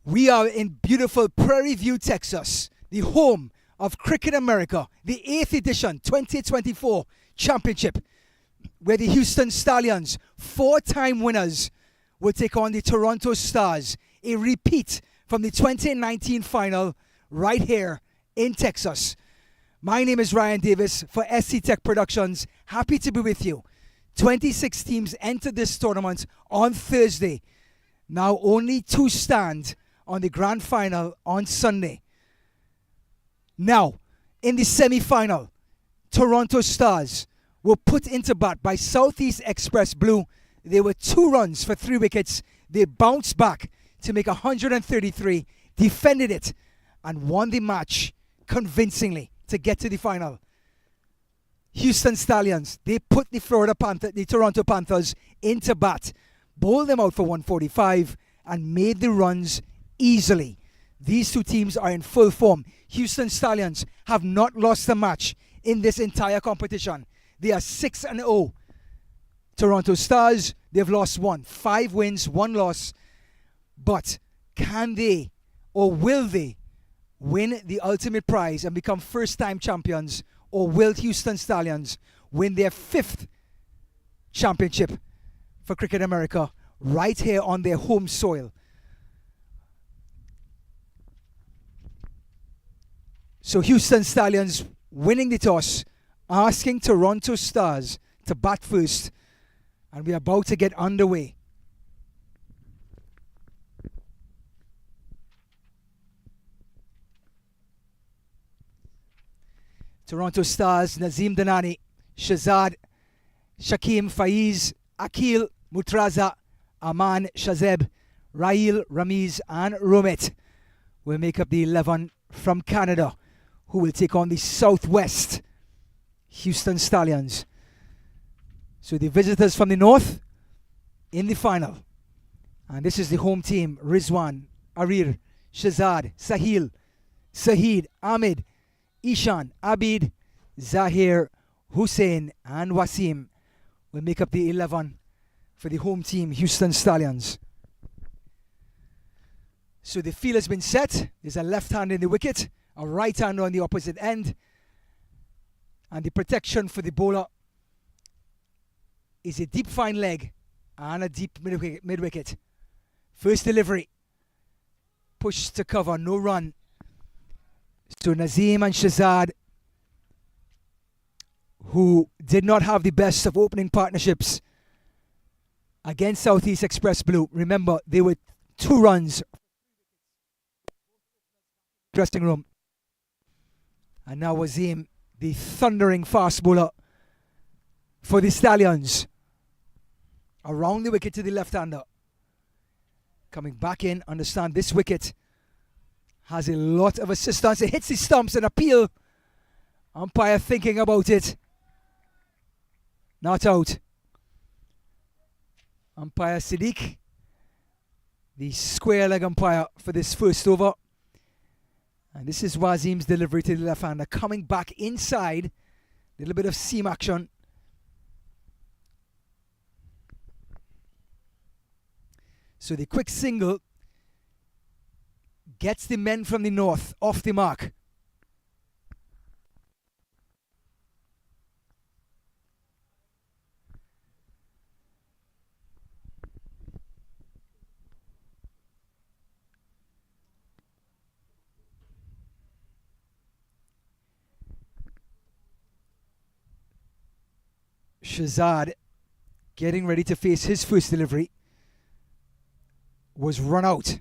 We are in beautiful Prairie View, Texas, the home of Cricket America, the 8th edition 2024 championship, where the Houston Stallions, 4-time winners, will take on the Toronto Stars, a repeat from the 2019 final right here in Texas. My name is Ryan Davis for SC Tech Productions. Happy to be with you. 26 teams entered this tournament on Thursday. Now only 2 stand on the grand final on Sunday. Now, in the semi-final, Toronto Stars were put into bat by Southeast Express Blue. They were 2 runs for 3 wickets. They bounced back to make 133, defended it, and won the match convincingly to get to the final. Houston Stallions, they put the Toronto Panthers into bat, bowled them out for 145, and made the runs easily. These 2 teams are in full form. Houston Stallions have not lost a match in this entire competition. They are 6-0. Toronto Stars, they've lost 1. 5 wins, 1 loss. But can they or will they win the ultimate prize and become first-time champions? Or will Houston Stallions win their 5th championship for Cricket America right here on their home soil? So Houston Stallions winning the toss, asking Toronto Stars to bat first, and we're about to get underway. Toronto Stars, Nazim, Shahzad, Shakim, Faiz, Akil, Mutraza, Aman, Shazeb, Rail, Ramiz, and Romit will make up the 11 from Canada, who will take on the Southwest Houston Stallions. So the visitors from the north in the final. And this is the home team: Rizwan, Arir, Shahzad, Sahil, Sahid, Ahmed, Ishan, Abid, Zahir, Hussein, and Wasim will make up the 11 for the home team, Houston Stallions. So the field has been set. There's a left hand in the wicket, a right hand on the opposite end, and the protection for the bowler is a deep fine leg and a deep mid wicket. First delivery, push to cover, no run. So Nazim and Shahzad, who did not have the best of opening partnerships against Southeast Express Blue. Remember, they were 2 runs dressing room. And now Wasim, the thundering fast bowler for the Stallions. Around the wicket to the left-hander. Coming back in, understand this wicket has a lot of assistance. It hits the stumps and appeal. Umpire thinking about it. Not out. Umpire Siddiq, the square leg umpire for this first over. And this is Wazim's delivery to the left-hander. Coming back inside. A little bit of seam action. So the quick single gets the men from the north off the mark. Shahzad, getting ready to face his first delivery, was run out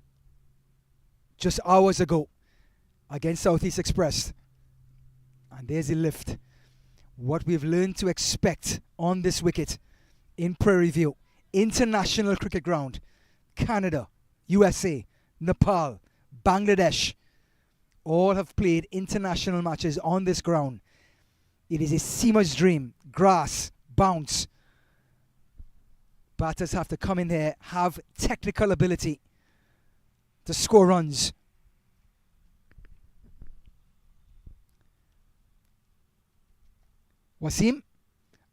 just hours ago against Southeast Express. And there's a lift. What we've learned to expect on this wicket in Prairie View, international cricket ground, Canada, USA, Nepal, Bangladesh, all have played international matches on this ground. It is a seamer's dream. Grass, bounce. Batters have to come in there, have technical ability to score runs. Wasim,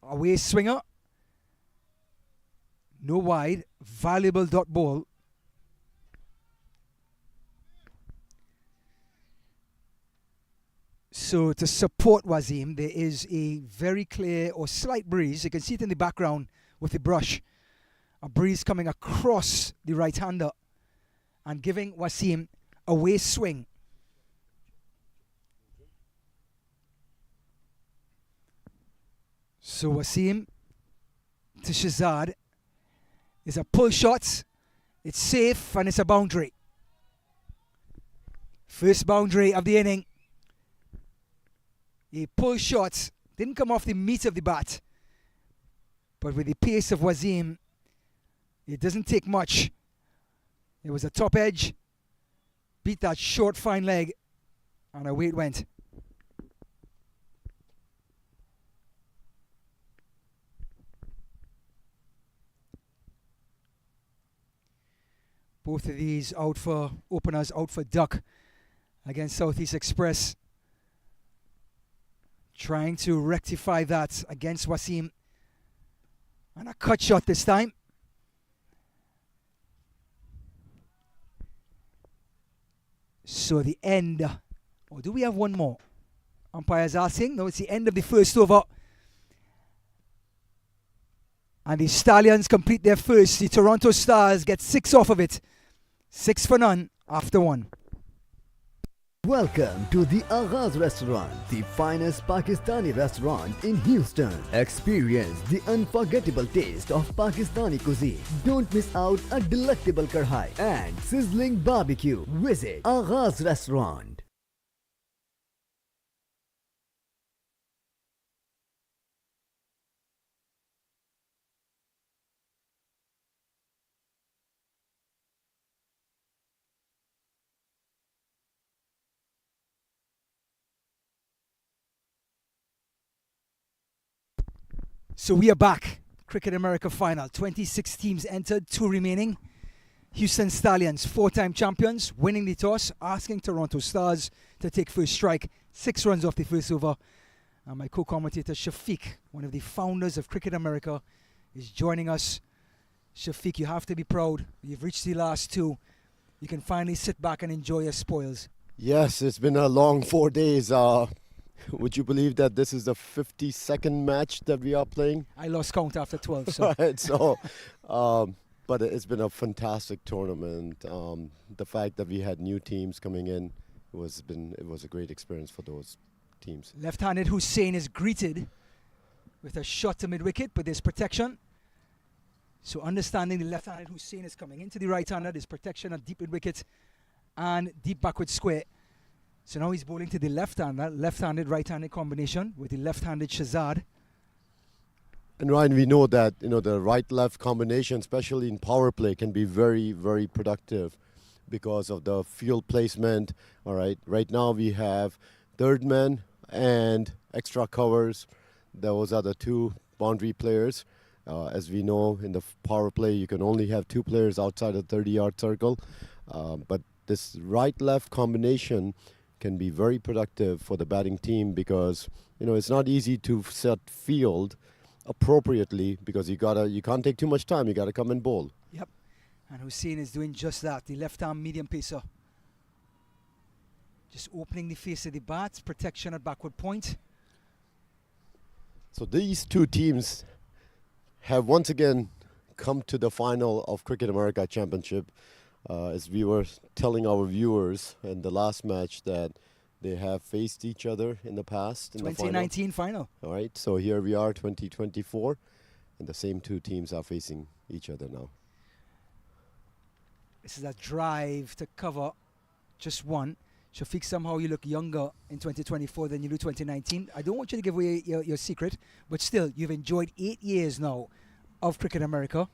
away swinger. No wide, valuable dot ball. So to support Nazim, there is a very clear or slight breeze. You can see it in the background with the brush. A breeze coming across the right-hander and giving Nazim a waist swing. So Nazim to Shazad is a pull shot. It's safe and it's a boundary. First boundary of the inning. A pull shot didn't come off the meat of the bat, but with the pace of Nazim, it doesn't take much. It was a top edge, beat that short fine leg, and away it went. Both of these out for openers, out for duck against Southeast Express. Trying to rectify that against Nazim. And a cut shot this time. So the end. Or do we have one more? Umpires asking. No, it's the end of the first over. And the Stallions complete their first. The Toronto Stars get 6 off of it. 6 for none after 1. Welcome to the Aghaaz Restaurant, the finest Pakistani restaurant in Houston. Experience the unforgettable taste of Pakistani cuisine. Don't miss out a delectable karhai and sizzling barbecue. Visit Aghaaz Restaurant. So we are back. Cricket America final. 26 teams entered, 2 remaining. Houston Stallions, 4-time champions, winning the toss, asking Toronto Stars to take first strike. 6 runs off the first over. And my co-commentator Shafiq, one of the founders of Cricket America, is joining us. Shafiq, you have to be proud. You've reached the last 2. You can finally sit back and enjoy your spoils. Yes, it's been a long 4 days. Would you believe that this is the 52nd match that we are playing? I lost count after 12. So. Right, so, but it's been a fantastic tournament. The fact that we had new teams coming in, it was a great experience for those teams. Left-handed Hussein is greeted with a shot to mid-wicket, but there's protection. So understanding the left-handed Hussein is coming into the right-hander, there's protection at deep mid-wicket and deep backward square. So now he's bowling to the left-hander, left-handed, right-handed combination with the left-handed Shazad. And Ryan, we know that the right-left combination, especially in power play, can be very, very productive because of the field placement. All right, right now we have third man and extra covers. Those are the 2 boundary players. As we know, in the power play, you can only have 2 players outside the 30-yard circle. But this right-left combination can be very productive for the batting team because it's not easy to set field appropriately because you can't take too much time. You gotta come and bowl. Yep, and Hussein is doing just that. The left-arm medium pacer, just opening the face of the bat, protection at backward point. So these 2 teams have once again come to the final of Cricket America Championship. As we were telling our viewers in the last match that they have faced each other in the past. In 2019 the final. All right, so here we are, 2024, and the same 2 teams are facing each other now. This is a drive to cover just one. Shafiq, somehow you look younger in 2024 than you do 2019. I don't want you to give away your secret, but still, you've enjoyed 8 years now of Cricket America.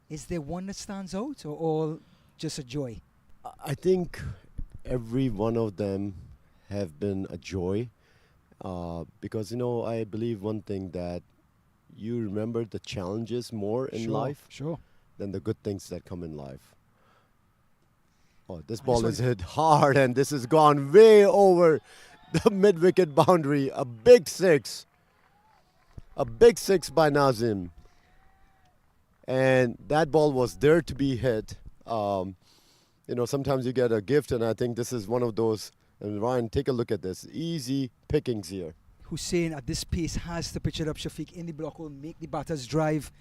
Is there one that stands out or all just a joy? I think every one of them have been a joy because, I believe one thing that you remember the challenges more in life than the good things that come in life. Oh, this ball is hit hard and this has gone way over the mid-wicket boundary. A big 6. A big 6 by Nazim. And that ball was there to be hit. Sometimes you get a gift, and I think this is one of those And Ryan, take a look at this. Easy pickings here. Hussein at this pace has to pitch it up, Shafiq, in the block hole, make the batters drive.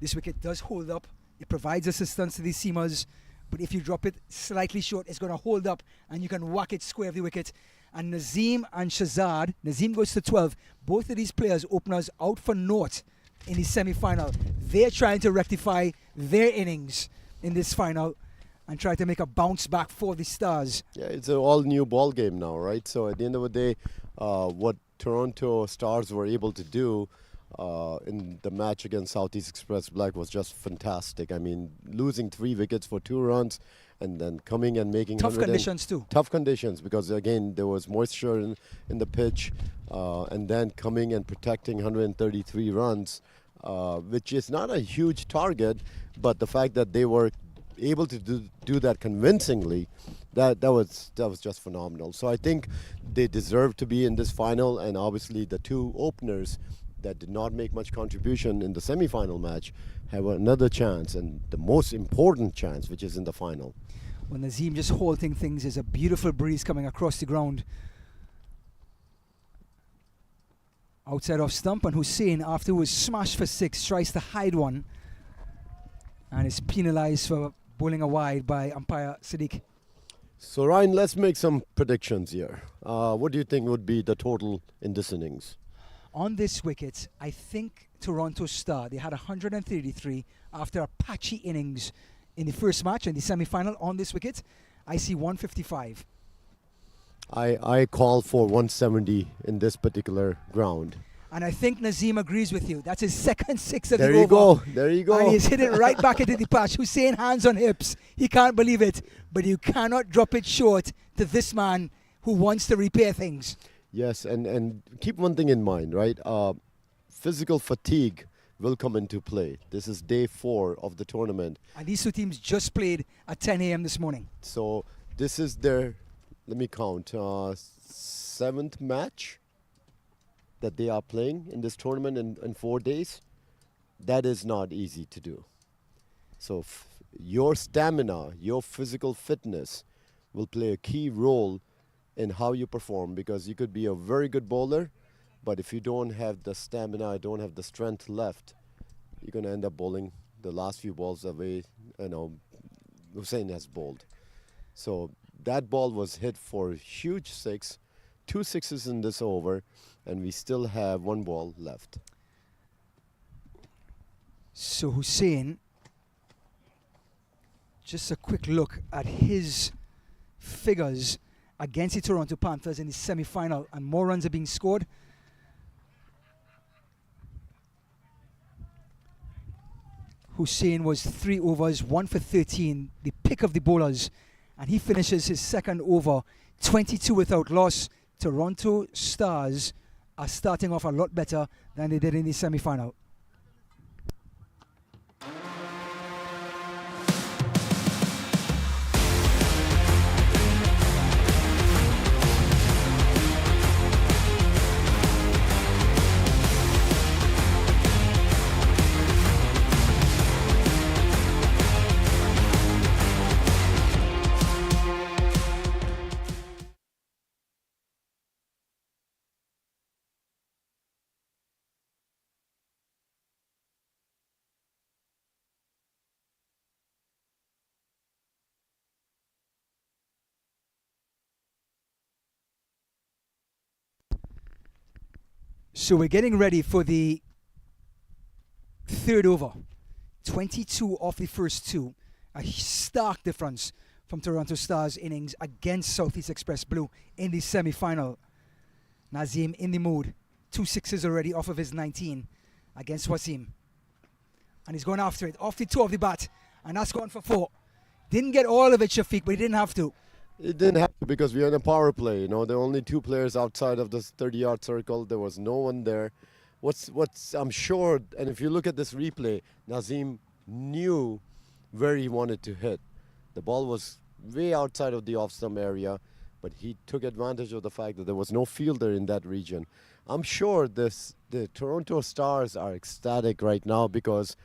This wicket does hold up. It provides assistance to the seamers. But if you drop it slightly short, it's going to hold up and you can whack it square of the wicket. And Nazim and Shazad, Nazim goes to 12. Both of these players, openers, out for naught in the semi-final. They're trying to rectify their innings in this final and try to make a bounce back for the Stars. Yeah, it's an all-new ball game now, right? So at the end of the day, what Toronto Stars were able to do in the match against Southeast Express Black was just fantastic. I mean, losing 3 wickets for 2 runs and then coming and making tough conditions too. Tough conditions because, again, there was moisture in the pitch and then coming and protecting 133 runs, which is not a huge target, but the fact that they were able to do that convincingly, that was just phenomenal. So I think they deserve to be in this final, and obviously the 2 openers that did not make much contribution in the semi-final match have another chance, and the most important chance, which is in the final. Well, Nazim just halting things. There's a beautiful breeze coming across the ground. Outside off stump, and Hussein, afterwards smashed for 6, tries to hide one and is penalised for bowling a wide by umpire Siddiq. So Ryan, let's make some predictions here. What do you think would be the total in this innings? On this wicket, I think Toronto Star, they had 133 after a patchy innings in the first match in the semi-final. On this wicket, I see 155. I call for 170 in this particular ground. And I think Nazim agrees with you. That's his second 6 of There the you over. go. There you go. And he's hit it right back into the patch. Hussein hands on hips. He can't believe it. But you cannot drop it short to this man who wants to repair things. Yes, and keep one thing in mind, right? Physical fatigue will come into play. This is day 4 of the tournament. And these 2 teams just played at 10 a.m. this morning. So this is their, let me count, 7th match that they are playing in this tournament in 4 days. That is not easy to do. So your stamina, your physical fitness will play a key role in how you perform, because you could be a very good bowler, but if you don't have the stamina, don't have the strength left, you're going to end up bowling the last few balls the way, Hussein has bowled. So that ball was hit for a huge 6, 2 sixes in this over, and we still have 1 ball left. So Hussein, just a quick look at his figures against the Toronto Panthers in the semi-final, and more runs are being scored. Hussein was 3 overs, 1 for 13, the pick of the bowlers, and he finishes his second over, 22 without loss. Toronto Stars are starting off a lot better than they did in the semi-final. So we're getting ready for the 3rd over. 22 off the first 2. A stark difference from Toronto Stars innings against Southeast Express Blue in the semi-final. Nazim in the mood. 2 sixes already off of his 19 against Wasim. And he's going after it. Off the toe of the bat. And that's gone for 4. Didn't get all of it, Shafiq, but he didn't have to. It didn't happen because we are in a power play. There are only 2 players outside of this 30-yard circle. There was no one there. I'm sure, and if you look at this replay, Nazim knew where he wanted to hit. The ball was way outside of the off-stump area, but he took advantage of the fact that there was no fielder in that region. I'm sure the Toronto Stars are ecstatic right now, because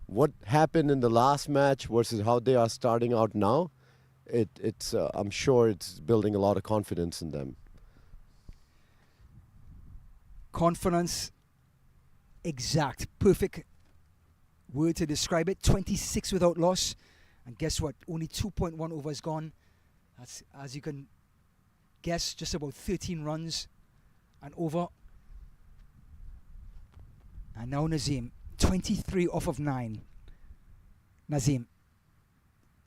what happened in the last match versus how they are starting out now, it's I'm sure it's building a lot of confidence in them. Confidence, exact, perfect word to describe it. 26 without loss. And guess what? Only 2.1 overs gone. That's, as you can guess, just about 13 runs and over. And now Nazim, 23 off of 9. Nazim.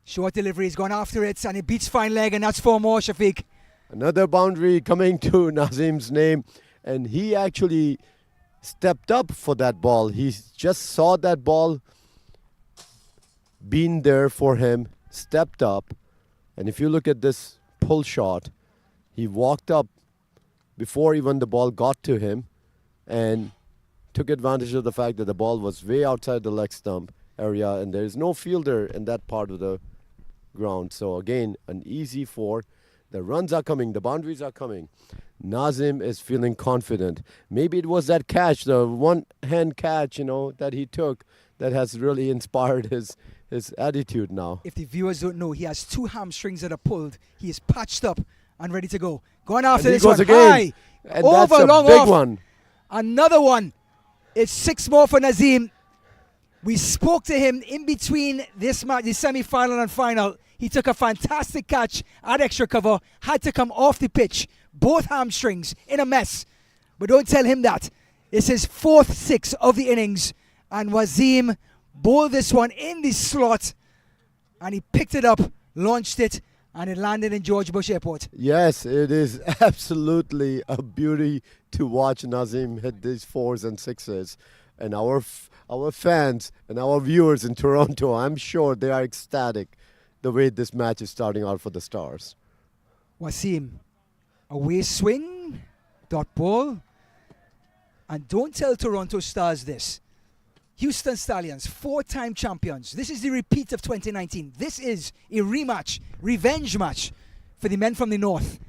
Short delivery, he's gone after it, and he beats fine leg, and that's 4 more, Shafiq. Another boundary coming to Nazim's name, and he actually stepped up for that ball. He just saw that ball being there for him, stepped up, and if you look at this pull shot, he walked up before even the ball got to him and took advantage of the fact that the ball was way outside the leg stump area, and there is no fielder in that part of the ground. So again, an easy 4. The runs are coming, the boundaries are coming. Nazim is feeling confident. Maybe it was that catch, the one-hand catch, that he took, that has really inspired his attitude now. If the viewers don't know, he has 2 hamstrings that are pulled. He is patched up and ready to go. Going after this one, again. high, And over, that's a long big off. one. Another one. It's 6 more for Nazim. We spoke to him in between this match, the semi-final and final. He took a fantastic catch at extra cover, had to come off the pitch, both hamstrings in a mess. But don't tell him that. It's his 4th 6 of the innings, and Nazim bowled this one in the slot, and he picked it up, launched it, and it landed in George Bush Airport. Yes, it is absolutely a beauty to watch Nazim hit these 4s and 6s. And our fans and our viewers in Toronto, I'm sure they are ecstatic the way this match is starting out for the Stars. Wasim, away swing, dot ball. And don't tell Toronto Stars this. Houston Stallions, 4-time champions. This is the repeat of 2019. This is a rematch, revenge match for the men from the north.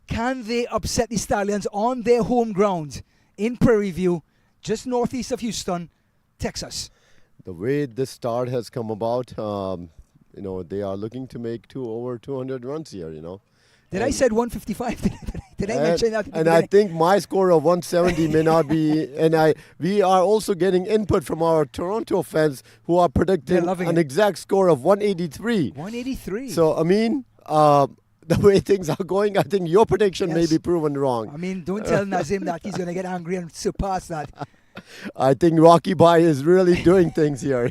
Can they upset the Stallions on their home ground in Prairie View, just northeast of Houston, Texas? The way this start has come about, they are looking to make over 200 runs here, Did I said 155? Did I mention that? And I think my score of 170 may not be. And we are also getting input from our Toronto fans who are predicting an exact score of 183. 183. So, the way things are going, I think your prediction may be proven wrong. Don't tell Nazim that he's going to get angry and surpass that. I think Rocky Bhai is really doing things here,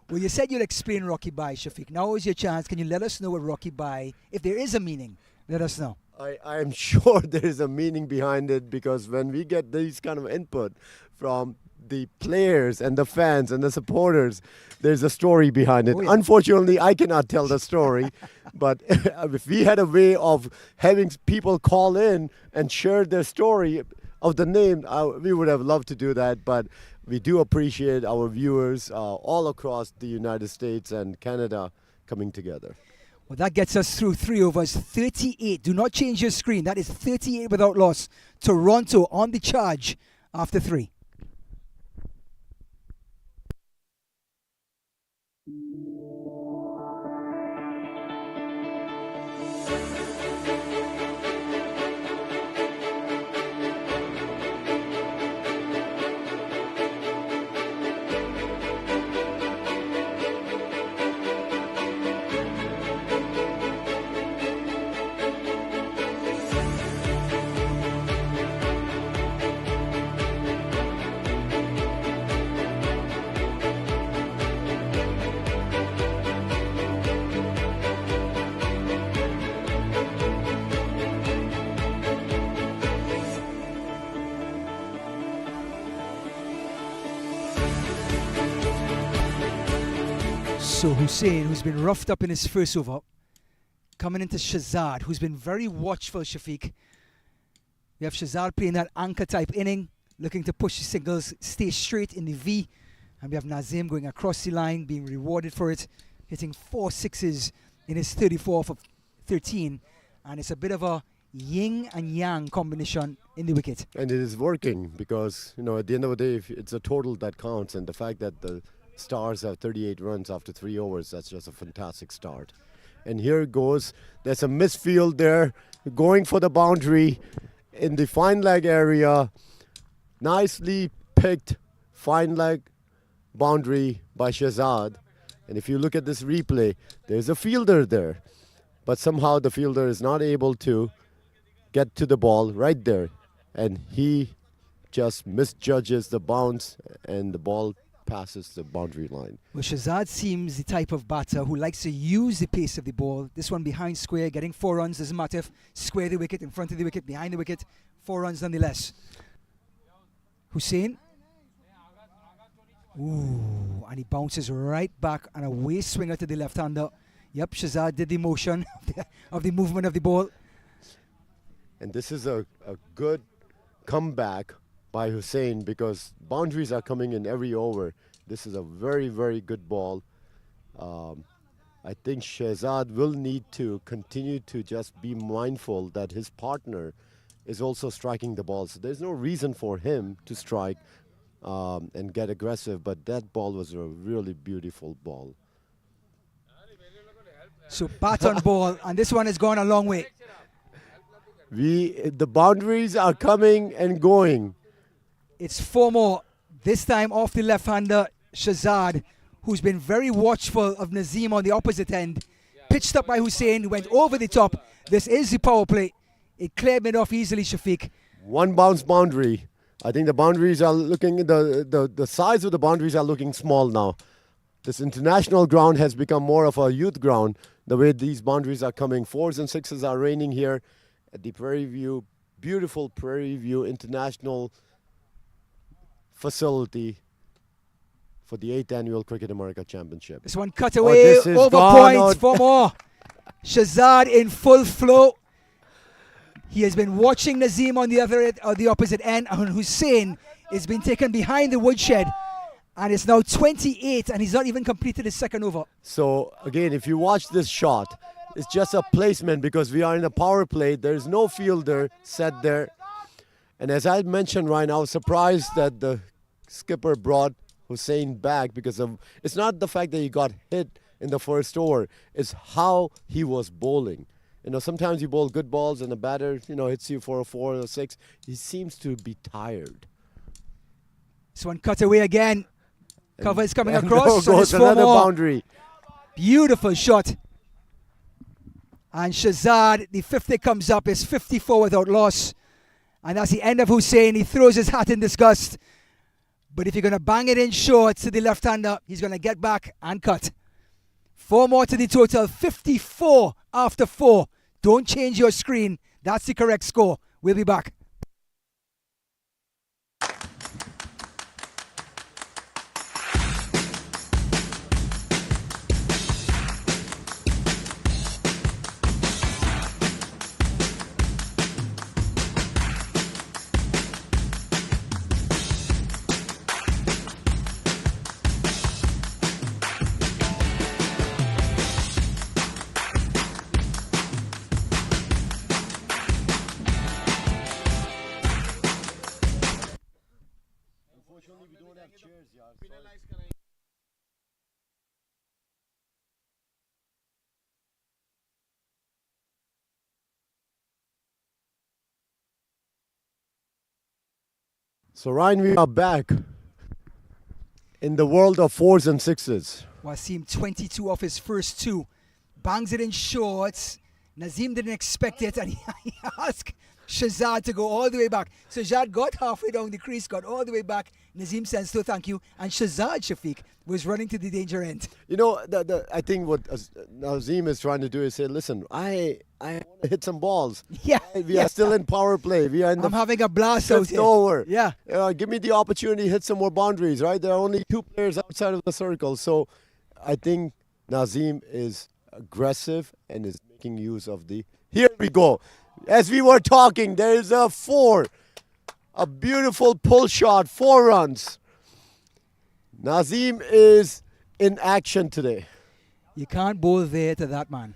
Well, you said you'll explain Rocky Bhai, Shafiq. Now is your chance. Can you let us know what Rocky Bhai, if there is a meaning, let us know. I am sure there is a meaning behind it, because when we get these kind of input from the players and the fans and the supporters, there's a story behind it. Oh, yeah. Unfortunately, I cannot tell the story, but if we had a way of having people call in and share their story of the name, we would have loved to do that, but we do appreciate our viewers all across the United States and Canada coming together. Well, that gets us through 3 overs, 38. Do not change your screen. That is 38 without loss. Toronto on the charge after 3. So Hussein, who's been roughed up in his first over, coming into Shazad, who's been very watchful, Shafiq. We have Shazad playing that anchor type inning, looking to push the singles, stay straight in the V. And we have Nazim going across the line, being rewarded for it, hitting 4 sixes in his 34th of 13. And it's a bit of a yin and yang combination in the wicket. And it is working because, at the end of the day, it's a total that counts. And the fact that the Stars have 38 runs after 3 overs. That's just a fantastic start. And here goes. There's a misfield there, going for the boundary in the fine leg area. Nicely picked fine leg boundary by Shahzad. And if you look at this replay, there's a fielder there. But somehow the fielder is not able to get to the ball right there. And he just misjudges the bounce and the ball passes the boundary line. Well, Shahzad seems the type of batter who likes to use the pace of the ball. This one behind square, getting 4 runs. Doesn't matter if square the wicket, in front of the wicket, behind the wicket. 4 runs nonetheless. Hussain. Ooh, and he bounces right back and a way swinger to the left-hander. Yep, Shahzad did the motion of the movement of the ball. And this is a good comeback by Hussain because boundaries are coming in every over. This is a very, very good ball. I think Shahzad will need to continue to just be mindful that his partner is also striking the ball. So there's no reason for him to strike and get aggressive, but that ball was a really beautiful ball. So bat on ball, and this one has gone a long way. The boundaries are coming and going. It's 4 more. This time off the left-hander, Shahzad, who's been very watchful of Nazim on the opposite end. Pitched up by Hussain, went over the top. This is the power play. It cleared it off easily, Shafiq. 1 bounce boundary. I think the boundaries are looking, the size of the boundaries are looking small now. This international ground has become more of a youth ground. The way these boundaries are coming, 4s and 6s are raining here at the Prairie View, beautiful Prairie View International facility for the 8th Annual Cricket America Championship. This one cut away, over points, 4 more. Shahzad in full flow. He has been watching Nazim on the opposite end, and Hussain has been taken behind the woodshed. And it's now 28, and he's not even completed his second over. So, again, if you watch this shot, it's just a placement because we are in a power play. There's no fielder set there. And as I mentioned, Ryan, I was surprised that the skipper brought Hussain back because it's not the fact that he got hit in the first over. It's how he was bowling. You know, sometimes you bowl good balls and the batter, hits you for a 4 or a 6. He seems to be tired. This one cut away again. Cover is coming across. So goes another boundary. Beautiful shot. And Shahzad, the 50 comes up, is 54 without loss. And that's the end of Hussain. He throws his hat in disgust. But if you're going to bang it in short to the left-hander, he's going to get back and cut. 4 more to the total. 54 after 4. Don't change your screen. That's the correct score. We'll be back. So Ryan, we are back in the world of 4s and 6s. Wasim 22 off his first 2. Bangs it in shorts. Nazim didn't expect it, and he asked Shahzad to go all the way back. So Shahzad got halfway down the crease, got all the way back. Nazim says, "No, thank you." And Shahzad, Shafiq, was running to the danger end. You know, I think what Nazim is trying to do is say, listen, I want to hit some balls. Yeah. We are still in power play. We are in I'm having a blast out here. over. Yeah. Give me the opportunity to hit some more boundaries, right? There are only 2 players outside of the circle. So I think Nazim is aggressive and is making use of the... Here we go. As we were talking, there is a 4. A beautiful pull shot, 4 runs. Nazim is in action today. You can't bowl there to that man.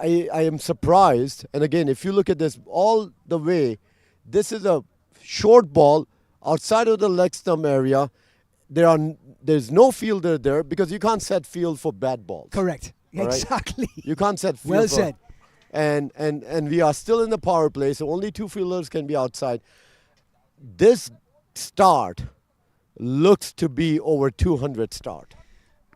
I am surprised. And again, if you look at this all the way, this is a short ball outside of the leg stump area. there's no fielder there because you can't set field for bad balls. Correct. All right? Exactly. You can't set field. Well for- said. And we are still in the power play, so only 2 fielders can be outside. This start looks to be over 200 start.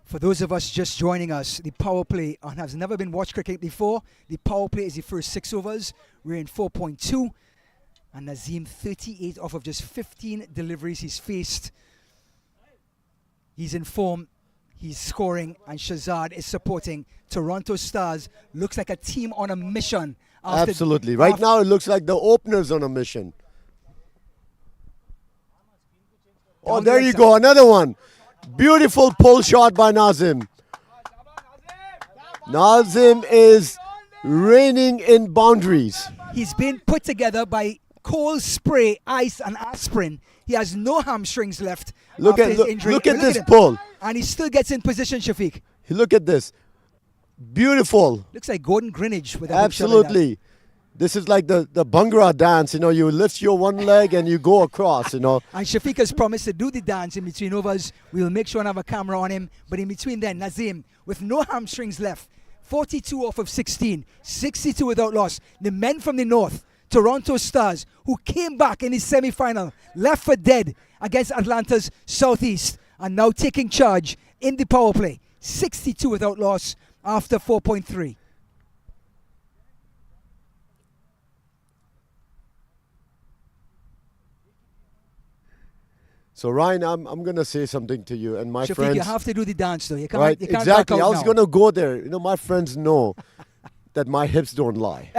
For those of us just joining us, the power play has never been watched cricket before. The power play is the first 6 overs. We're in 4.2. And Nazim, 38 off of just 15 deliveries he's faced. He's in form. He's scoring. And Shazad is supporting. Toronto Stars looks like a team on a mission. Absolutely. Right now it looks like the openers on a mission. Oh, Down the there right you side. go. Another one. Beautiful pull shot by Nazim. Nazim is reigning in boundaries. He's been put together by cold spray, ice, and aspirin. He has no hamstrings left Look after at his injury. look at But this him. pull. And he still gets in position, Shafiq. Look at this. Beautiful. Looks like Gordon Greenwich with a hook shot like that. Absolutely. This is like the Bhangra dance. You know, you lift your one leg and you go across, you know. And Shafiq has promised to do the dance in between overs. We'll make sure and have a camera on him. But in between then, Nazim, with no hamstrings left, 42 off of 16, 62 without loss. The men from the north, Toronto Stars, who came back in the semi-final, left for dead against Atlanta's Southeast, and now taking charge in the power play. 62 without loss after 4.3. So Ryan, I'm gonna say something to you and my Shafiq, friends. you have to do the dance though. You can't, Right, you can't exactly. back I out was now. gonna go there. You know, my friends know that my hips don't lie.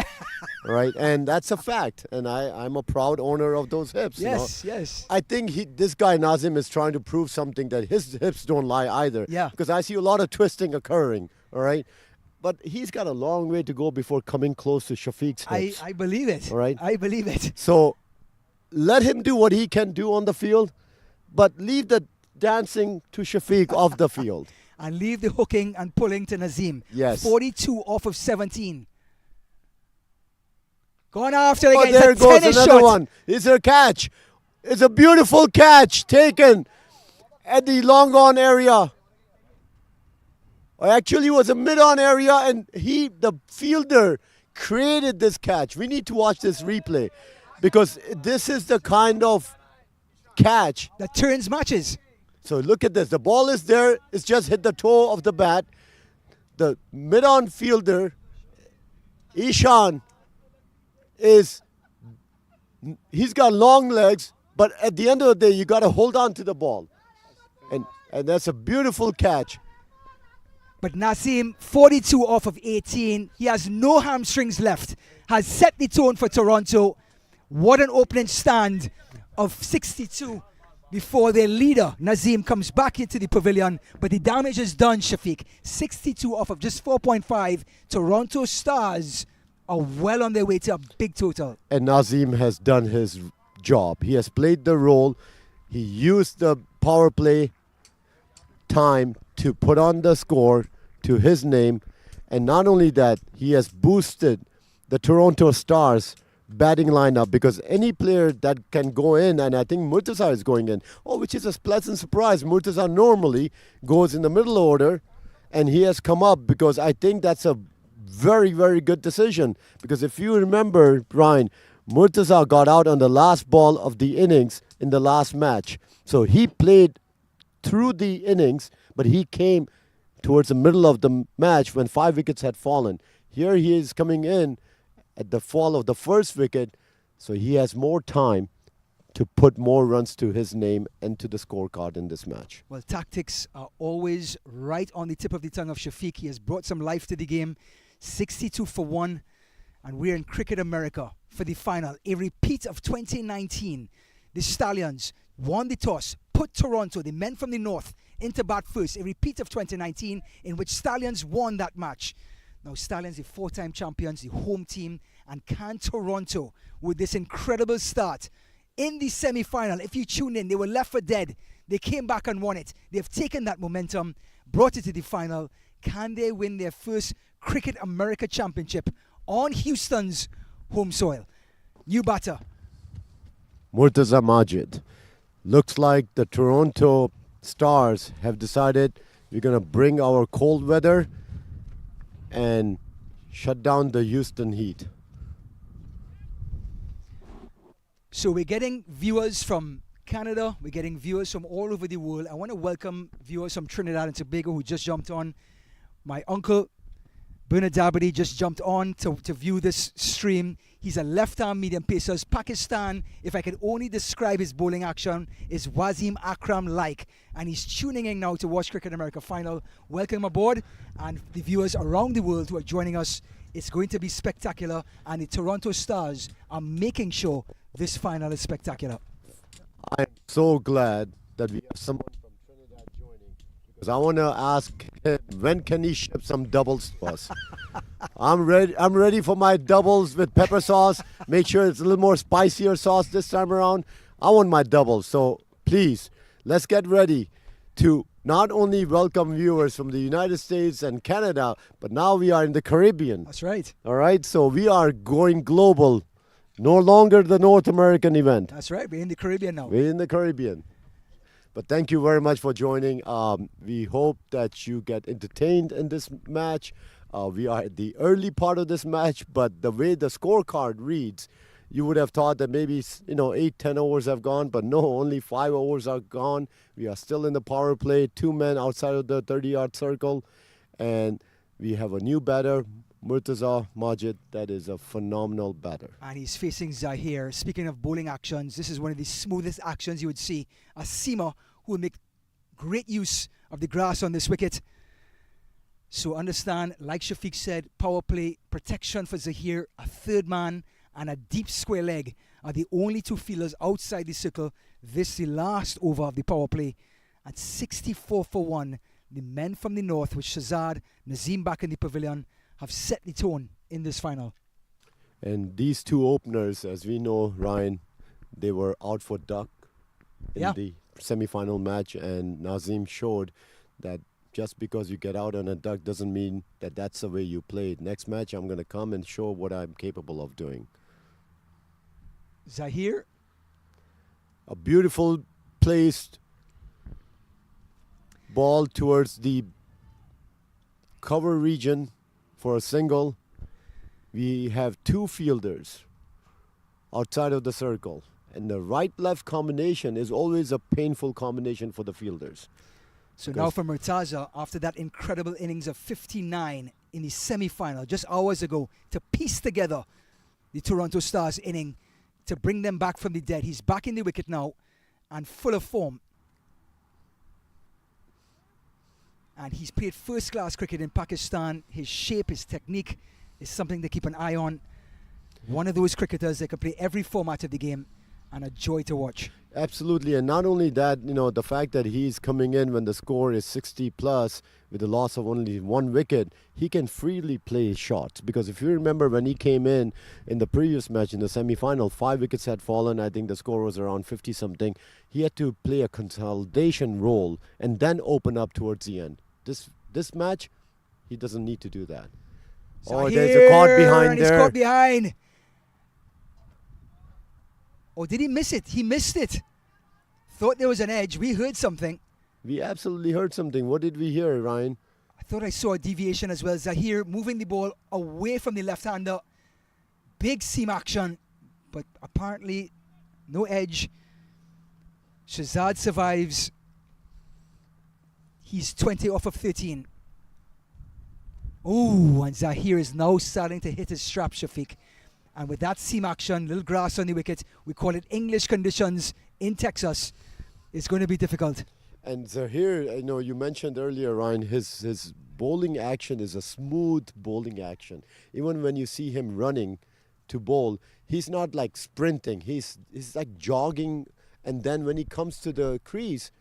Right? And that's a fact. And I'm a proud owner of those hips. Yes, you know? yes. I think this guy Nazim is trying to prove something that his hips don't lie either. Yeah. Because I see a lot of twisting occurring. All right. But he's got a long way to go before coming close to Shafiq's hips. I believe it. All right. I believe it. So let him do what he can do on the field, but leave the dancing to Shafiq off the field. And leave the hooking and pulling to Nazim. Yes. 42 off of 17. Going after it Oh, again. there It's a goes tennis another shot. one. It's a catch. It's a beautiful catch taken at the long on area. Or actually, it was a mid-on area, and the fielder, created this catch. We need to watch this replay because this is the kind of catch. That turns matches. So look at this. The ball is there. It's just hit the toe of the bat. The mid-on fielder, Ishan, he's got long legs, but at the end of the day, you got to hold on to the ball. And that's a beautiful catch. But Nazim, 42 off of 18. He has no hamstrings left. Has set the tone for Toronto. What an opening stand of 62 before their leader, Nazim, comes back into the pavilion. But the damage is done, Shafiq. 62 off of just 4.5. Toronto Stars are well on their way to a big total. And Nazim has done his job. He has played the role. He used the power play time to put on the score to his name. And not only that, he has boosted the Toronto Stars batting lineup because any player that can go in, and I think Murtaza is going in, which is a pleasant surprise. Murtaza normally goes in the middle order, and he has come up because I think that's a very, very good decision. Because if you remember, Ryan, Murtaza got out on the last ball of the innings in the last match. So he played through the innings, but he came towards the middle of the match when 5 wickets had fallen. Here he is coming in at the fall of the first wicket, so he has more time to put more runs to his name and to the scorecard in this match. Well, tactics are always right on the tip of the tongue of Shafiq. He has brought some life to the game. 62 for 1. And we're in Cricket America for the final. A repeat of 2019. The Stallions won the toss, put Toronto, the men from the north, into bat first. A repeat of 2019 in which Stallions won that match. Now Stallions, the 4-time champions, the home team. And can Toronto, with this incredible start in the semi-final, if you tune in, they were left for dead. They came back and won it. They've taken that momentum, brought it to the final. Can they win their first Cricket America Championship on Houston's home soil? New batter. Murtaza Majid. Looks like the Toronto Stars have decided we're going to bring our cold weather and shut down the Houston Heat. So we're getting viewers from Canada, we're getting viewers from all over the world. I want to welcome viewers from Trinidad and Tobago who just jumped on. My uncle Bernard Dabadi just jumped on to view this stream. He's a left-arm medium pacer. Pakistan, if I could only describe his bowling action, is Wasim Akram-like. And he's tuning in now to watch Cricket America Final. Welcome aboard. And the viewers around the world who are joining us. It's going to be spectacular. And the Toronto Stars are making sure this final is spectacular. I'm so glad that we have someone from Trinidad joining, because I want to ask him, when can he ship some doubles to us? I'm ready for my doubles with pepper sauce. Make sure it's a little more spicier sauce this time around. I want my doubles. So please, let's get ready to not only welcome viewers from the United States and Canada, but now we are in the Caribbean. That's right. All right, so we are going global. No longer the North American event. That's right. We're in the Caribbean now. We're in the Caribbean. But thank you very much for joining. We hope that you get entertained in this match. We are at the early part of this match, but the way the scorecard reads, you would have thought that maybe 8-10 overs have gone, but no, only 5 overs are gone. We are still in the power play, 2 men outside of the 30-yard circle, and we have a new batter, Murtaza Majid. That is a phenomenal batter. And he's facing Zahir. Speaking of bowling actions, this is one of the smoothest actions you would see. A seamer who will make great use of the grass on this wicket. So understand, like Shafiq said, power play, protection for Zahir, a third man, and a deep square leg are the only two fielders outside the circle. This is the last over of the power play. At 64 for 1, the men from the north, with Shazad, Nazim back in the pavilion, have set the tone in this final. And these two openers, as we know, Ryan, they were out for duck in the semi-final match, and Nazim showed that just because you get out on a duck doesn't mean that that's the way you played. Next match, I'm going to come and show what I'm capable of doing. Zahir. A beautiful placed ball towards the cover region for a single. We have two fielders outside of the circle, and the right-left combination is always a painful combination for the fielders. So now for Murtaza, after that incredible innings of 59 in the semi-final just hours ago, to piece together the Toronto Stars inning, to bring them back from the dead. He's back in the wicket now and full of form. And he's played first-class cricket in Pakistan. His shape, his technique is something to keep an eye on. One of those cricketers that can play every format of the game, and a joy to watch. Absolutely, and not only that, the fact that he's coming in when the score is 60 plus with the loss of only 1 wicket, he can freely play shots. Because if you remember when he came in the previous match in the semi-final, 5 wickets had fallen. I think the score was around 50 something. He had to play a consolidation role and then open up towards the end. This match, he doesn't need to do that. So there's a caught behind he's there. caught behind. Or did he miss it? He missed it. Thought there was an edge. We heard something. We absolutely heard something. What did we hear, Ryan? I thought I saw a deviation as well. Zahir moving the ball away from the left-hander. Big seam action, but apparently no edge. Shazad survives. He's 20 off of 13. Oh, and Zahir is now starting to hit his strap, Shafiq. And with that seam action, little grass on the wicket, we call it English conditions in Texas. It's going to be difficult. And Zahir, you mentioned earlier, Ryan, his bowling action is a smooth bowling action. Even when you see him running to bowl, he's not like sprinting. He's like jogging, and then when he comes to the crease,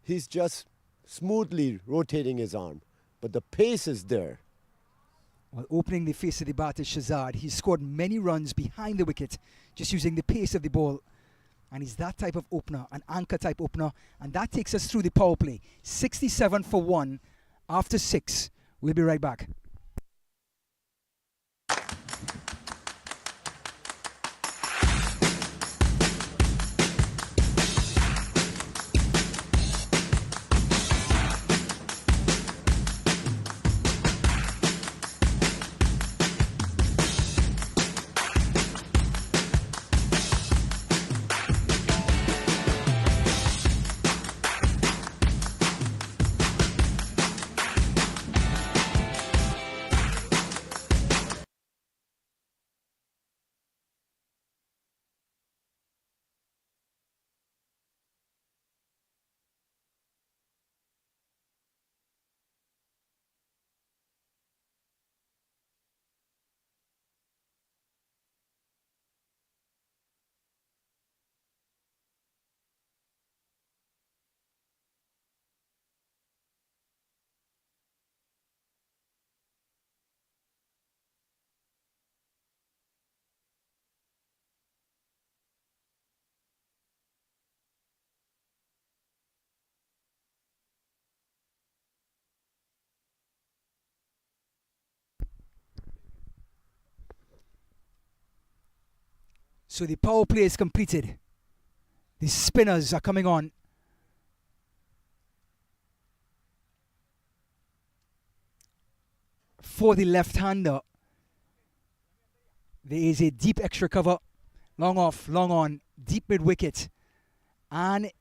he's just smoothly rotating his arm. But the pace is there. Well, opening the face of the bat is Shazad. He's scored many runs behind the wicket, just using the pace of the ball. And he's that type of opener, an anchor type opener. And that takes us through the power play. 67 for 1 after 6. We'll be right back. So the power play is completed. The spinners are coming on. For the left-hander, there is a deep extra cover. Long off, long on, deep mid-wicket. And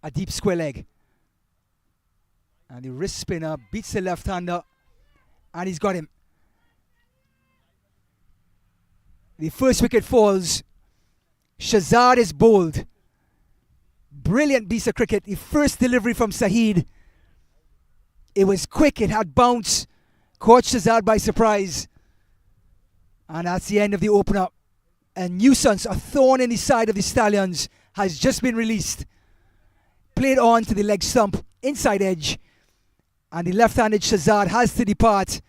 a deep square leg. And the wrist spinner beats the left-hander. And he's got him. The first wicket falls. Shahzad is bowled. Brilliant piece of cricket. The first delivery from Saheed. It was quick, it had bounce. Caught Shahzad by surprise. And that's the end of the opener. A nuisance, a thorn in the side of the Stallions has just been released. Played on to the leg stump, inside edge. And the left-handed Shahzad has to depart.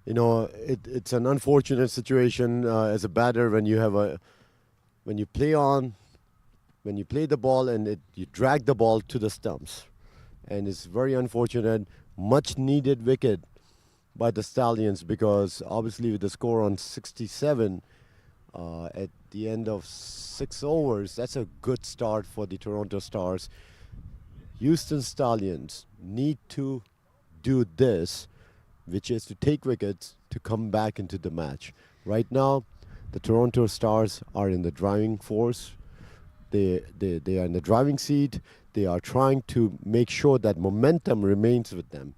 You know, it's an unfortunate situation as a batter when you have when you play the ball and you drag the ball to the stumps, and it's very unfortunate. Much needed wicket by the Stallions, because obviously with the score on 67 at the end of 6 overs, that's a good start for the Toronto Stars. Houston Stallions need to do this, which is to take wickets to come back into the match. Right now, the Toronto Stars are in the driving force. They are in the driving seat. They are trying to make sure that momentum remains with them,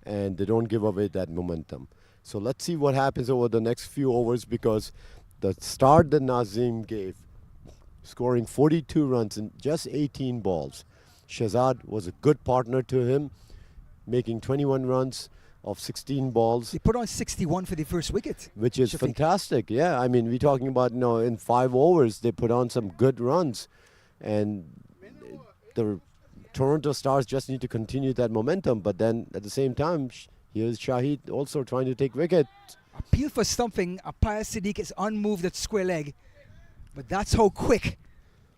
and they don't give away that momentum. So let's see what happens over the next few overs, because the start that Nazim gave, scoring 42 runs in just 18 balls. Shahzad was a good partner to him, making 21 runs of 16 balls. They put on 61 for the first wicket. Which is Shafiq. fantastic. Yeah, I mean, we're talking about, in 5 overs, they put on some good runs. And the Toronto Stars just need to continue that momentum. But then at the same time, here's Shahid also trying to take wicket. Appeal for stumping. Apaya Siddiq is unmoved at square leg. But that's how quick,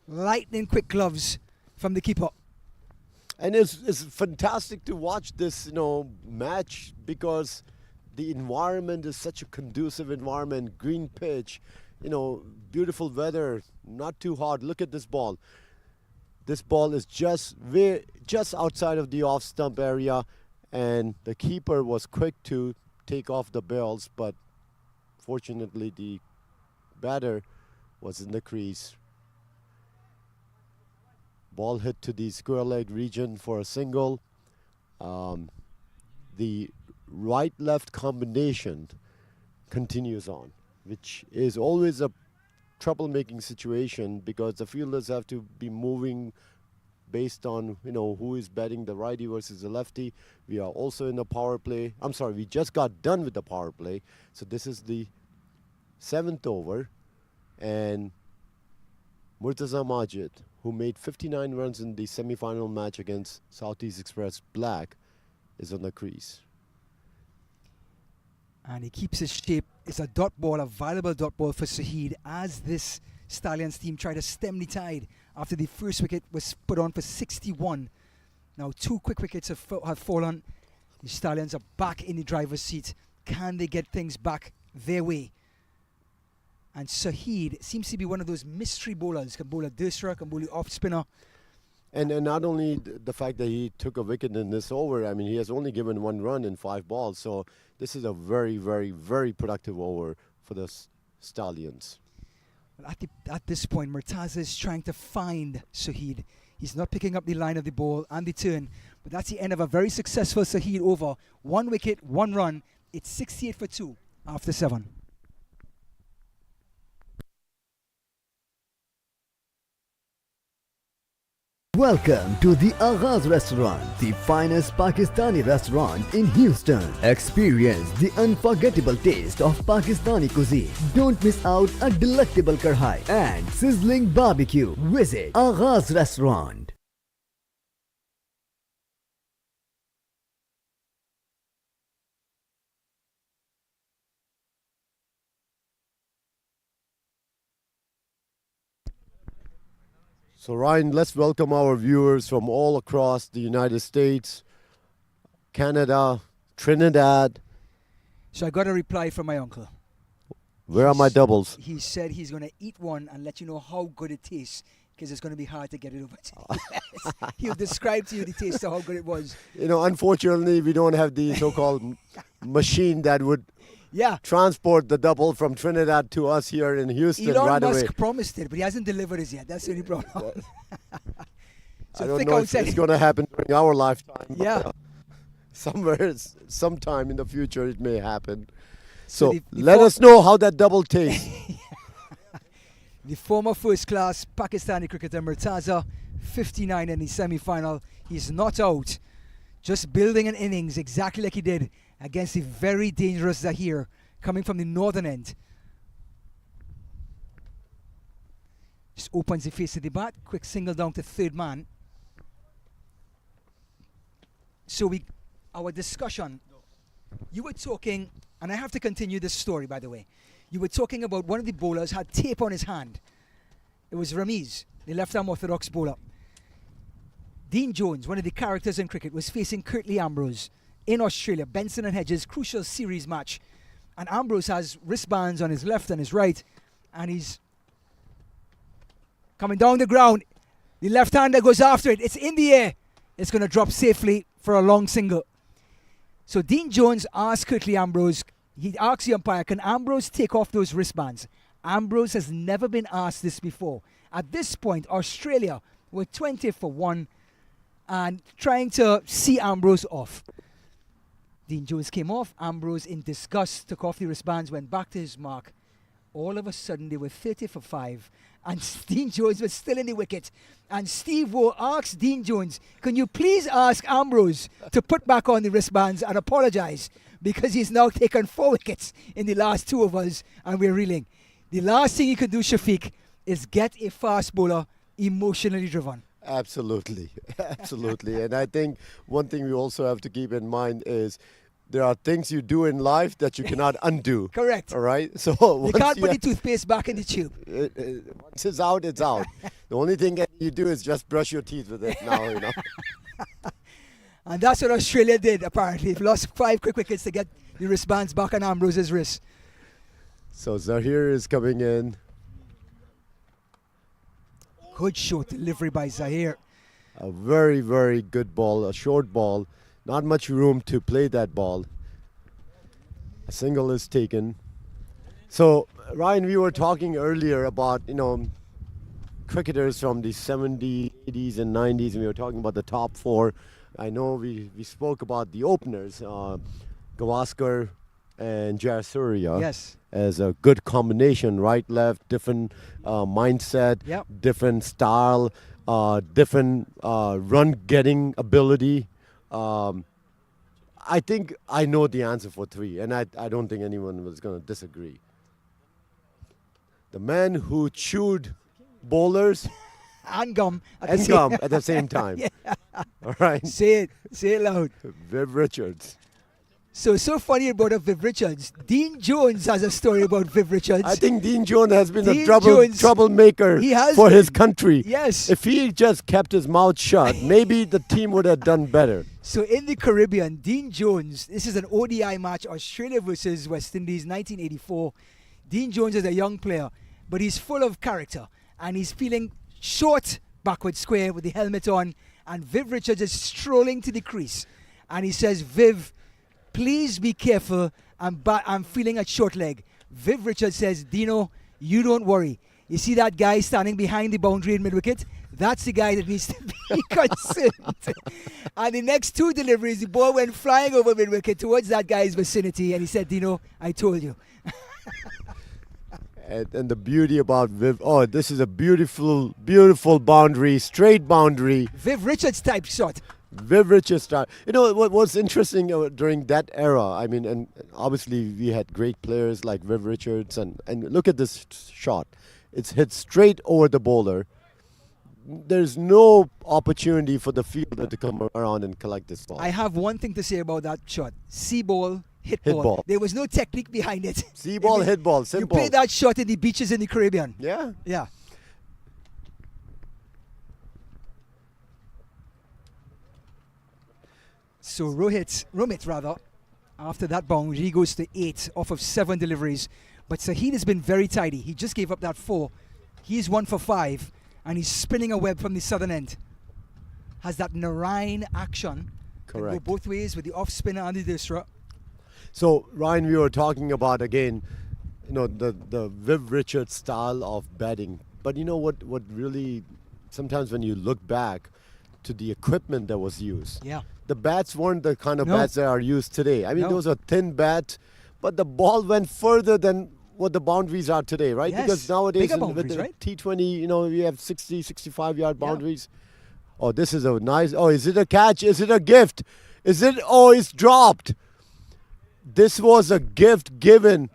lightning quick gloves from the keeper. And it's fantastic to watch this, match, because the environment is such a conducive environment. Green pitch, beautiful weather, not too hot. Look at this ball. This ball is just outside of the off stump area, and the keeper was quick to take off the bails, but fortunately the batter was in the crease. Ball hit to the square leg region for a single. The right-left combination continues on, which is always a troublemaking situation, because the fielders have to be moving based on who is batting, the righty versus the lefty. We are also in the power play. I'm sorry, we just got done with the power play. So this is the 7th over, and Murtaza Majid, who made 59 runs in the semi-final match against Southeast Express Black, is on the crease. And he keeps his shape. It's a dot ball, a valuable dot ball for Saheed, as this Stallions team try to stem the tide after the first wicket was put on for 61. Now 2 quick wickets have fallen. The Stallions are back in the driver's seat. Can they get things back their way? And Saheed seems to be one of those mystery bowlers. Can bowl a Dursra, can bowl the off spinner. And not only the fact that he took a wicket in this over, I mean, he has only given 1 run in 5 balls. So this is a very, very, very productive over for the Stallions. Well, at this point, Murtaza is trying to find Saheed. He's not picking up the line of the ball and the turn. But that's the end of a very successful Saheed over. 1 wicket, 1 run. It's 68 for 2 after 7. Welcome to the Aghaaz Restaurant, the finest Pakistani restaurant in Houston. Experience the unforgettable taste of Pakistani cuisine. Don't miss out a delectable karhai and sizzling barbecue. Visit Aghaaz Restaurant. So Ryan, let's welcome our viewers from all across the United States, Canada, Trinidad. So I got a reply from my uncle. Where are my doubles? He said he's going to eat one and let you know how good it tastes, because it's going to be hard to get it over to you. Yes. He'll describe to you the taste of how good it was. You know, unfortunately, we don't have the so-called machine that would transport the double from Trinidad to us here in Houston Elon Musk away. promised it, but he hasn't delivered it yet. That's the only problem. So I don't know if it's going to happen during our lifetime. Yeah. Sometime in the future, it may happen. So the let us know how that double tastes. The former first-class Pakistani cricketer Murtaza, 59 in the semi-final. He's not out. Just building an innings exactly like he did against the very dangerous Zahir, coming from the northern end. Just opens the face of the bat. Quick single down to third man. So our discussion, you were talking, and I have to continue this story, by the way. You were talking about one of the bowlers had tape on his hand. It was Ramiz, the left-arm orthodox bowler. Dean Jones, one of the characters in cricket, was facing Curtly Ambrose in Australia, Benson and Hedges, crucial series match. And Ambrose has wristbands on his left and his right, and he's coming down the ground. The left-hander goes after it. It's in the air. It's going to drop safely for a long single. So Dean Jones asked Curtly Ambrose, he asked the umpire, can Ambrose take off those wristbands? Ambrose has never been asked this before. At this point, Australia were 20 for 1 and trying to see Ambrose off. Dean Jones came off. Ambrose, in disgust, took off the wristbands, went back to his mark. All of a sudden, they were 30 for 5, and Dean Jones was still in the wicket. And Steve Waugh asked Dean Jones, can you please ask Ambrose to put back on the wristbands and apologize, because he's now taken 4 wickets in the last 2 overs, and we're reeling. The last thing you can do, Shafiq, is get a fast bowler emotionally driven. Absolutely. Absolutely. And I think one thing we also have to keep in mind is there are things you do in life that you cannot undo. Correct. All right? So you can't put the toothpaste back in the tube. Once it's out, it's out. The only thing that you do is just brush your teeth with it now, you know. And that's what Australia did, apparently. They've lost 5 quick wickets to get the wristbands back on Ambrose's wrist. So Zahir is coming in. Good short delivery by Zahir. A very, very good ball, a short ball. Not much room to play that ball. A single is taken. So, Ryan, we were talking earlier about, you know, cricketers from the 70s, 80s, and 90s, and we were talking about the top 4. I know we spoke about the openers, Gavaskar and Jayasuriya. Yes. As a good combination, right, left, different mindset, different style, different run-getting ability. I think I know the answer for 3, and I don't think anyone was going to disagree. The man who chewed bowlers and gum at the same time. Yeah. All right. Say it loud. Viv Richards. So funny about Viv Richards. Dean Jones has a story about Viv Richards. I think Dean Jones has been a troublemaker for his country. Yes. If he just kept his mouth shut, maybe the team would have done better. So in the Caribbean, Dean Jones, this is an ODI match, Australia versus West Indies, 1984. Dean Jones is a young player, but he's full of character, and he's feeling short, backward square with the helmet on, and Viv Richards is strolling to the crease. And he says, Viv, please be careful. I'm feeling a short leg. Viv Richards says, Dino, you don't worry. You see that guy standing behind the boundary in mid-wicket? That's the guy that needs to be concerned. And the next 2 deliveries, the ball went flying over mid-wicket towards that guy's vicinity. And he said, Dino, I told you. And the beauty about Viv, this is a beautiful, beautiful boundary, straight boundary. Viv Richards type shot. Viv Richards style. You know what was interesting during that era? I mean, and obviously we had great players like Viv Richards, and look at this shot. It's hit straight over the bowler. There's no opportunity for the fielder to come around and collect this ball. I have one thing to say about that shot. See ball, hit ball. There was no technique behind it. See ball, hit ball, simple. You play that shot in the beaches in the Caribbean. Yeah. Yeah. So Romit, after that boundary, he goes to 8 off of 7 deliveries. But Saheed has been very tidy. He just gave up that 4. He's 1 for 5, and he's spinning a web from the southern end. Has that Narayan action. Can go both ways with the off spinner and the Disra. So, Ryan, we were talking about, again, the Viv Richards style of batting. But you know what really, sometimes when you look back to the equipment that was used, the bats weren't the kind of bats that are used today. I mean, those are thin bats, but the ball went further than what the boundaries are today, right? Yes. Because nowadays with the right? T20, we have 60, 65-yard boundaries. Oh, this is a nice, is it a catch? Is it a gift? It's dropped. This was a gift given.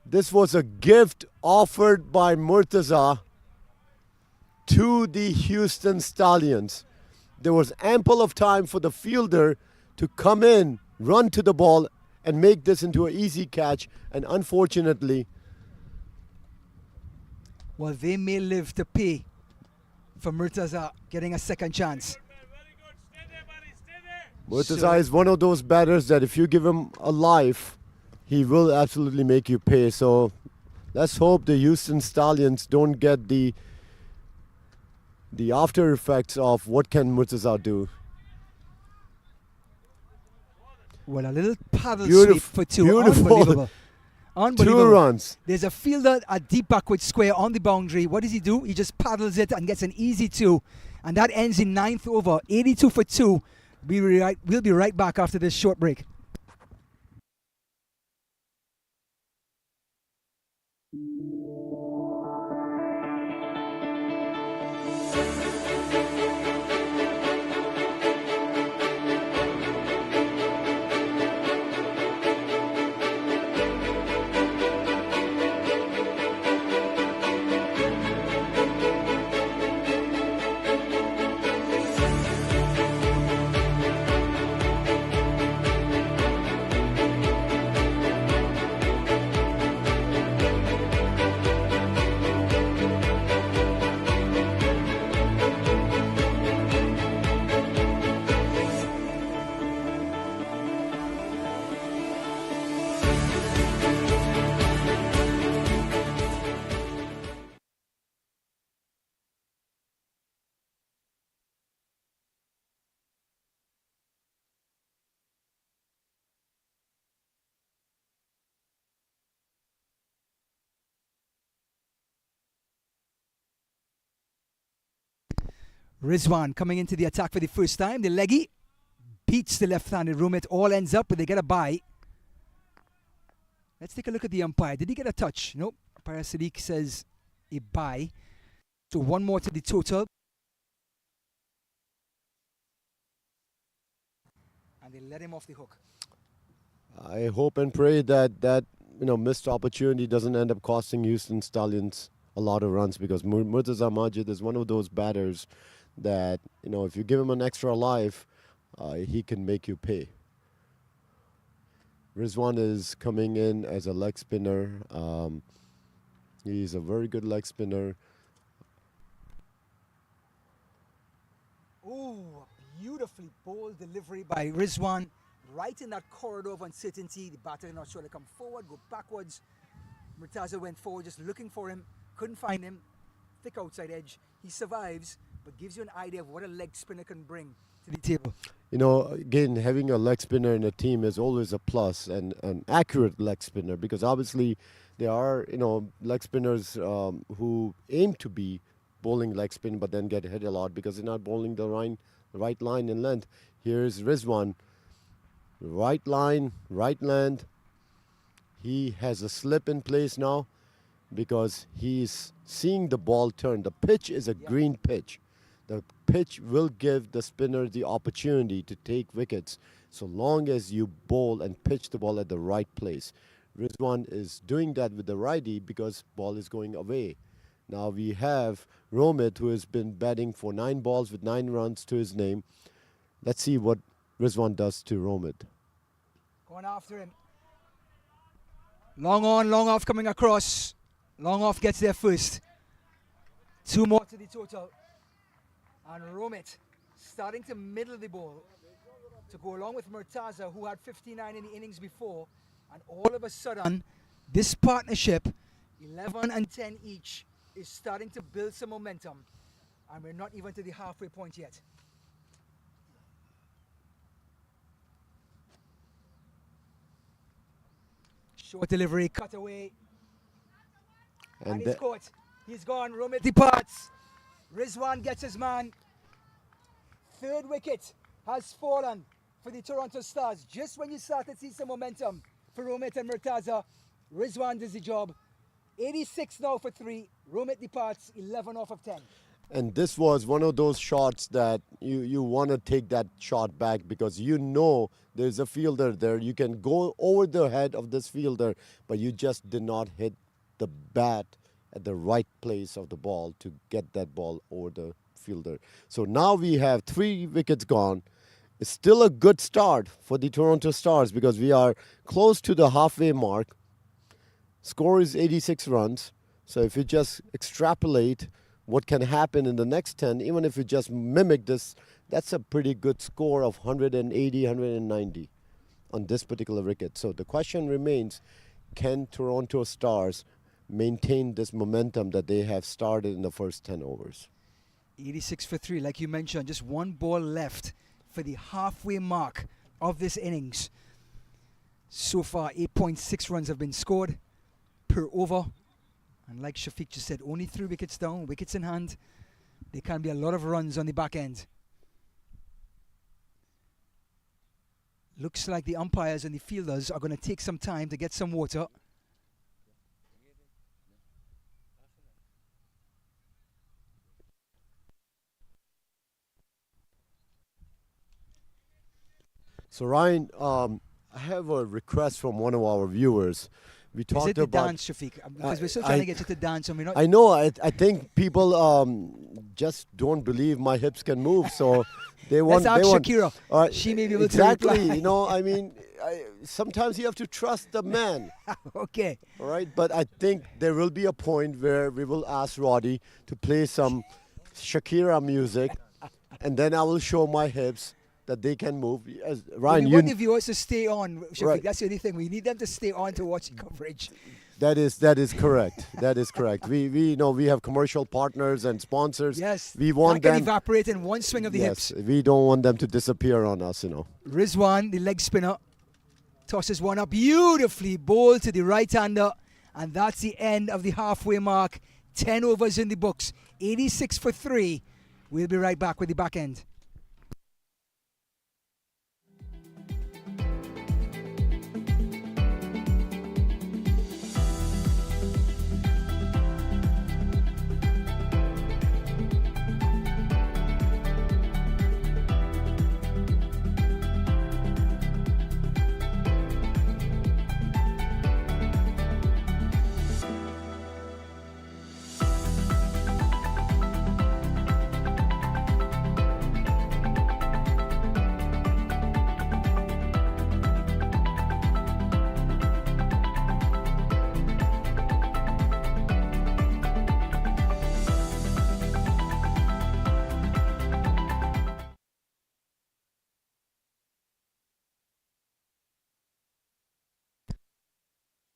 This was a gift offered by Murtaza to the Houston Stallions. There was ample of time for the fielder to come in, run to the ball, and make this into an easy catch. And unfortunately, well, they may live to pay for Murtaza getting a second chance. Murtaza is one of those batters that if you give him a life, he will absolutely make you pay. So let's hope the Houston Stallions don't get the after effects of what can Murtaza do. Well, a little paddle sweep for 2. Beautiful. Unbelievable. 2 runs. There's a fielder at deep backward square on the boundary. What does he do? He just paddles it and gets an easy 2. And that ends in 9th over. 82 for 2. We'll be right back after this short break. Rizwan coming into the attack for the first time. The leggy beats the left-handed Rumit. All ends up, but they get a bye. Let's take a look at the umpire. Did he get a touch? Nope. Umpire Sadiq says a bye. So 1 more to the total. And they let him off the hook. I hope and pray that missed opportunity doesn't end up costing Houston Stallions a lot of runs, because Murtaza Majid is one of those batters that, if you give him an extra life, he can make you pay. Rizwan is coming in as a leg spinner. He's a very good leg spinner. Oh, beautifully bold delivery by Rizwan. Right in that corridor of uncertainty. The batter not sure to come forward, go backwards. Murtaza went forward just looking for him. Couldn't find him. Thick outside edge. He survives, but gives you an idea of what a leg spinner can bring to the table. Again, having a leg spinner in a team is always a plus, and an accurate leg spinner, because obviously there are, leg spinners who aim to be bowling leg spin but then get hit a lot because they're not bowling the right line and length. Here's Rizwan. Right line, right length. He has a slip in place now because he's seeing the ball turn. The pitch is a green pitch. The pitch will give the spinner the opportunity to take wickets so long as you bowl and pitch the ball at the right place. Rizwan is doing that with the righty because ball is going away. Now we have Romit, who has been batting for 9 balls with 9 runs to his name. Let's see what Rizwan does to Romit. Going after him. Long on, long off coming across. Long off gets there first. 2 more to the total. And Romit starting to middle the ball to go along with Murtaza, who had 59 in the innings before. And all of a sudden, This partnership, 11 and 10 each, is starting to build some momentum, and we're not even to the halfway point yet. Short delivery, cut away, and he's caught. He's gone. Romit departs. Rizwan gets his man. Third wicket has fallen for the Toronto Stars. Just when you start to see some momentum for Romit and Murtaza, Rizwan does the job. 86 now for 3. Romit departs, 11 off of 10. And this was one of those shots that you want to take that shot back because you know there's a fielder there. You can go over the head of this fielder, but you just did not hit the bat at the right place of the ball to get that ball over the fielder. So now we have 3 wickets gone. It's still a good start for the Toronto Stars because we are close to the halfway mark. Score is 86 runs. So if you just extrapolate what can happen in the next 10, even if you just mimic this, that's a pretty good score of 180, 190 on this particular wicket. So the question remains, can Toronto Stars maintain this momentum that they have started in the first 10 overs? 86 for 3, like you mentioned, just one ball left for the halfway mark of this innings. So far, 8.6 runs have been scored per over. And like Shafiq just said, only 3 wickets down, wickets in hand. There can be a lot of runs on the back end. Looks like the umpires and the fielders are going to take some time to get some water. So Ryan, I have a request from one of our viewers. We talked Is it the about dance, Shafiq? Because we're still trying to get you to dance, and we're not. I know. I think people just don't believe my hips can move, so they want. Let's ask they want, Shakira. She may be able exactly. to reply. You know, I mean, sometimes you have to trust the man. Okay. All right, but I think there will be a point where we will ask Roddy to play some Shakira music, and then I will show my hips that they can move. As Ryan, we want the viewers to stay on, Shafiq. Right. That's the only thing. We need them to stay on to watch the coverage. That is correct. That is correct. We know we have commercial partners and sponsors. Yes. We want that can them. evaporate in one swing of the Yes, hips. we don't want them to disappear on us. You know. Rizwan, the leg spinner, tosses one up beautifully, bowled to the right-hander, and that's the end of the halfway mark. 10 overs in the books, 86 for 3. We'll be right back with the back end.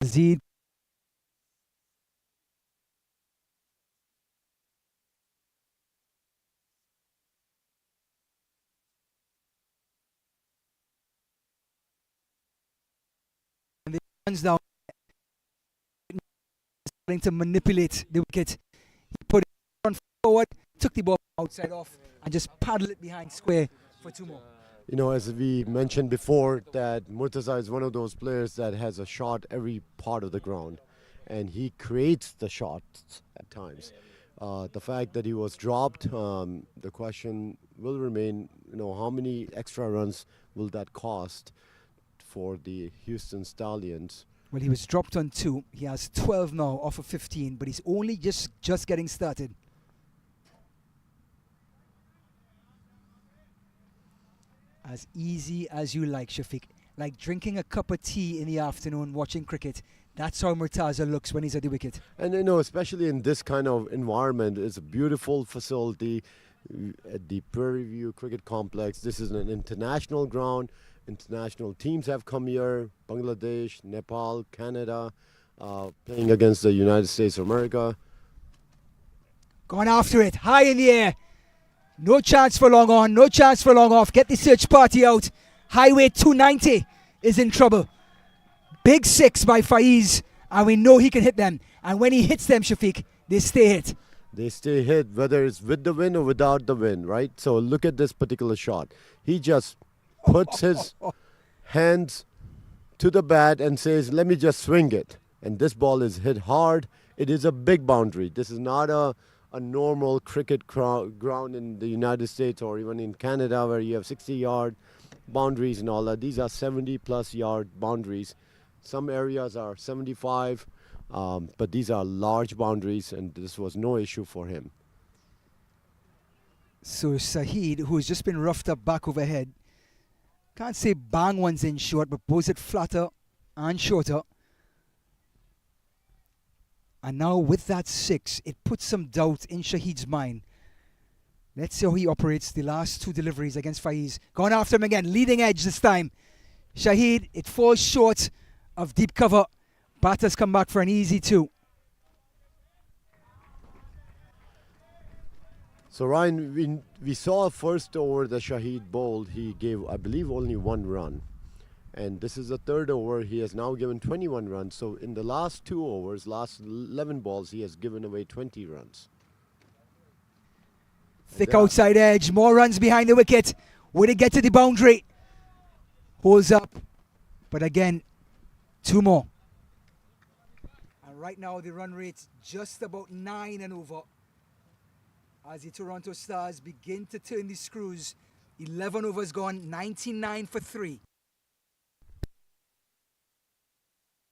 Nazim runs down, starting to manipulate the wicket. He put it on forward, took the ball outside off, and just paddled it behind square for 2 more. You know, as we mentioned before, that Murtaza is one of those players that has a shot every part of the ground, and he creates the shots at times. The fact that he was dropped, the question will remain, you know, how many extra runs will that cost for the Houston Stallions? Well, he was dropped on 2. He has 12 now off of 15, but he's only just getting started. As easy as you like, Shafiq. Like drinking a cup of tea in the afternoon watching cricket. That's how Murtaza looks when he's at the wicket. And you know, especially in this kind of environment, it's a beautiful facility at the Prairie View Cricket Complex. This is an international ground. International teams have come here, Bangladesh, Nepal, Canada, playing against the United States of America. Gone after it, high in the air. No chance for long on, no chance for long off. Get the search party out. Highway 290 is in trouble. Big six by Faiz, and we know he can hit them. And when he hits them, Shafiq, they stay hit. They stay hit, whether it's with the win or without the win, right? So look at this particular shot. He just puts his hands to the bat and says, let me just swing it. And this ball is hit hard. It is a big boundary. This is not a normal cricket ground in the United States or even in Canada where you have 60-yard boundaries and all that. These are 70-plus yard boundaries. Some areas are 75, but these are large boundaries, and this was no issue for him. So Saheed, who's just been roughed up back overhead, can't say bang one's in short, but both it flatter and shorter. And now with that six, it puts some doubt in Shahid's mind. Let's see how he operates the last two deliveries against Faiz. Gone after him again, leading edge this time. Shahid, it falls short of deep cover. Batters come back for an easy two. So Ryan, we saw first over the Shahid bowled. He gave, I believe, only 1 run. And this is the third over. He has now given 21 runs. So in the last 2 overs, last 11 balls, he has given away 20 runs. Thick outside edge, more runs behind the wicket. Would it get to the boundary? Holds up. But again, 2 more. And right now the run rate's just about 9 and over. As the Toronto Stars begin to turn the screws. 11 overs gone, 99 for 3.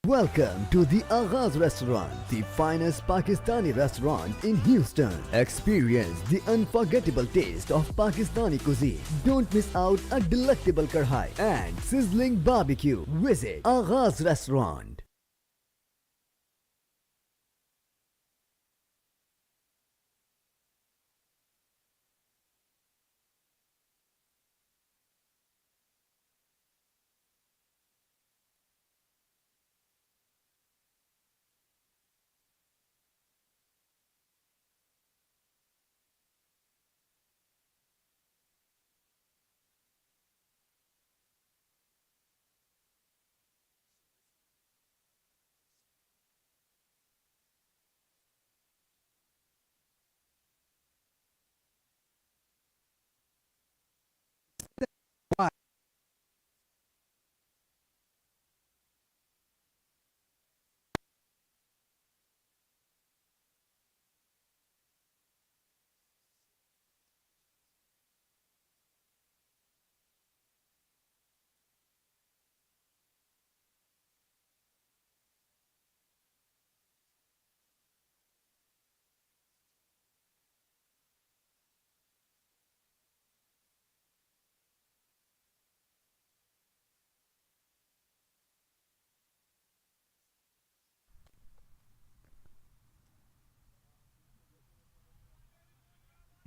Welcome to the Aghaaz Restaurant, the finest Pakistani restaurant in Houston. Experience the unforgettable taste of Pakistani cuisine. Don't miss out a delectable karhai and sizzling barbecue. Visit Aghaaz Restaurant.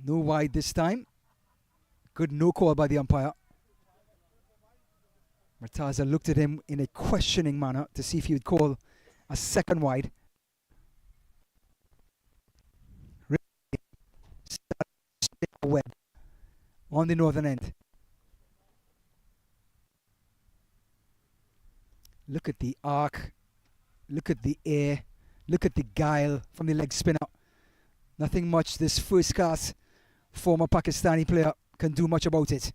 No wide this time. Good no call by the umpire. Murtaza looked at him in a questioning manner to see if he would call a second wide. Web on the northern end. Look at the arc. Look at the air. Look at the guile from the leg spinner. Nothing much this first class former Pakistani player can do much about it.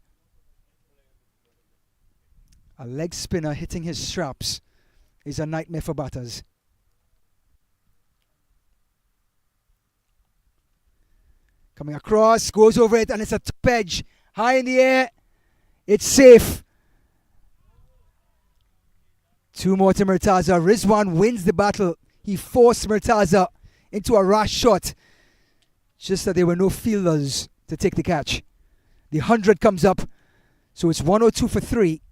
A leg spinner hitting his straps is a nightmare for batters. Coming across, goes over it, and it's a top edge. High in the air. It's safe. 2 more to Murtaza. Rizwan wins the battle. He forced Murtaza into a rash shot. Just that there were no fielders to take the catch. The 100 comes up. So it's 102 for 3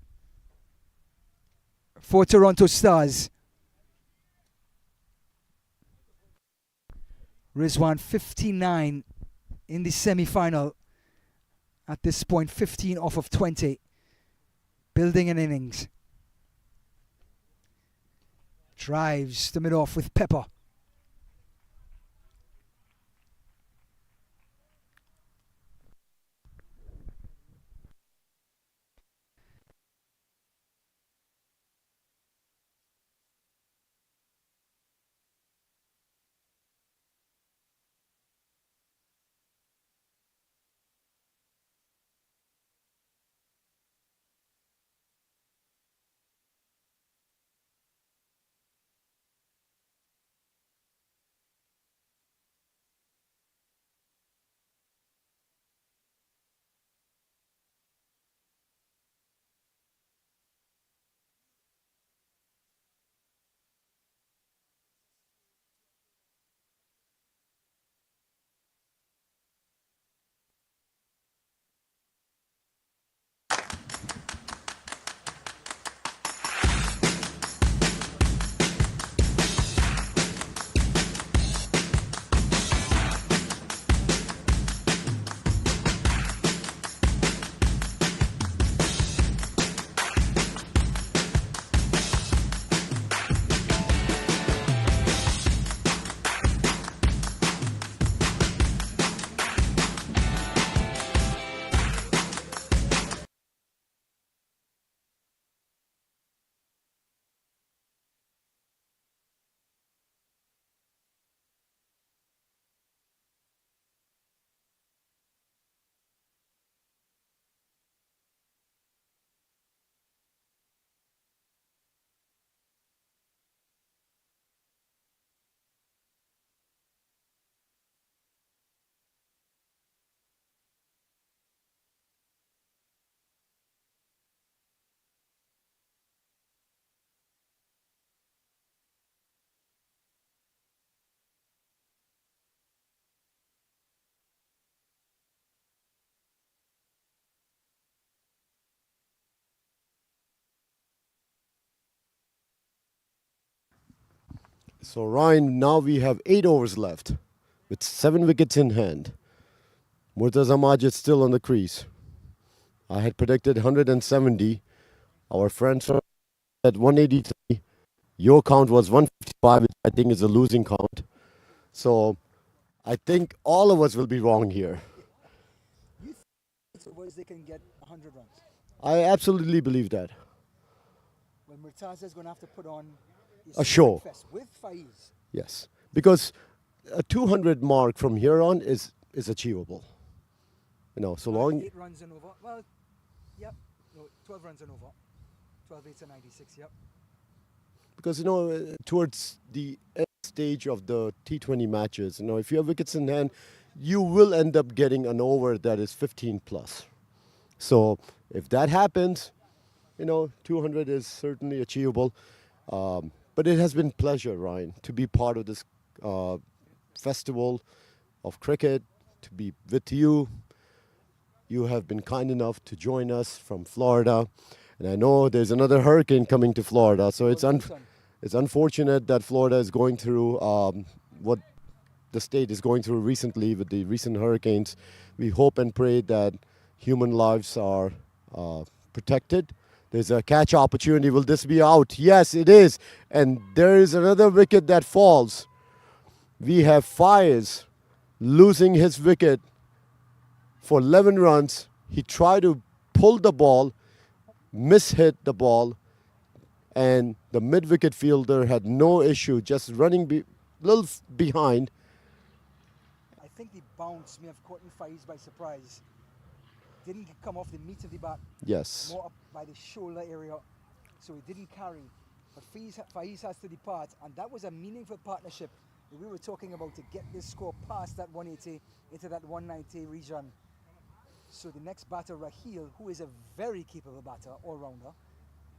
for Toronto Stars. Rizwan 59 in the semi-final. At this point, 15 off of 20. Building an innings. Drives the mid off with Pepper. So Ryan, now we have 8 overs left with 7 wickets in hand. Murtaza Majid still on the crease. I had predicted 170. Our friends at 183. Your count was 155, which I think is a losing count. So I think all of us will be wrong here. You think they can get 100 runs? I absolutely believe that. Well, Murtaza is going to have to put on A show. fest with Faiz. Yes. Because a 200 mark from here on is achievable. You know, so long. 8 runs and over. Well, yep. No, 12 runs and over. 12 8 to 96, yep. Because, you know, towards the end stage of the T20 matches, you know, if you have wickets in hand, you will end up getting an over that is 15 plus. So if that happens, you know, 200 is certainly achievable. But it has been pleasure, Ryan, to be part of this festival of cricket, to be with you. You have been kind enough to join us from Florida. And I know there's another hurricane coming to Florida, so it's unfortunate that Florida is going through what the state is going through recently with the recent hurricanes. We hope and pray that human lives are protected. There's a catch opportunity. Will this be out? Yes, it is. And there is another wicket that falls. We have Faiz losing his wicket for 11 runs. He tried to pull the ball, mishit the ball, and the mid-wicket fielder had no issue, just running little behind. I think the bounce may have caught Faiz by surprise. Didn't come off the meat of the bat. Yes. More up by the shoulder area, so it didn't carry. But Faiz has to depart, and that was a meaningful partnership that we were talking about to get this score past that 180 into that 190 region. So the next batter, Raheel, who is a very capable batter, all-rounder,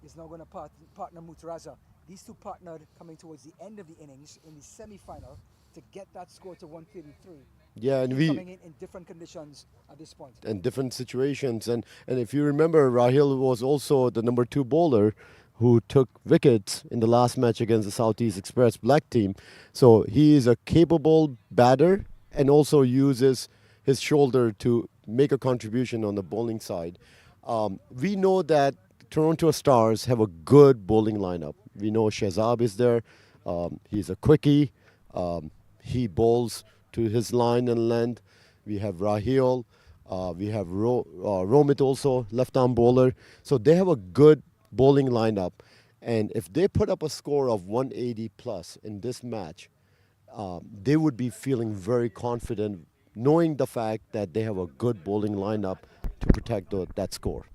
is now going to partner Mutaraza. These two partnered coming towards the end of the innings in the semi-final to get that score to 133. Yeah, and coming in different conditions at this point. And different situations. And if you remember, Raheel was also the number 2 bowler who took wickets in the last match against the Southeast Express Black team. So he is a capable batter and also uses his shoulder to make a contribution on the bowling side. We know that Toronto Stars have a good bowling lineup. We know Shazab is there. He's a quickie. He bowls to his line and length. We have Rahil. We have Romit also, left-arm bowler. So they have a good bowling lineup. And if they put up a score of 180 plus in this match, they would be feeling very confident knowing the fact that they have a good bowling lineup to protect that score.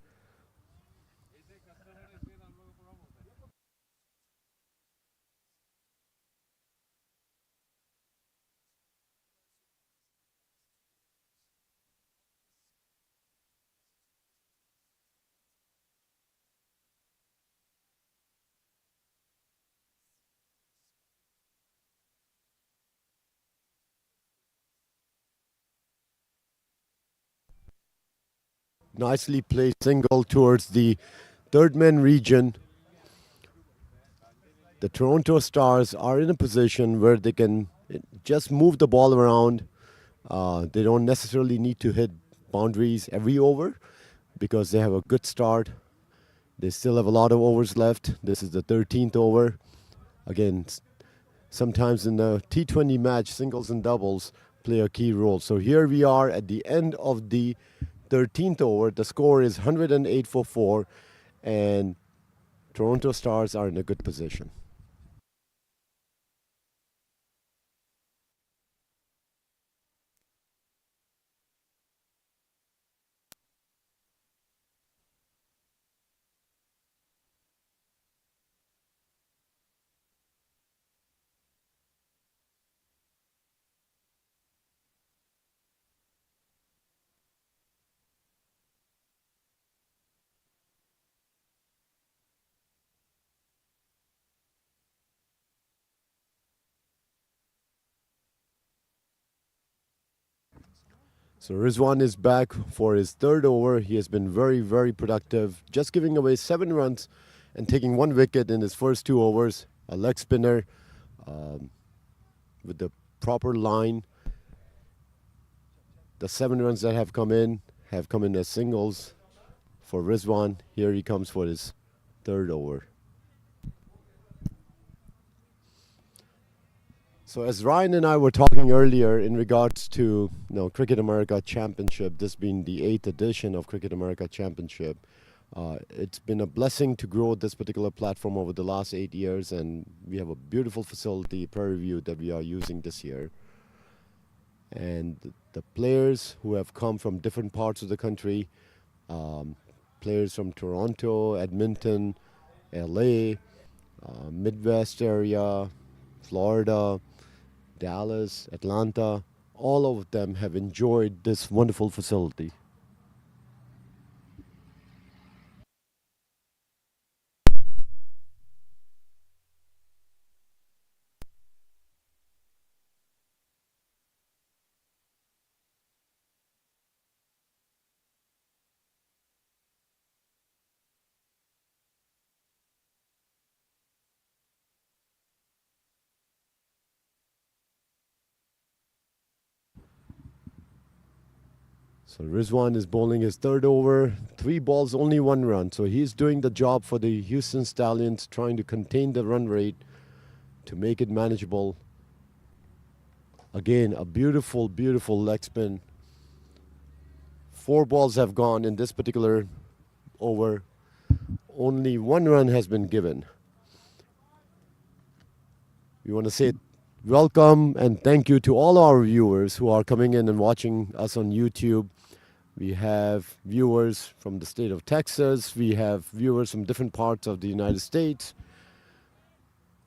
Nicely placed single towards the third man region. The Toronto Stars are in a position where they can just move the ball around. They don't necessarily need to hit boundaries every over because they have a good start. They still have a lot of overs left. This is the 13th over. Again, sometimes in the T20 match, singles and doubles play a key role. So here we are at the end of the 13th over. The score is 108 for 4, and Toronto Stars are in a good position. So Rizwan is back for his third over. He has been very, very productive, just giving away 7 runs and taking 1 wicket in his first 2 overs. A leg spinner with the proper line. The 7 runs that have come in as singles for Rizwan. Here he comes for his third over. So as Ryan and I were talking earlier in regards to Cricket America Championship, this being the 8th edition of Cricket America Championship, it's been a blessing to grow this particular platform over the last 8 years, and we have a beautiful facility, Prairie View, that we are using this year. And the players who have come from different parts of the country, players from Toronto, Edmonton, LA, Midwest area, Florida, Dallas, Atlanta, all of them have enjoyed this wonderful facility. So Rizwan is bowling his third over, 3 balls, only 1 run. So he's doing the job for the Houston Stallions, trying to contain the run rate to make it manageable. Again, a beautiful, beautiful leg spin. 4 balls have gone in this particular over. Only 1 run has been given. We want to say welcome and thank you to all our viewers who are coming in and watching us on YouTube. We have viewers from the state of Texas. We have viewers from different parts of the United States,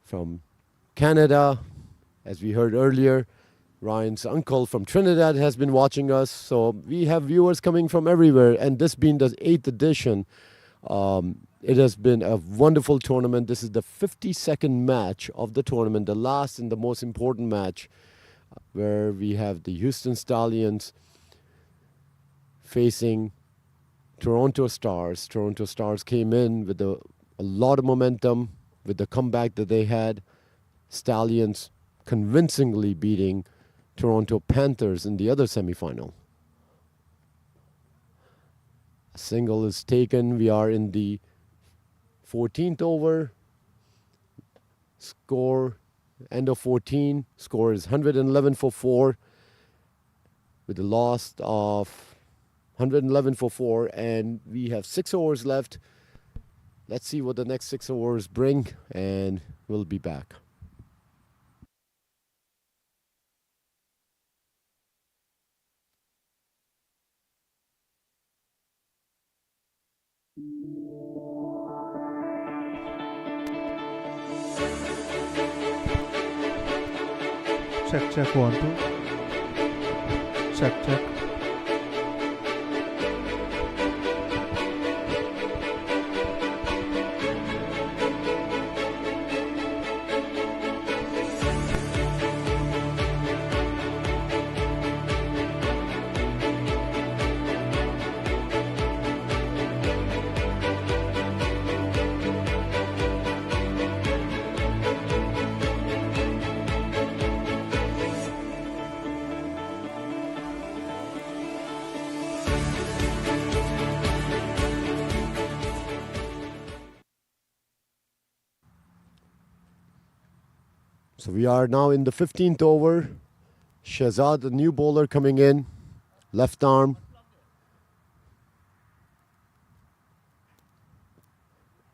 from Canada. As we heard earlier, Ryan's uncle from Trinidad has been watching us. So we have viewers coming from everywhere. And this being the 8th edition, it has been a wonderful tournament. This is the 52nd match of the tournament, the last and the most important match, where we have the Houston Stallions facing Toronto Stars. Toronto Stars came in with a lot of momentum with the comeback that they had. Stallions convincingly beating Toronto Panthers in the other semifinal. A single is taken. We are in the 14th over. Score, end of 14. Score is 111 for 4 with a loss of 111 for 4. And we have 6 overs left. Let's see what the next 6 overs bring, and we'll be back. Check 1 2. Check. So we are now in the 15th over. Shehzad, the new bowler coming in. Left arm.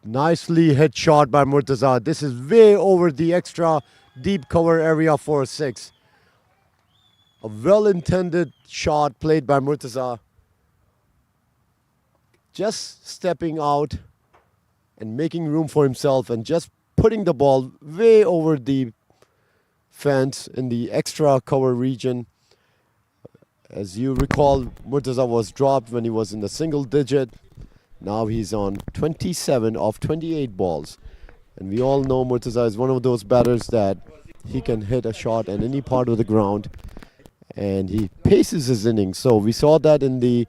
Nicely hit shot by Murtaza. This is way over the extra deep cover area for a 6. A well-intended shot played by Murtaza. Just stepping out and making room for himself and just putting the ball way over the fence in the extra cover region. As you recall, Murtaza was dropped when he was in the single digit. Now he's on 27 of 28 balls. And we all know Murtaza is one of those batters that he can hit a shot at any part of the ground. And he paces his innings. So we saw that in the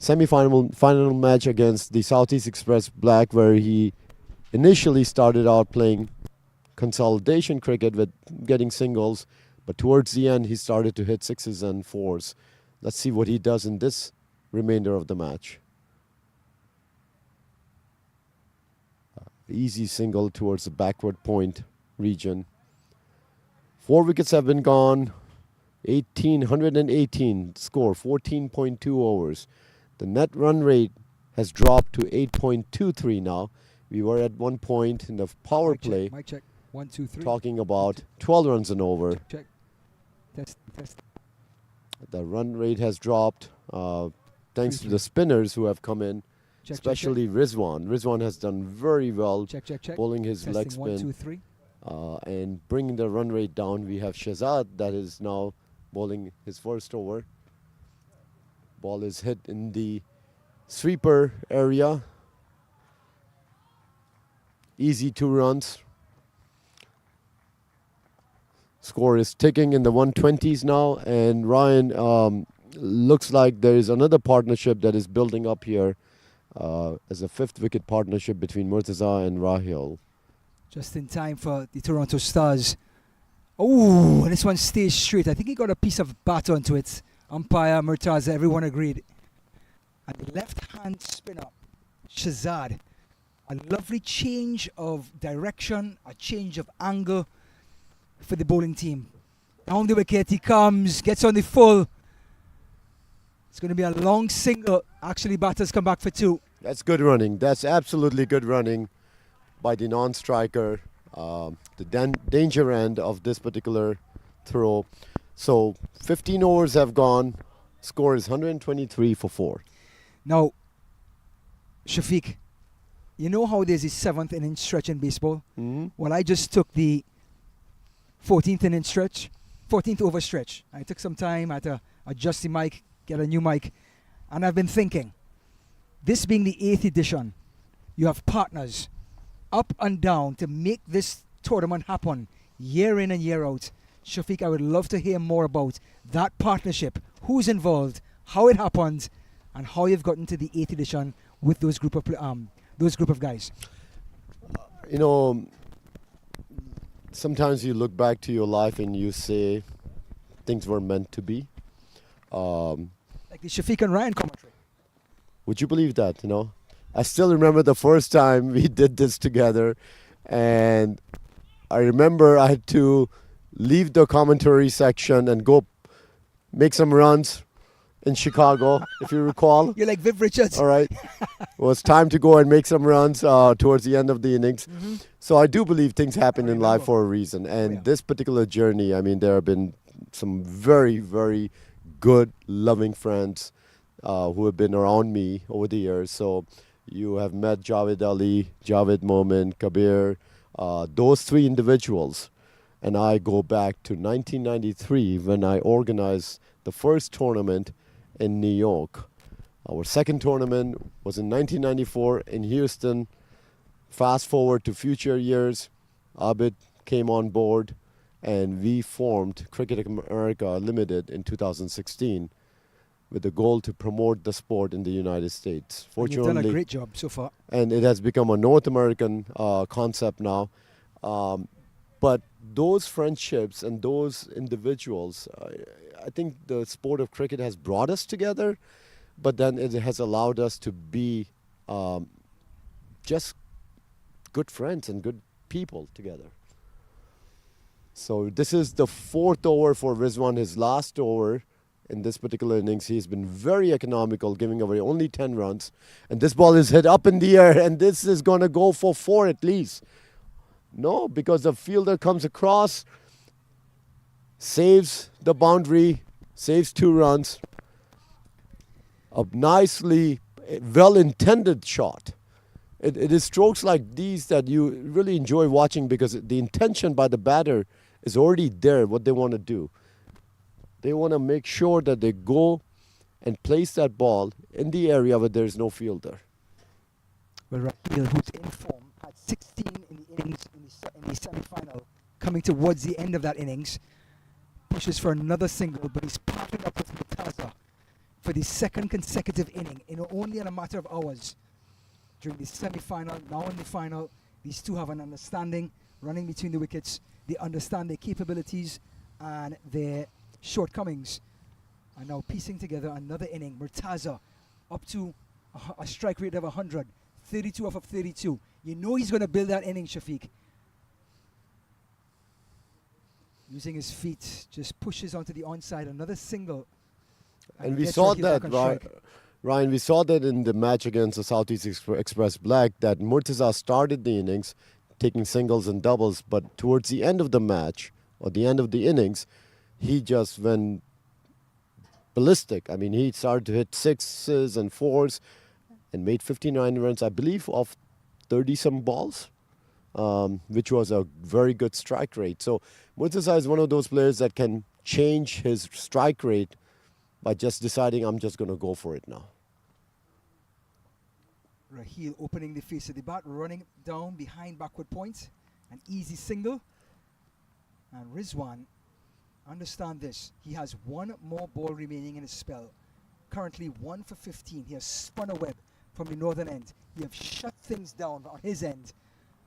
final match against the Southeast Express Black, where he initially started out playing consolidation cricket with getting singles, but towards the end he started to hit 6s and 4s. Let's see what he does in this remainder of the match. Easy single towards the backward point region. 4 wickets have been gone. 118 score, 14.2 overs. The net run rate has dropped to 8.23 now. We were at one point in the power play. Mic check. 1 2 3. Talking about 12 runs and over. Check. Test. The run rate has dropped thanks to the spinners who have come in, especially Rizwan. Rizwan has done very well Check. bowling his Testing, leg 1 2 spin 3. and bringing the run rate down. We have Shehzad that is now bowling his first over. Ball is hit in the sweeper area. Easy 2 runs. Score is ticking in the 120s now, and Ryan, looks like there is another partnership that is building up here as a 5th wicket partnership between Murtaza and Rahil. Just in time for the Toronto Stars. Oh, and this one stays straight. I think he got a piece of bat onto it. Umpire, Murtaza, everyone agreed. And left-hand spinner, Shehzad. A lovely change of direction, a change of angle for the bowling team. Down the wicket he comes, gets on the full. It's going to be a long single. Actually, batters come back for 2. That's good running. That's absolutely good running by the non-striker. The danger end of this particular throw. So 15 overs have gone. Score is 123 for 4. Now, Shafiq, you know how there's a 7th inning stretch in baseball? Mm-hmm. Well, I just took the 14th inning stretch, 14th over stretch. I took some time, I had to adjust the mic, get a new mic, and I've been thinking, this being the 8th edition, you have partners up and down to make this tournament happen year in and year out. Shafiq, I would love to hear more about that partnership, who's involved, how it happened, and how you've gotten to the 8th edition with those group of guys. You know, sometimes you look back to your life and you say things were meant to be. Like the Shafiq and Ryan commentary. Would you believe that, you know? I still remember the first time we did this together, and I remember I had to leave the commentary section and go make some runs in Chicago, if you recall. You're like Viv Richards. All right. It was time to go and make some runs towards the end of the innings. So I do believe things happen in life for a reason. And this particular journey, I mean, there have been some very, very good, loving friends who have been around me over the years. So you have met Javed Ali, Javed Momin, Kabir, those three individuals. And I go back to 1993 when I organized the first tournament in New York. Our second tournament was in 1994 in Houston. Fast forward to future years, Abid came on board and we formed Cricket America Limited in 2016 with the goal to promote the sport in the United States. You've done a great job so far. And it has become a North American concept now. But those friendships and those individuals, I think the sport of cricket has brought us together, but then it has allowed us to be just good friends and good people together. So this is the fourth over for Rizwan, his last over in this particular innings. He's been very economical, giving away only 10 runs. And this ball is hit up in the air, and this is going to go for 4 at least. No, because the fielder comes across, saves the boundary, saves 2 runs. A nicely, well-intended shot. It is strokes like these that you really enjoy watching because the intention by the batter is already there, what they want to do. They want to make sure that they go and place that ball in the area where there is no fielder. Well, Raheel, who's in form, had 16 in the innings in the semi-final. Coming towards the end of that innings, pushes for another single, but he's partnered up with Murtaza for the second consecutive inning in only in a matter of hours. During the semi-final, now in the final, these two have an understanding running between the wickets. They understand their capabilities and their shortcomings. And now piecing together another inning. Murtaza up to a strike rate of 100. 32 off of 32. You know he's going to build that inning, Shafiq. Using his feet, just pushes onto the onside. Another single. And we saw that, Ryan, we saw that in the match against the Southeast Express Black, that Murtaza started the innings taking singles and doubles, but towards the end of the match, or the end of the innings, he just went ballistic. I mean, he started to hit 6s and 4s and made 59 runs, I believe, off 30-some balls, which was a very good strike rate. So Murtaza is one of those players that can change his strike rate by just deciding, I'm just going to go for it now. Raheel opening the face of the bat, running down behind backward point. An easy single. And Rizwan, understand this, he has one more ball remaining in his spell. Currently 1 for 15. He has spun a web from the northern end. He has shut things down on his end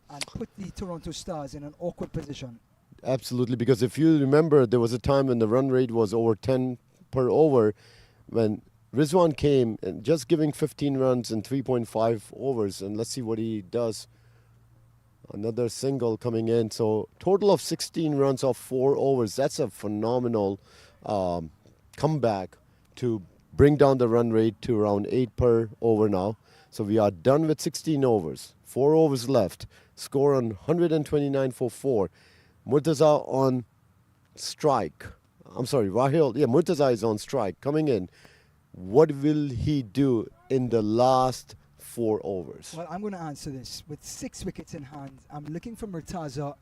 and put the Toronto Stars in an awkward position. Absolutely, because if you remember, there was a time when the run rate was over 10 per over when Rizwan came and just giving 15 runs in 3.5 overs, and let's see what he does. Another single coming in, so total of 16 runs off 4 overs. That's a phenomenal comeback to bring down the run rate to around 8 per over now. So we are done with 16 overs, 4 overs left. Score on 129 for 4. Murtaza on strike. I'm sorry, Raheel. Yeah, Murtaza is on strike. Coming in. What will he do in the last 4 overs? Well, I'm going to answer this. With 6 wickets in hand, I'm looking for Murtaza.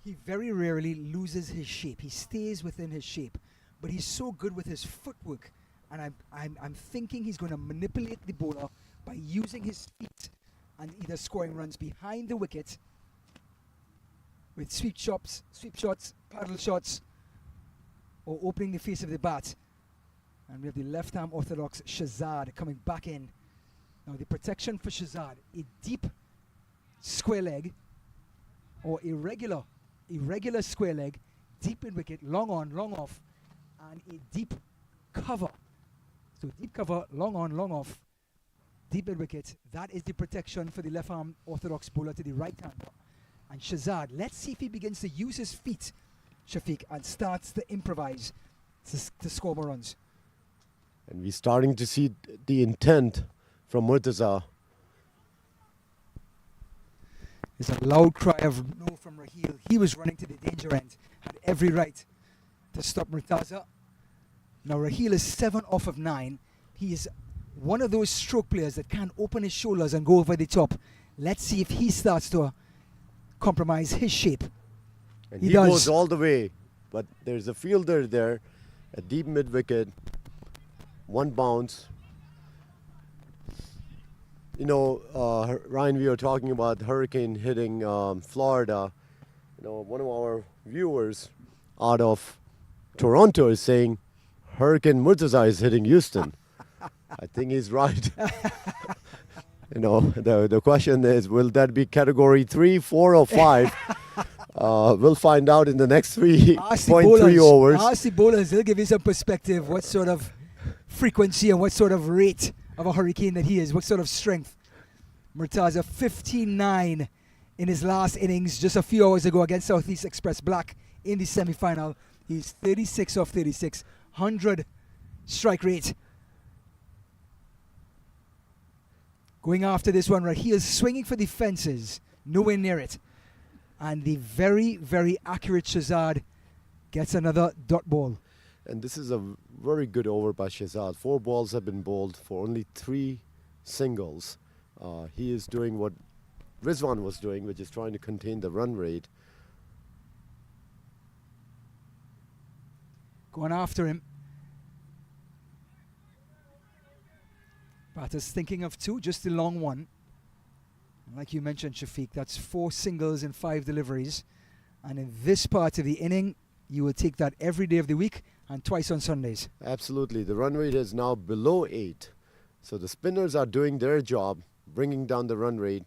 He very rarely loses his shape. He stays within his shape. But he's so good with his footwork. And I'm thinking he's going to manipulate the bowler by using his feet and either scoring runs behind the wicket with sweep shots, paddle shots, or opening the face of the bat. And we have the left-arm orthodox Shazad coming back in. Now the protection for Shazad, a deep square leg or irregular square leg, deep in wicket, long on, long off, and a deep cover. So deep cover, long on, long off, deep in wicket. That is the protection for the left-arm orthodox bowler to the right-hander. And Shazad, let's see if he begins to use his feet, Shafiq, and starts to improvise to score more runs. And we're starting to see the intent from Murtaza. There's a loud cry of no from Raheel. He was running to the danger end, had every right to stop Murtaza. Now Raheel is 7 off of 9. He is one of those stroke players that can open his shoulders and go over the top. Let's see if he starts to compromise his shape. And He he does. goes all the way. But there's a fielder there, a deep mid-wicket, one bounce. You know, Ryan, we were talking about hurricane hitting Florida. You know, one of our viewers out of Toronto is saying Hurricane Murtaza is hitting Houston. I think he's right. You know, the question is, will that be category 3, 4, or 5? We'll find out in the next 3.3 overs. Ask the bowlers, they'll give you some perspective, what sort of frequency and what sort of rate of a hurricane that he is, what sort of strength. Murtaza 59 in his last innings just a few hours ago against Southeast Express Black in the semi-final. He's 36 off 36, 100 strike rate. Going after this one, Raheel swinging for the fences, nowhere near it. And the very, very accurate Shazad gets another dot ball. And this is a very good over by Shazad. 4 balls have been bowled for only 3 singles. He is doing what Rizwan was doing, which is trying to contain the run rate. Going after him. Batter's thinking of 2, just the long one. And like you mentioned, Shafiq, that's 4 singles and 5 deliveries. And in this part of the inning, you will take that every day of the week and twice on Sundays. Absolutely. The run rate is now below 8. So the spinners are doing their job, bringing down the run rate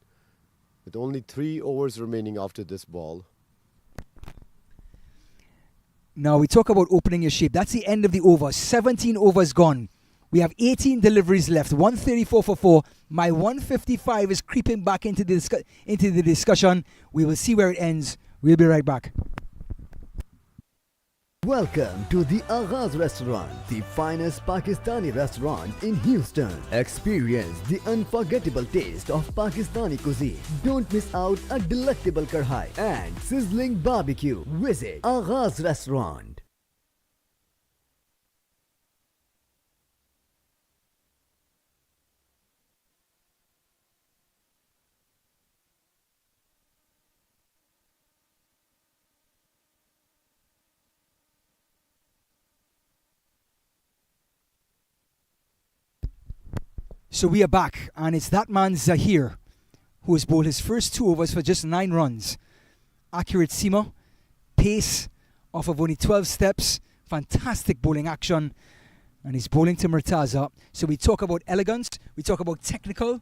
with only 3 overs remaining after this ball. Now we talk about opening your shape. That's the end of the over. 17 overs gone. We have 18 deliveries left. 134 for 4. My 155 is creeping back into the discussion. We will see where it ends. We'll be right back. Welcome to the Aghaaz Restaurant, the finest Pakistani restaurant in Houston. Experience the unforgettable taste of Pakistani cuisine. Don't miss out a delectable karhai and sizzling barbecue. Visit Aghaaz Restaurant. So we are back, and it's that man Zahir who has bowled his first 2 overs for just 9 runs. Accurate seamer, pace off of only 12 steps, fantastic bowling action, and he's bowling to Murtaza. So we talk about elegance, we talk about technical.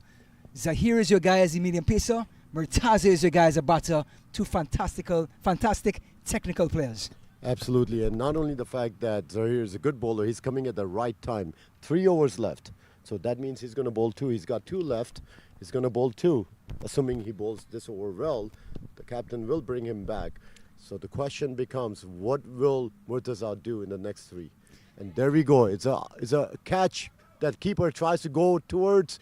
Zahir is your guy as the medium pacer, Murtaza is your guy as a batter. 2 fantastic technical players. Absolutely. And not only the fact that Zahir is a good bowler, he's coming at the right time. 3 overs left. So that means he's going to bowl 2. He's got 2 left. He's going to bowl 2. Assuming he bowls this over well, the captain will bring him back. So the question becomes, what will Murtaza do in the next 3? And there we go. It's a catch that keeper tries to go towards.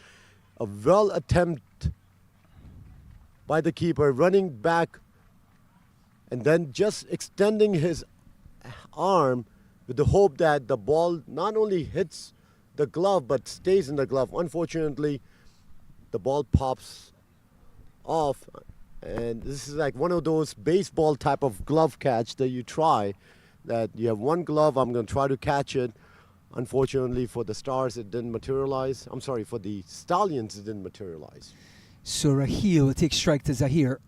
A well attempt by the keeper, running back and then just extending his arm with the hope that the ball not only hits the glove but stays in the glove. Unfortunately, the ball pops off, and this is like one of those baseball type of glove catch that you try, that you have one glove, I'm going to try to catch it. Unfortunately for the Stars, it didn't materialize. I'm sorry, for the Stallions, it didn't materialize. So Raheel will take strike to Zahir.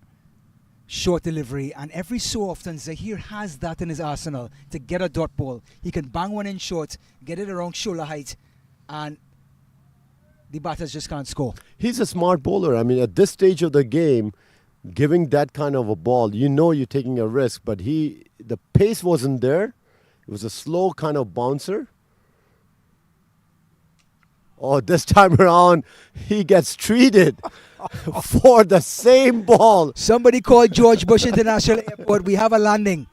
Short delivery, and every so often Zahir has that in his arsenal to get a dot ball. He can bang one in short, get it around shoulder height, and the batters just can't score. He's a smart bowler. I mean, at this stage of the game, giving that kind of a ball, you know you're taking a risk, but the pace wasn't there. It was a slow kind of bouncer. Oh, this time around, he gets treated for the same ball. Somebody call George Bush International Airport. We have a landing.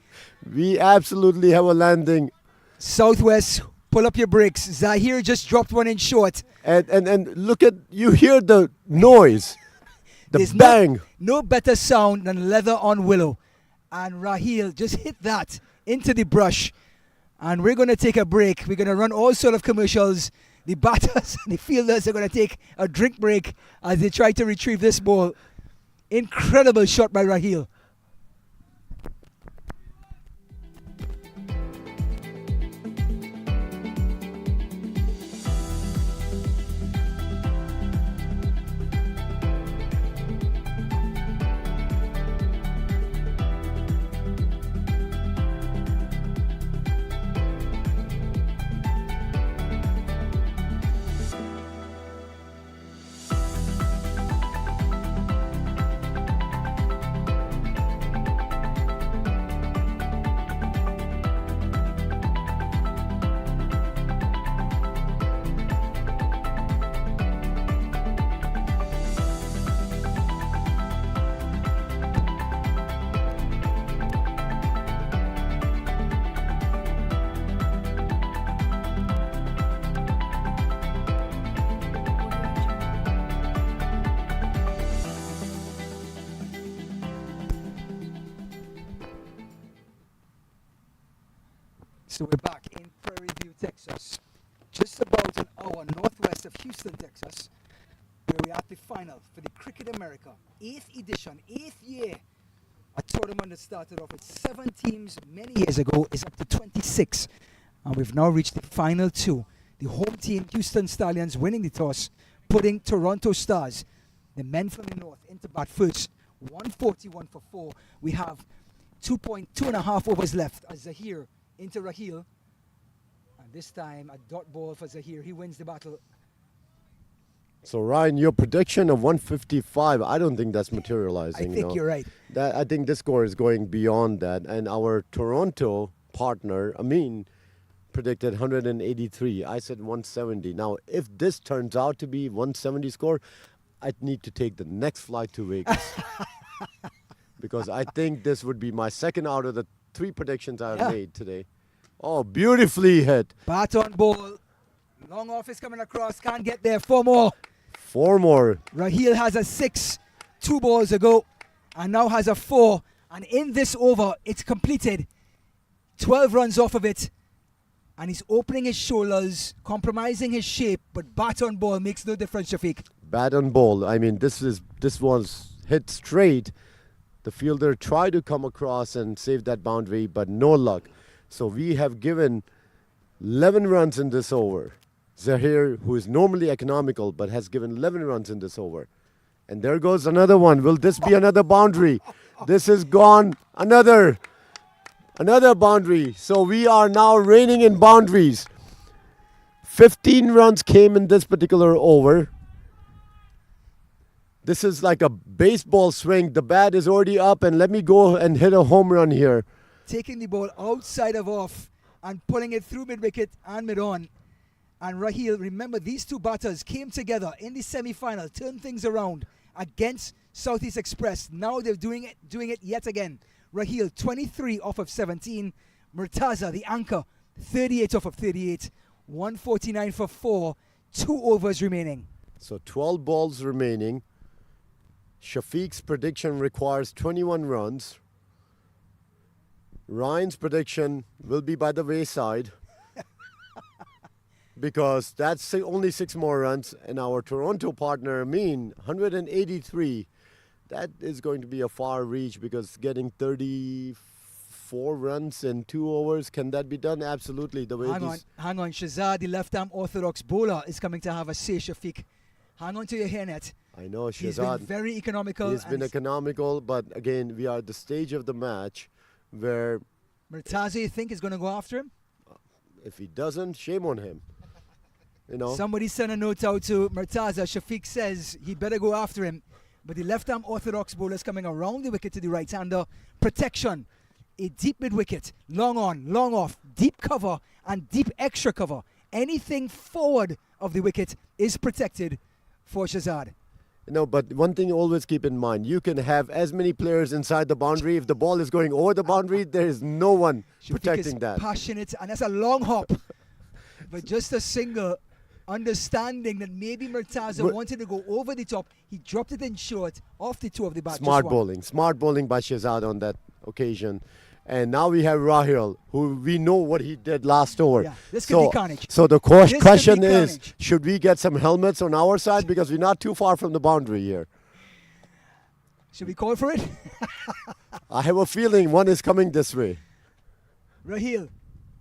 We absolutely have a landing. Southwest, pull up your brakes. Zahir just dropped one in short. And look at, you hear the noise, the There's bang. No better sound than leather on willow. And Raheel just hit that into the brush. And we're going to take a break. We're going to run all sort of commercials. The batters and the fielders are going to take a drink break as they try to retrieve this ball. Incredible shot by Raheel. So we're back in Prairie View, Texas, just about an hour northwest of Houston, Texas, where we're at the final for the Cricket America 8th edition, 8th year. A tournament that started off with 7 teams many years ago is up to 26. And we've now reached the final 2. The home team, Houston Stallions, winning the toss, putting Toronto Stars, the men from the north, into bat first. 141 for 4. We have 2.5 overs left as Zahir into Raheel, and this time a dot ball for Zahir. He wins the battle. So Ryan, your prediction of 155, I don't think that's materializing. I think you're right. I think this score is going beyond that. And our Toronto partner, Amin, predicted 183. I said 170. Now, if this turns out to be 170 score, I'd need to take the next flight to Vegas. Because I think this would be my second out of the 3 predictions I've made today. Oh, beautifully hit. Bat on ball. Long off is coming across. Can't get there. 4 more. 4 more. Raheel has a 6. 2 balls ago. And now has a 4. And in this over, it's completed. 12 runs off of it. And he's opening his shoulders, compromising his shape. But bat on ball makes no difference, Shafiq. Bat on ball. I mean, this was hit straight. The fielder tried to come across and save that boundary, but no luck. So we have given 11 runs in this over. Zahir, who is normally economical, but has given 11 runs in this over. And there goes another one. Will this be another boundary? This is gone. Another boundary. So we are now reigning in boundaries. 15 runs came in this particular over. This is like a baseball swing. The bat is already up, and let me go and hit a home run here. Taking the ball outside of off and pulling it through mid-wicket and mid-on. And Raheel, remember, these 2 batters came together in the semi-final, turned things around against Southeast Express. Now they're doing it yet again. Raheel, 23 off of 17. Murtaza, the anchor, 38 off of 38. 149 for 4. 2 overs remaining. So 12 balls remaining. Shafiq's prediction requires 21 runs. Ryan's prediction will be by the wayside because that's only 6 more runs. And our Toronto partner, Amin, 183. That is going to be a far reach because getting 34 runs in 2 overs, can that be done? Absolutely. The way Hang on. Shazad, the left-arm orthodox bowler, is coming to have a say, Shafiq. Hang on to your hairnet. I know, Shazad. He's been very economical. He's been economical, but again, we are at the stage of the match where Murtaza, you think, is going to go after him? if he doesn't, shame on him. You know. Somebody sent a note out to Murtaza. Shafiq says he better go after him. But the left-arm orthodox bowler is coming around the wicket to the right-hander. Protection. A deep mid-wicket. Long on, long off. Deep cover and deep extra cover. anything forward of the wicket is protected for Shazad. No, but one thing always keep in mind, you can have as many players inside the boundary. If the ball is going over the boundary, there is no one protecting is that. Passionate, and that's a long hop. But just a single, understanding that maybe Murtaza wanted to go over the top. He dropped it in short off the toe of the bat. Smart bowling by Shehzad on that occasion. And now we have Rahil, who we know what he did last over. Yeah, this could be carnage. So the This could question be is, carnage. should we get some helmets on our side? Because we're not too far from the boundary here. Should we call for it? I have a feeling one is coming this way. Rahil,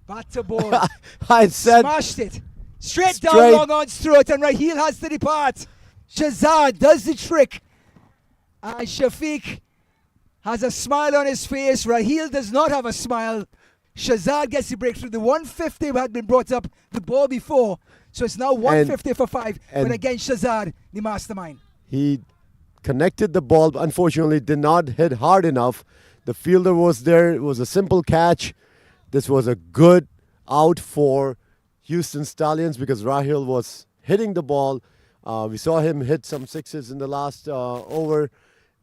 bat to ball. I said, Smashed it. Straight down Straight. long on's throat, and Rahil has to depart. Shazad does the trick. And Shafiq has a smile on his face. Rahil does not have a smile. Shazad gets the breakthrough. The 150 had been brought up the ball before. So it's now 150 for 5. But and again, Shazad, the mastermind. he connected the ball, unfortunately did not hit hard enough. The fielder was there. It was a simple catch. This was a good out for Houston Stallions because Rahil was hitting the ball. We saw him hit some sixes in the last over.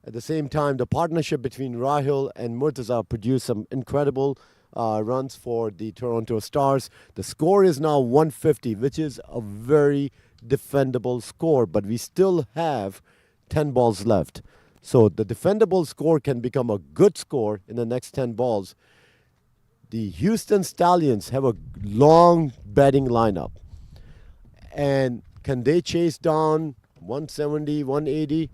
At the same time, the partnership between Rahil and Murtaza produced some incredible runs for the Toronto Stars. The score is now 150, which is a very defendable score, but we still have 10 balls left. So the defendable score can become a good score in the next 10 balls. The Houston Stallions have a long batting lineup. And can they chase down 170, 180?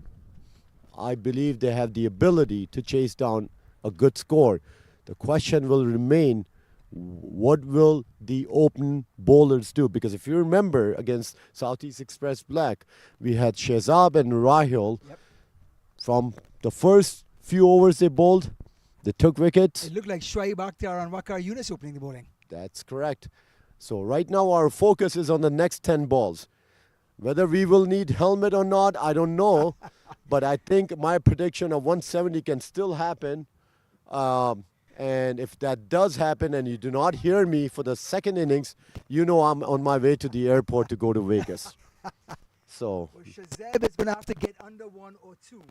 I believe they have the ability to chase down a good score. The question will remain, what will the open bowlers do? Because if you remember against Southeast Express Black, we had Shehzad and Rahil. Yep. From the first few overs they bowled, they took wickets. It looked like Shoaib Akhtar and Waqar Yunus opening the bowling. That's correct. So right now our focus is on the next 10 balls. Whether we will need helmet or not, I don't know. But I think my prediction of 170 can still happen. And if that does happen and you do not hear me for the second innings, you know I'm on my way to the airport to go to Vegas. So Well, Shazeb is going to have to get under 1 or 2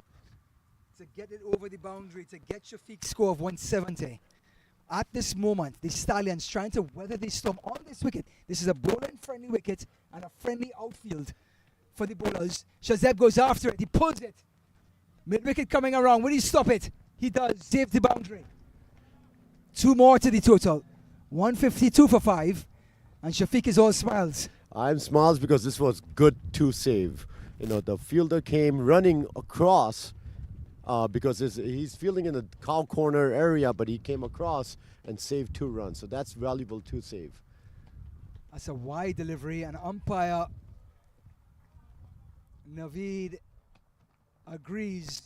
to get it over the boundary, to get Shafiq's score of 170. At this moment, the Stallions trying to weather the storm on this wicket. This is a bowling-friendly wicket and a friendly outfield for the bowlers. Shazeb goes after it. He pulls it. Mid-wicket coming around. Will he stop it? He does. Save the boundary. 2 more to the total. 152 for 5. And Shafiq is all smiles. I'm smiles because this was good to save. You know, the fielder came running across because he's fielding in the cow corner area, but he came across and saved 2 runs. So that's valuable to save. That's a wide delivery, and umpire Naveed agrees.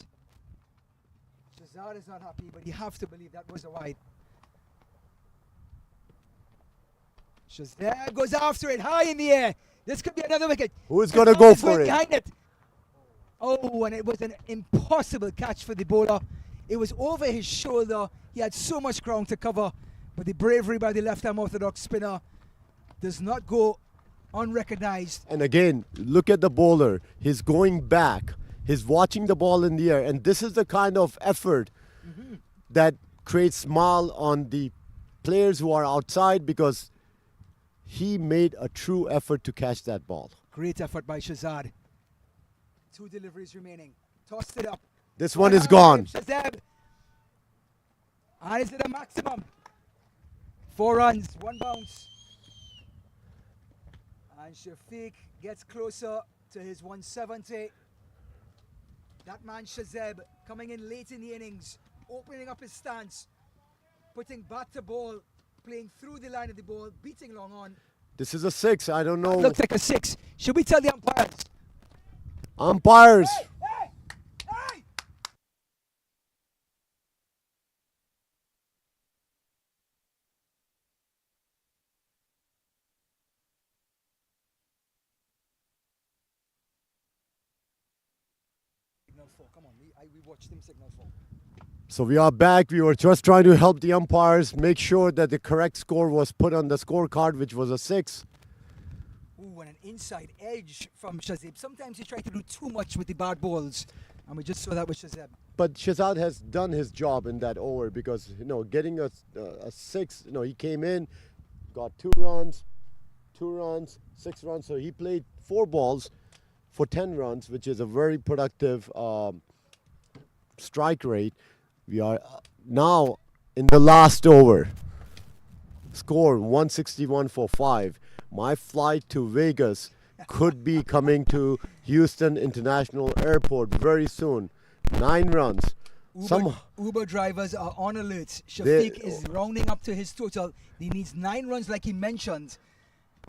Shazad is not happy, but you have to believe that was a wide. Shazad goes after it high in the air. This could be another wicket. Who's going to go for it? Behind it. Oh, and it was an impossible catch for the bowler. It was over his shoulder. He had so much ground to cover, but the bravery by the left-arm orthodox spinner does not go unrecognized. And again, look at the bowler. He's going back. He's watching the ball in the air. And this is the kind of effort that creates smile on the players who are outside because he made a true effort to catch that ball. Great effort by Shazad. 2 deliveries remaining. Tossed it up. This one is gone. Shazad. And is it a maximum? 4 runs, 1 bounce. And Shafiq gets closer to his 170. That man Shazeb coming in late in the innings, opening up his stance, putting bat to ball, playing through the line of the ball, beating long on. This is a 6. I don't know. Looks like a 6. Should we tell the umpires? Umpires. Hey! Hey! Signal 4. Come on, we watched him signal 4. So we are back. We were just trying to help the umpires make sure that the correct score was put on the scorecard, which was a 6. Ooh, and an inside edge from Shazib. Sometimes you try to do too much with the bad balls, and we just saw that with Shazib. But Shazad has done his job in that over because, getting a 6, he came in, got 2 runs, 6 runs. So he played 4 balls for 10 runs, which is a very productive strike rate. We are now in the last over. Score 161 for 5. My flight to Vegas could be coming to Houston International Airport very soon. 9 runs. Uber drivers are on alert. Shafiq is rounding up to his total. He needs 9 runs like he mentioned.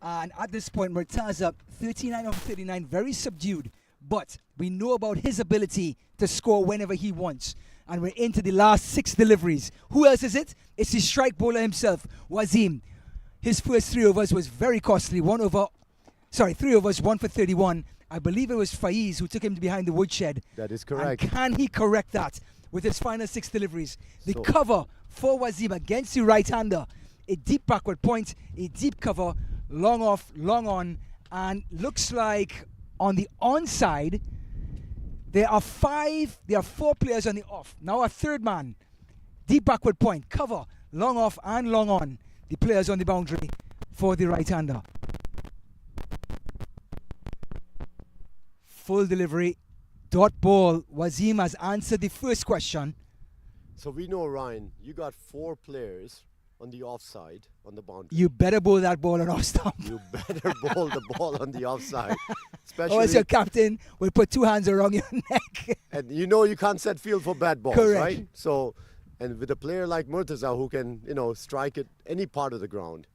And at this point, Murtaza, 39 of 39, very subdued. But we know about his ability to score whenever he wants. And we're into the last 6 deliveries. Who else is it? It's the strike bowler himself, Nazim. His first 3 overs was very costly. 3 overs, 1 for 31. I believe it was Faiz who took him behind the woodshed. That is correct. And can he correct that with his final 6 deliveries? The cover for Nazim against the right-hander. A deep backward point, a deep cover, long off, long on, and looks like on the onside, there are 4 players on the off. Now a third man. Deep backward point, cover, long off and long on. The players on the boundary for the right-hander. Full delivery, dot ball. Nazim has answered the first question. So we know, Ryan, you got 4 players on the offside, on the boundary. You better bowl that ball on off stump. You better bowl the ball on the offside. Or else your captain will put 2 hands around your neck. And you can't set field for bad balls, Correct. right? So, and with a player like Murtaza who can, strike at any part of the ground.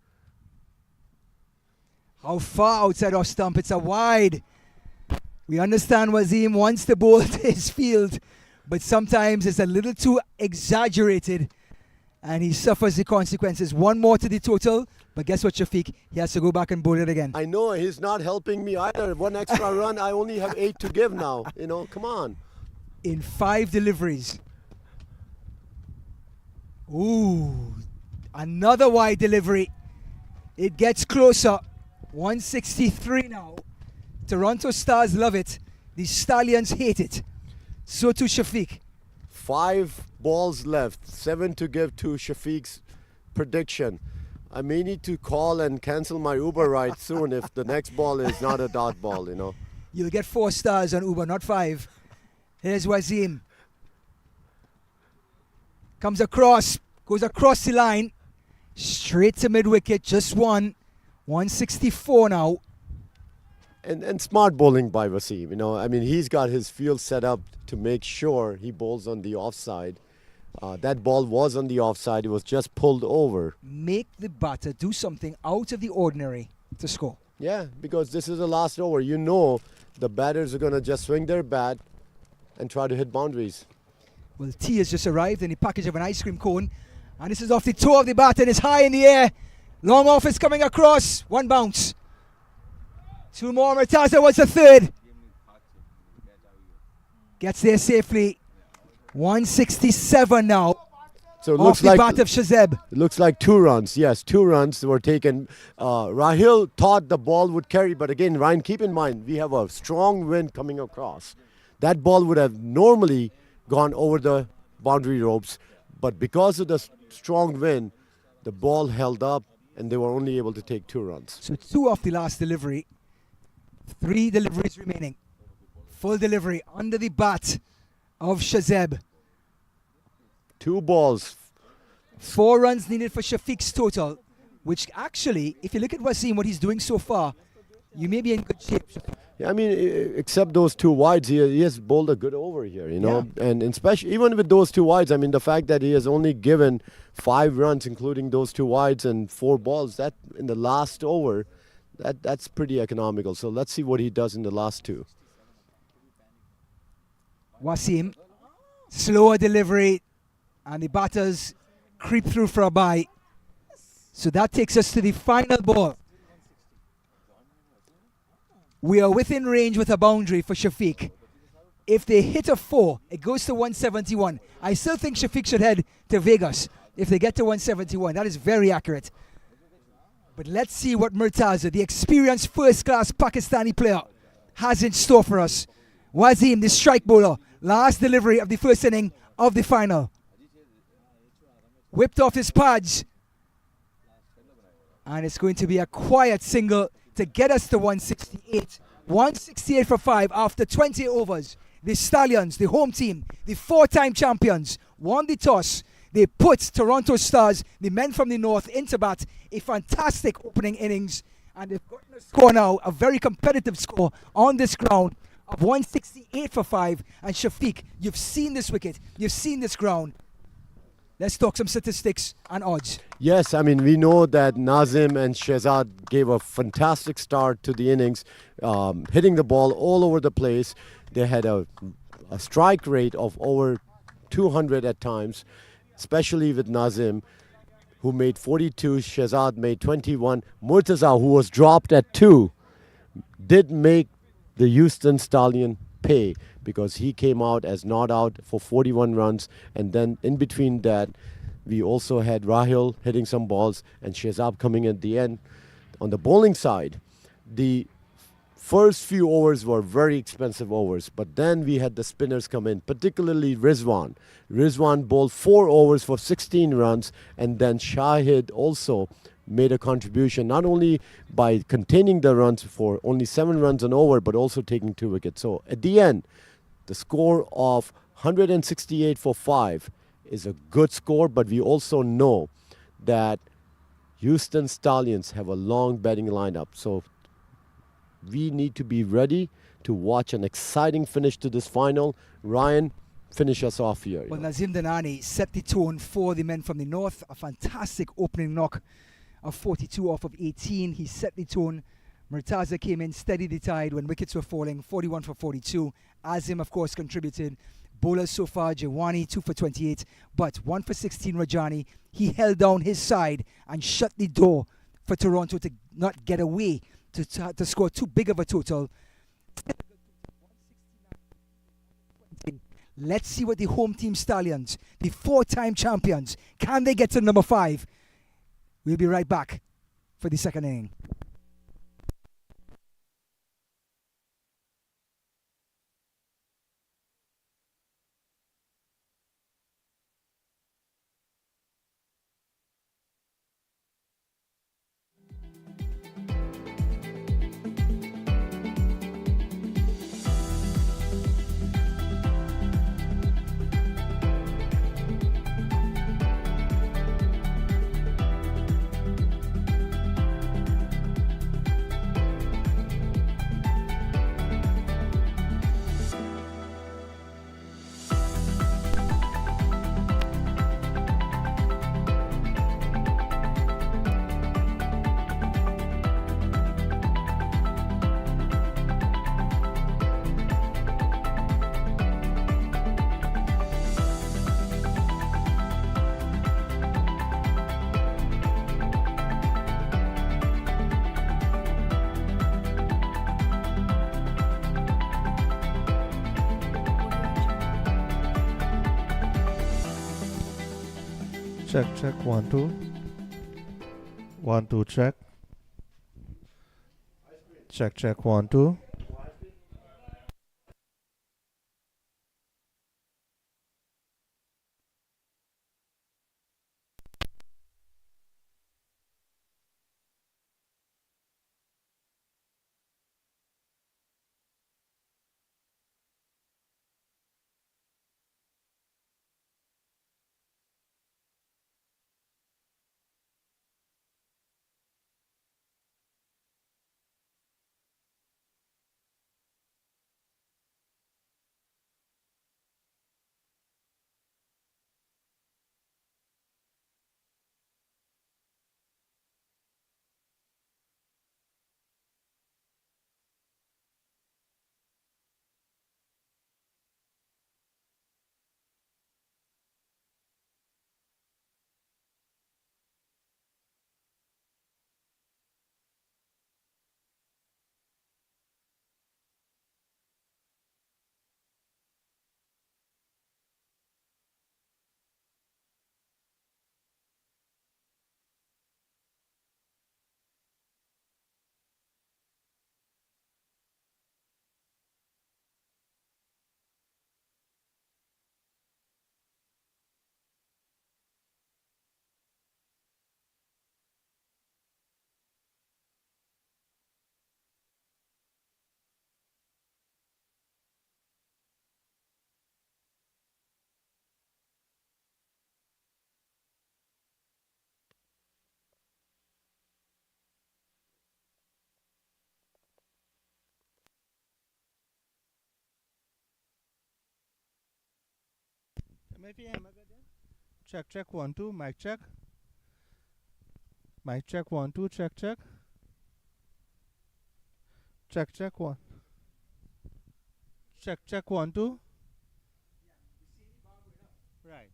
How far outside off stump? It's a wide. We understand Nazim wants the ball to his field, but sometimes it's a little too exaggerated, and he suffers the consequences. 1 more to the total, but guess what, Shafiq? He has to go back and bowl it again. I know he's not helping me either. 1 extra run, I only have 8 to give now. Come on. In 5 deliveries. Ooh, another wide delivery. It gets closer. 163 now. Toronto Stars love it. The Stallions hate it. So too Shafiq. 5 balls left, 7 to give to Shafiq's prediction. I may need to call and cancel my Uber ride soon if the next ball is not a dot ball, You'll get 4 stars on Uber, not 5. Here's Nazim. Comes across, goes across the line, straight to mid-wicket, just 1. 164 now. And smart bowling by Wasim, he's got his field set up to make sure he bowls on the offside. That ball was on the offside, it was just pulled over. Make the batter do something out of the ordinary to score. Yeah, because this is the last over. The batters are going to just swing their bat and try to hit boundaries. Well, tea has just arrived in the package of an ice cream cone. And this is off the toe of the bat and it's high in the air. Long off is coming across. 1 bounce. 2 more. Murtaza was the 3rd. Gets there safely. 167 now. So it off looks the like bat of Shazeb. It looks like 2 runs. Yes, 2 runs were taken. Rahil thought the ball would carry, but again, Ryan, keep in mind, we have a strong wind coming across. That ball would have normally gone over the boundary ropes, but because of the strong wind, the ball held up and they were only able to take 2 runs. So 2 off the last delivery. 3 deliveries remaining. Full delivery under the bat of Shazeb. 2 balls. 4 runs needed for Shafiq's total, which actually, if you look at Wasim, what he's doing so far, you may be in good shape. Yeah, except those 2 wides, he has bowled a good over here, Yeah. And especially even with those 2 wides, the fact that he has only given 5 runs, including those 2 wides and 4 balls, that in the last over, that's pretty economical. So let's see what he does in the last 2. Wasim, slower delivery, and the batters creep through for a bye. So that takes us to the final ball. We are within range with a boundary for Shafiq. If they hit a 4, it goes to 171. I still think Shafiq should head to Vegas if they get to 171. That is very accurate. But let's see what Murtaza, the experienced first-class Pakistani player, has in store for us. Nazim, the strike bowler, last delivery of the first inning of the final. Whipped off his pads. And it's going to be a quiet single to get us to 168. 168 for 5 after 20 overs. The Stallions, the home team, the 4-time champions, won the toss. They put Toronto Stars, the men from the north, into bat. A fantastic opening innings. And they've gotten a score now, a very competitive score on this ground of 168 for 5. And Shafiq, you've seen this wicket. You've seen this ground. Let's talk some statistics and odds. Yes, I mean, we know that Nazim and Shehzad gave a fantastic start to the innings, hitting the ball all over the place. They had a strike rate of over 200 at times, especially with Nazim, who made 42, Shehzad made 21. Murtaza, who was dropped at 2, did make the Houston Stallion pay, because he came out as not out for 41 runs. And then in between that, we also had Rahil hitting some balls and Shehzad coming at the end. On the bowling side, the first few overs were very expensive overs, but then we had the spinners come in, particularly Rizwan. Rizwan bowled 4 overs for 16 runs, and then Shahid also made a contribution, not only by containing the runs for only 7 runs an over, but also taking 2 wickets. So at the end, the score of 168 for 5 is a good score, but we also know that Houston Stallions have a long batting lineup. So we need to be ready to watch an exciting finish to this final. Ryan, finish us off here. Well, Nazim Danani set the tone for the men from the north. A fantastic opening knock of 42 off of 18. He set the tone. Murtaza came in, steadied the tide when wickets were falling, 41 for 42. Azim, of course, contributed. Bowlers so far, Jawani, 2 for 28, but 1 for 16, Rajani. He held down his side and shut the door for Toronto to not get away, to score too big of a total. Let's see what the home team Stallions, the 4-time champions, can they get to number 5? We'll be right back for the second inning. Check, 1 2. 1 2, check. Check, 1 2. Check, check, 1 2. Mic check. Mic check, 1 2. Check, check. Check, check, 1. Check, check, 1 2. Right.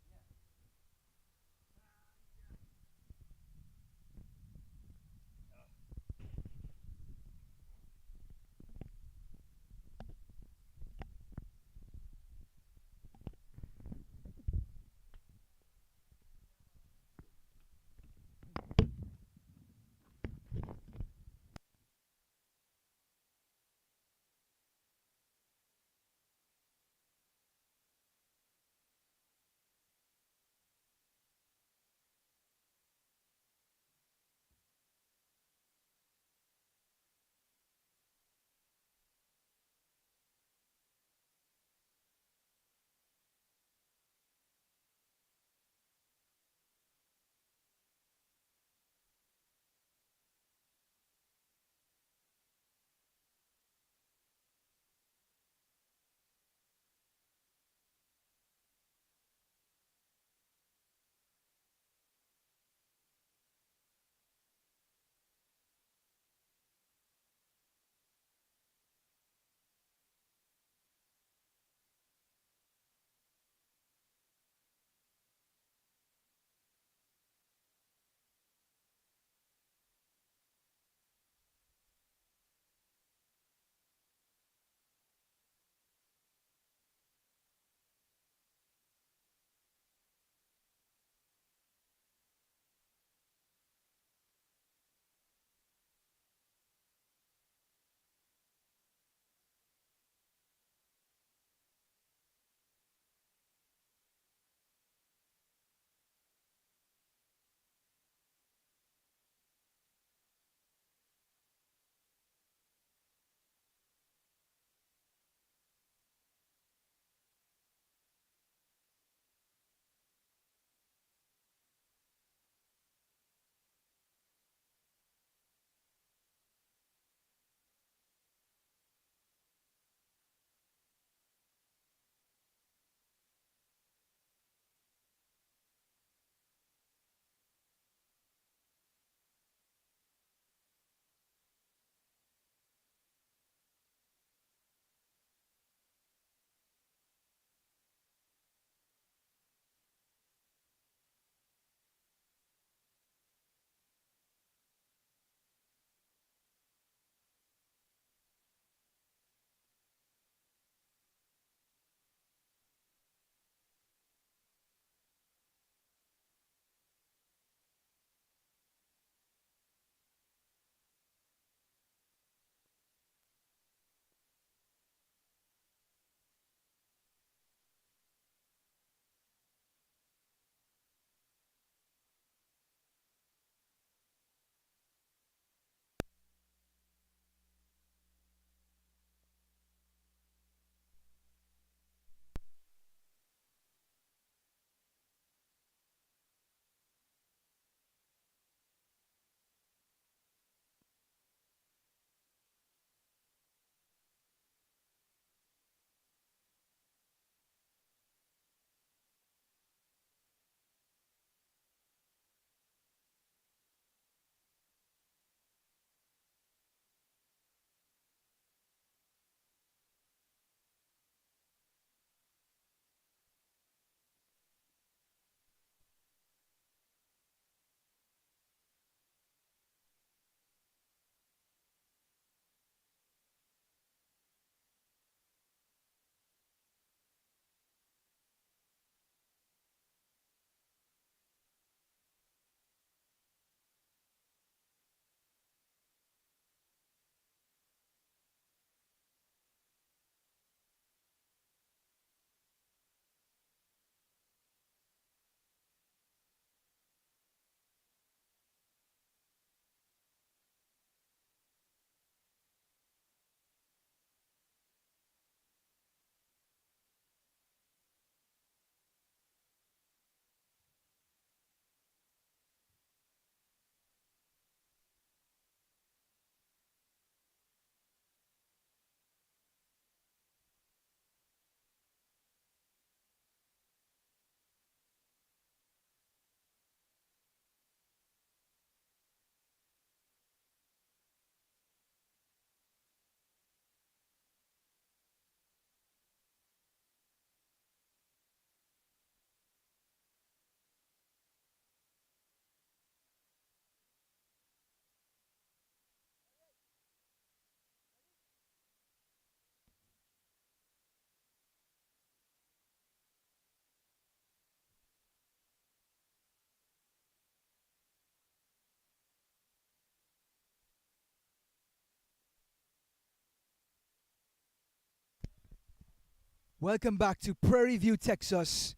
Welcome back to Prairie View, Texas,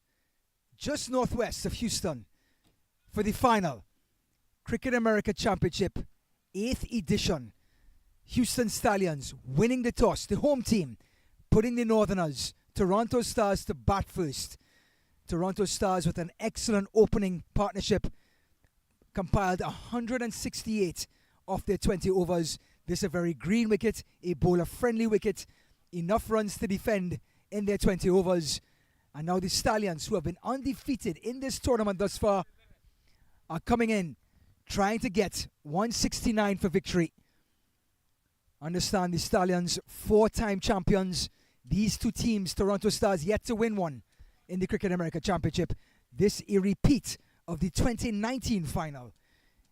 just northwest of Houston, for the final Cricket America Championship, 8th edition. Houston Stallions winning the toss, the home team, putting the Northerners, Toronto Stars, to bat first. Toronto Stars, with an excellent opening partnership, compiled 168 off their 20 overs. This is a very green wicket, a bowler-friendly wicket, enough runs to defend in their 20 overs. And now the Stallions, who have been undefeated in this tournament thus far, are coming in, trying to get 169 for victory. Understand, the Stallions, 4-time champions. These two teams, Toronto Stars, yet to win one in the Cricket America Championship. This a repeat of the 2019 final,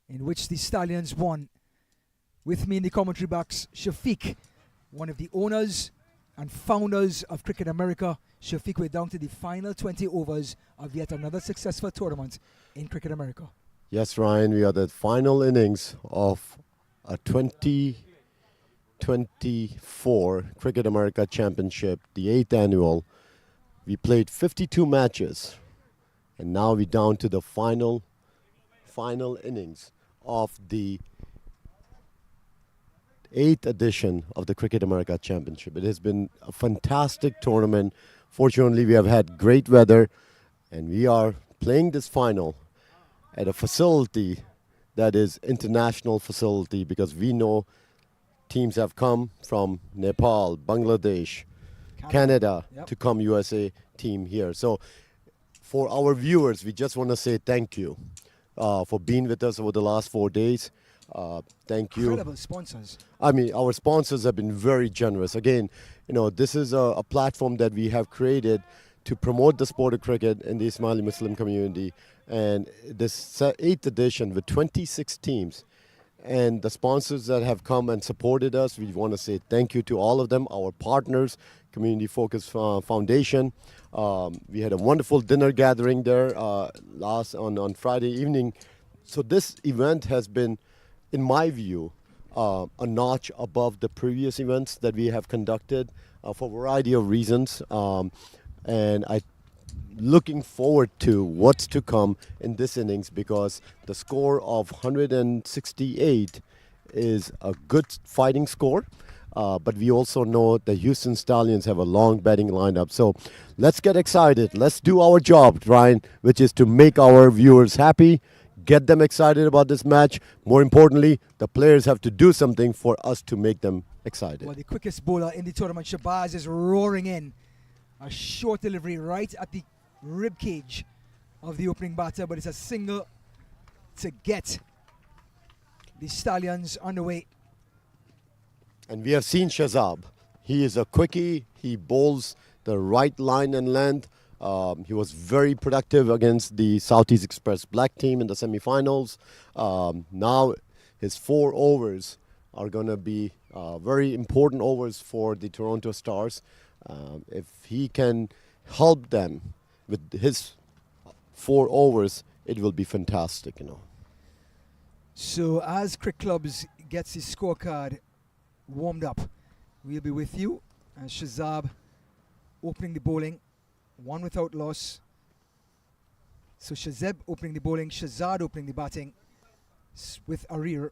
in which the Stallions won. With me in the commentary box, Shafiq, one of the owners and founders of Cricket America. Shafiq, we're down to the final 20 overs of yet another successful tournament in Cricket America. Yes, Ryan, we are the final innings of a 2024 Cricket America Championship, the 8th annual. We played 52 matches, and now we're down to the final innings of the 8th edition of the Cricket America Championship. It has been a fantastic tournament. Fortunately, we have had great weather, and we are playing this final at a facility that is international facility, because we know teams have come from Nepal, Bangladesh, Canada Yep. to come USA team here. So for our viewers, we just want to say thank you for being with us over the last 4 days. Thank you. Incredible sponsors. I mean, our sponsors have been very generous. Again, this is a platform that we have created to promote the sport of cricket in the Ismaili Muslim community. And this 8th edition with 26 teams. And the sponsors that have come and supported us, we want to say thank you to all of them, our partners, Community Focus Foundation. We had a wonderful dinner gathering there on Friday evening. So this event has been, in my view, a notch above the previous events that we have conducted for a variety of reasons. And I'm looking forward to what's to come in this innings, because the score of 168 is a good fighting score. But we also know the Houston Stallions have a long batting lineup. So let's get excited. Let's do our job, Ryan, which is to make our viewers happy, get them excited about this match. More importantly, the players have to do something for us to make them excited. Well, the quickest bowler in the tournament, Shabazz, is roaring in. A short delivery right at the rib cage of the opening batter, but it's a single to get the Stallions underway. And we have seen Shazab. He is a quickie. He bowls the right line and length. He was very productive against the Southeast Express Black team in the semifinals. Now his 4 overs are going to be very important overs for the Toronto Stars. If he can help them with his 4 overs, it will be fantastic, So as Cricket Clubs gets his scorecard warmed up, we'll be with you. And Shazab opening the bowling, 1 without loss. So Shazeb opening the bowling, Shazad opening the batting with Arir.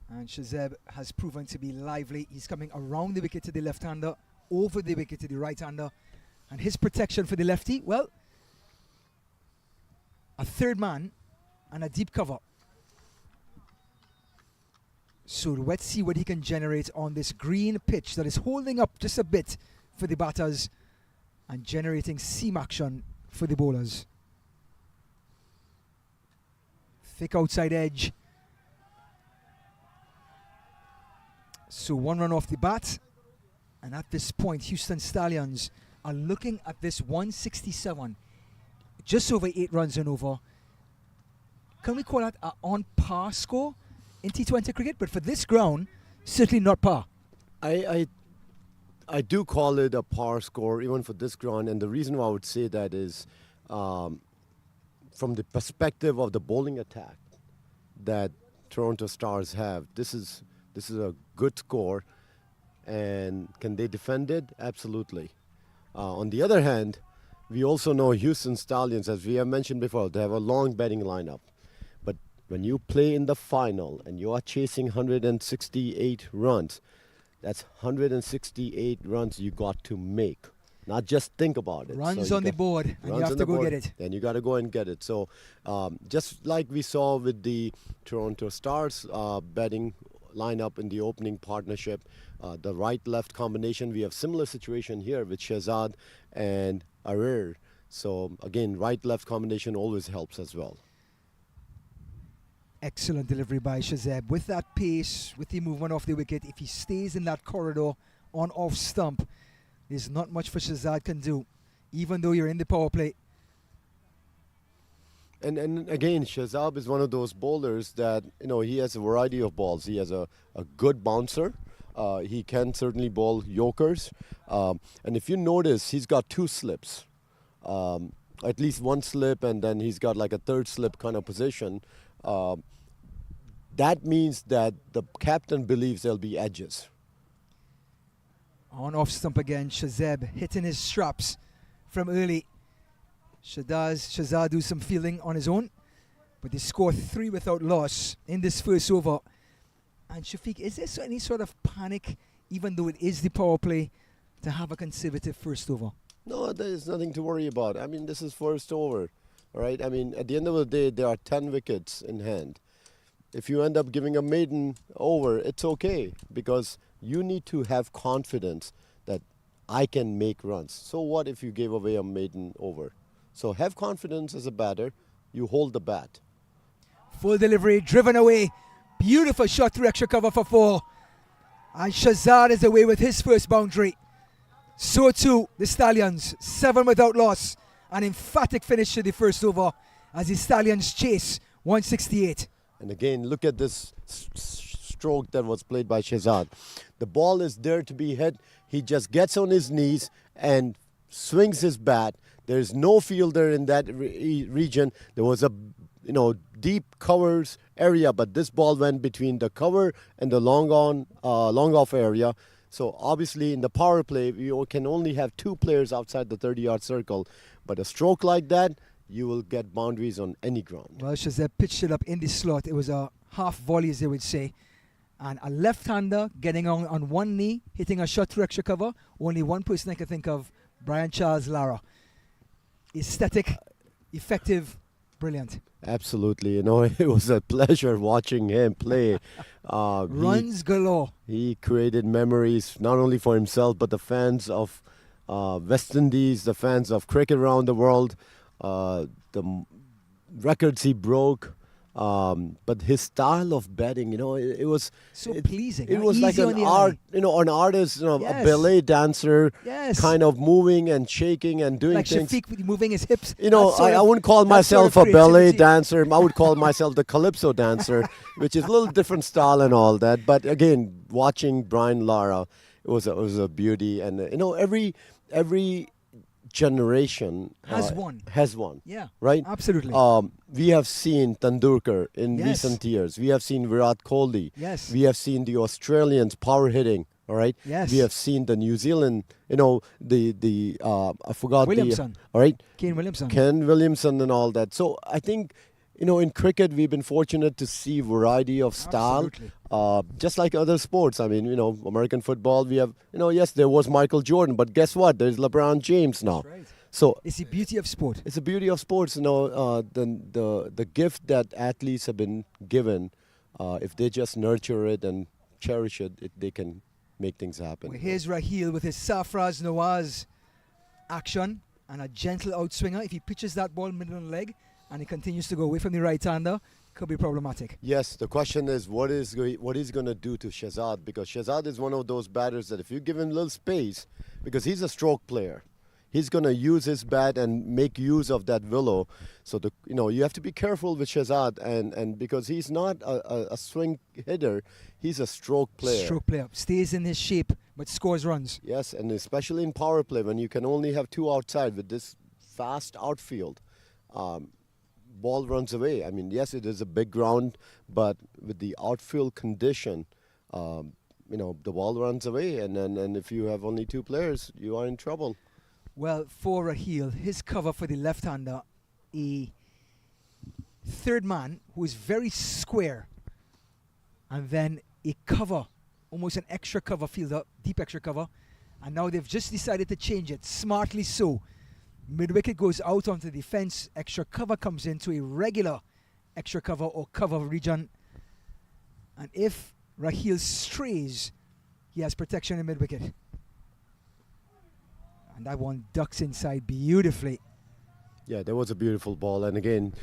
And Shazeb has proven to be lively. He's coming around the wicket to the left-hander, over the wicket to the right-hander. And his protection for the lefty, well, a third man and a deep cover. So let's see what he can generate on this green pitch that is holding up just a bit for the batters and generating seam action for the bowlers. Thick outside edge. So 1 run off the bat. And at this point, Houston Stallions are looking at this 167. Just over 8 runs and over. Can we call that an on-par score in T20 cricket? But for this ground, certainly not par. I do call it a par score, even for this ground. And the reason why I would say that is from the perspective of the bowling attack that Toronto Stars have. This is a good score. And can they defend it? Absolutely. On the other hand, we also know Houston Stallions, as we have mentioned before, they have a long batting lineup. But when you play in the final and you are chasing 168 runs, that's 168 runs you got to make. Not just think about it. Runs So on the board, and you runs have on to the go board, get it. and you got to go and get it. So just like we saw with the Toronto Stars batting lineup in the opening partnership, the right-left combination, we have similar situation here with Shehzad and Arer. So again, right-left combination always helps as well. Excellent delivery by Shazeb. With that pace, with the movement off the wicket, if he stays in that corridor on off stump, there's not much for Shazad can do, even though you're in the power play. And again, Shazab is one of those bowlers that, he has a variety of balls. He has a good bouncer. He can certainly bowl yokers. And if you notice, he's got two slips. At least one slip, and then he's got like a third slip kind of position. That means that the captain believes there'll be edges. On off stump again, Shazeb hitting his straps from early. Shazad do some fielding on his own, but they score 3 without loss in this first over. And Shafiq, is there any sort of panic, even though it is the power play, to have a conservative first over? No, there is nothing to worry about. I mean, this is first over, all right? I mean, at the end of the day, there are 10 wickets in hand. If you end up giving a maiden over, it's okay, because you need to have confidence that I can make runs. So what if you gave away a maiden over? So have confidence as a batter. You hold the bat. Full delivery, driven away. Beautiful shot through extra cover for 4. And Shazad is away with his first boundary. So too, the Stallions, 7 without loss. An emphatic finish to the first over as the Stallions chase 168. And again, look at this stroke that was played by Shehzad. The ball is there to be hit. He just gets on his knees and swings his bat. There's no fielder in that region. There was a deep covers area, but this ball went between the cover and the long off area. So obviously in the power play, you can only have 2 players outside the 30-yard circle. But a stroke like that, you will get boundaries on any ground. Well, Shazeb pitched it up in the slot. It was a half volley, as they would say. And a left-hander getting on one knee, hitting a shot through extra cover. Only one person I can think of, Brian Charles Lara. Aesthetic, effective, brilliant. Absolutely. It was a pleasure watching him play. Runs galore. He created memories not only for himself, but the fans of West Indies, the fans of cricket around the world, the records he broke. But his style of batting, it was so pleasing. It was like Easy on an the art, eye. an artist, Yes. a ballet dancer, Yes. kind of moving and shaking and doing Like things. Shafiq moving his hips. I wouldn't call that sort myself of a ballet creativity. dancer. I would call myself the calypso dancer, which is a little different style and all that. But again, watching Brian Lara, it was a beauty. And every generation Has one. Has one. Yeah, Right. absolutely. We have seen Tendulkar in Yes. recent years. We have seen Virat Kohli. Yes. We have seen the Australians power hitting. All right. Yes. We have seen the New Zealand. I forgot Williamson. all right. Kane Williamson. Ken Williamson and all that. So I think, in cricket, we've been fortunate to see variety of style, Absolutely. just like other sports. I mean, American football, we have, yes, there was Michael Jordan, but guess what? There's LeBron James now. That's right. So It's the beauty of sport. it's the beauty of sports, the gift that athletes have been given, if they just nurture it and cherish it, they can make things happen. Well, here's Raheel with his Safraz Nawaz action and a gentle outswinger. If he pitches that ball middle on leg and he continues to go away from the right-hander, could be problematic. Yes, the question is what he's going to do to Shehzad, because Shehzad is one of those batters that if you give him a little space, because he's a stroke player, he's going to use his bat and make use of that willow. So you have to be careful with Shehzad, and because he's not a swing hitter, he's a stroke player. Stroke player. Stays in his shape but scores runs. Yes, and especially in power play when you can only have 2 outside with this fast outfield. Ball runs away. I mean, yes, it is a big ground, but with the outfield condition, the ball runs away. And if you have only 2 players, you are in trouble. Well, for Raheel, his cover for the left-hander, a third man who is very square, and then a cover, almost an extra cover fielder, deep extra cover, and now they've just decided to change it, smartly so. Mid-wicket goes out onto the fence, extra cover comes into a regular extra cover or cover region, and if Raheel strays, he has protection in mid-wicket. And that one ducks inside beautifully. Yeah, that was a beautiful ball. And again,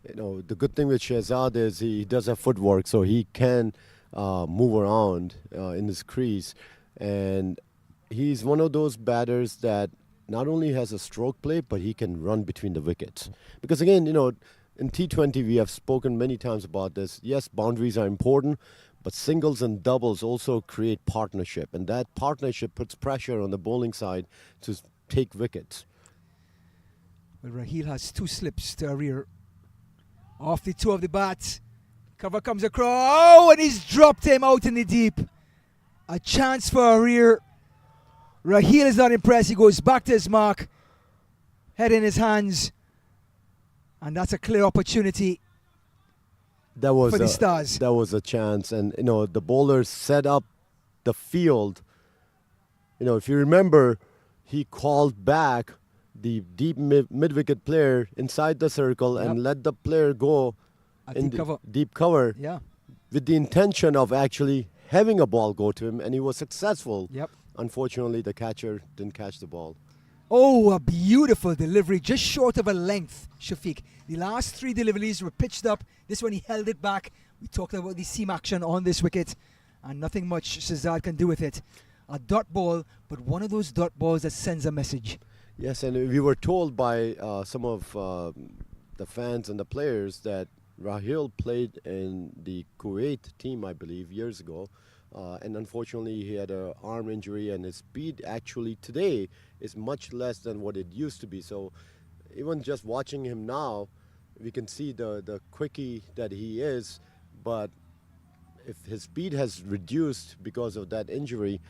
the good thing with Shehzad is he does have footwork, so he can move around in his crease. And he's one of those batters that not only has a stroke play, but he can run between the wickets. Because again, in T20 we have spoken many times about this. Yes, boundaries are important, but singles and doubles also create partnership, and that partnership puts pressure on the bowling side to take wickets. Well, Raheel has 2 slips to a rear. Off the toe of the bat. Cover comes across. Oh, and he's dropped him out in the deep. A chance for a rear. Raheel is not impressed. He goes back to his mark. Head in his hands. And that's a clear opportunity for the Stars. That was a chance. And, the bowlers set up the field. If you remember, he called back the deep mid-wicket player inside the circle and let the player go in deep cover with the intention of actually having a ball go to him, and he was successful. Unfortunately, the catcher didn't catch the ball. Oh, a beautiful delivery, just short of a length, Shafiq. The last 3 deliveries were pitched up. This one he held it back. We talked about the seam action on this wicket, and nothing much Shehzad can do with it. A dot ball, but one of those dot balls that sends a message. Yes, and we were told by some of the fans and the players that Raheel played in the Kuwait team, I believe, years ago. And unfortunately, he had an arm injury, and his speed actually today is much less than what it used to be. So even just watching him now, we can see the quickie that he is. But if his speed has reduced because of that injury,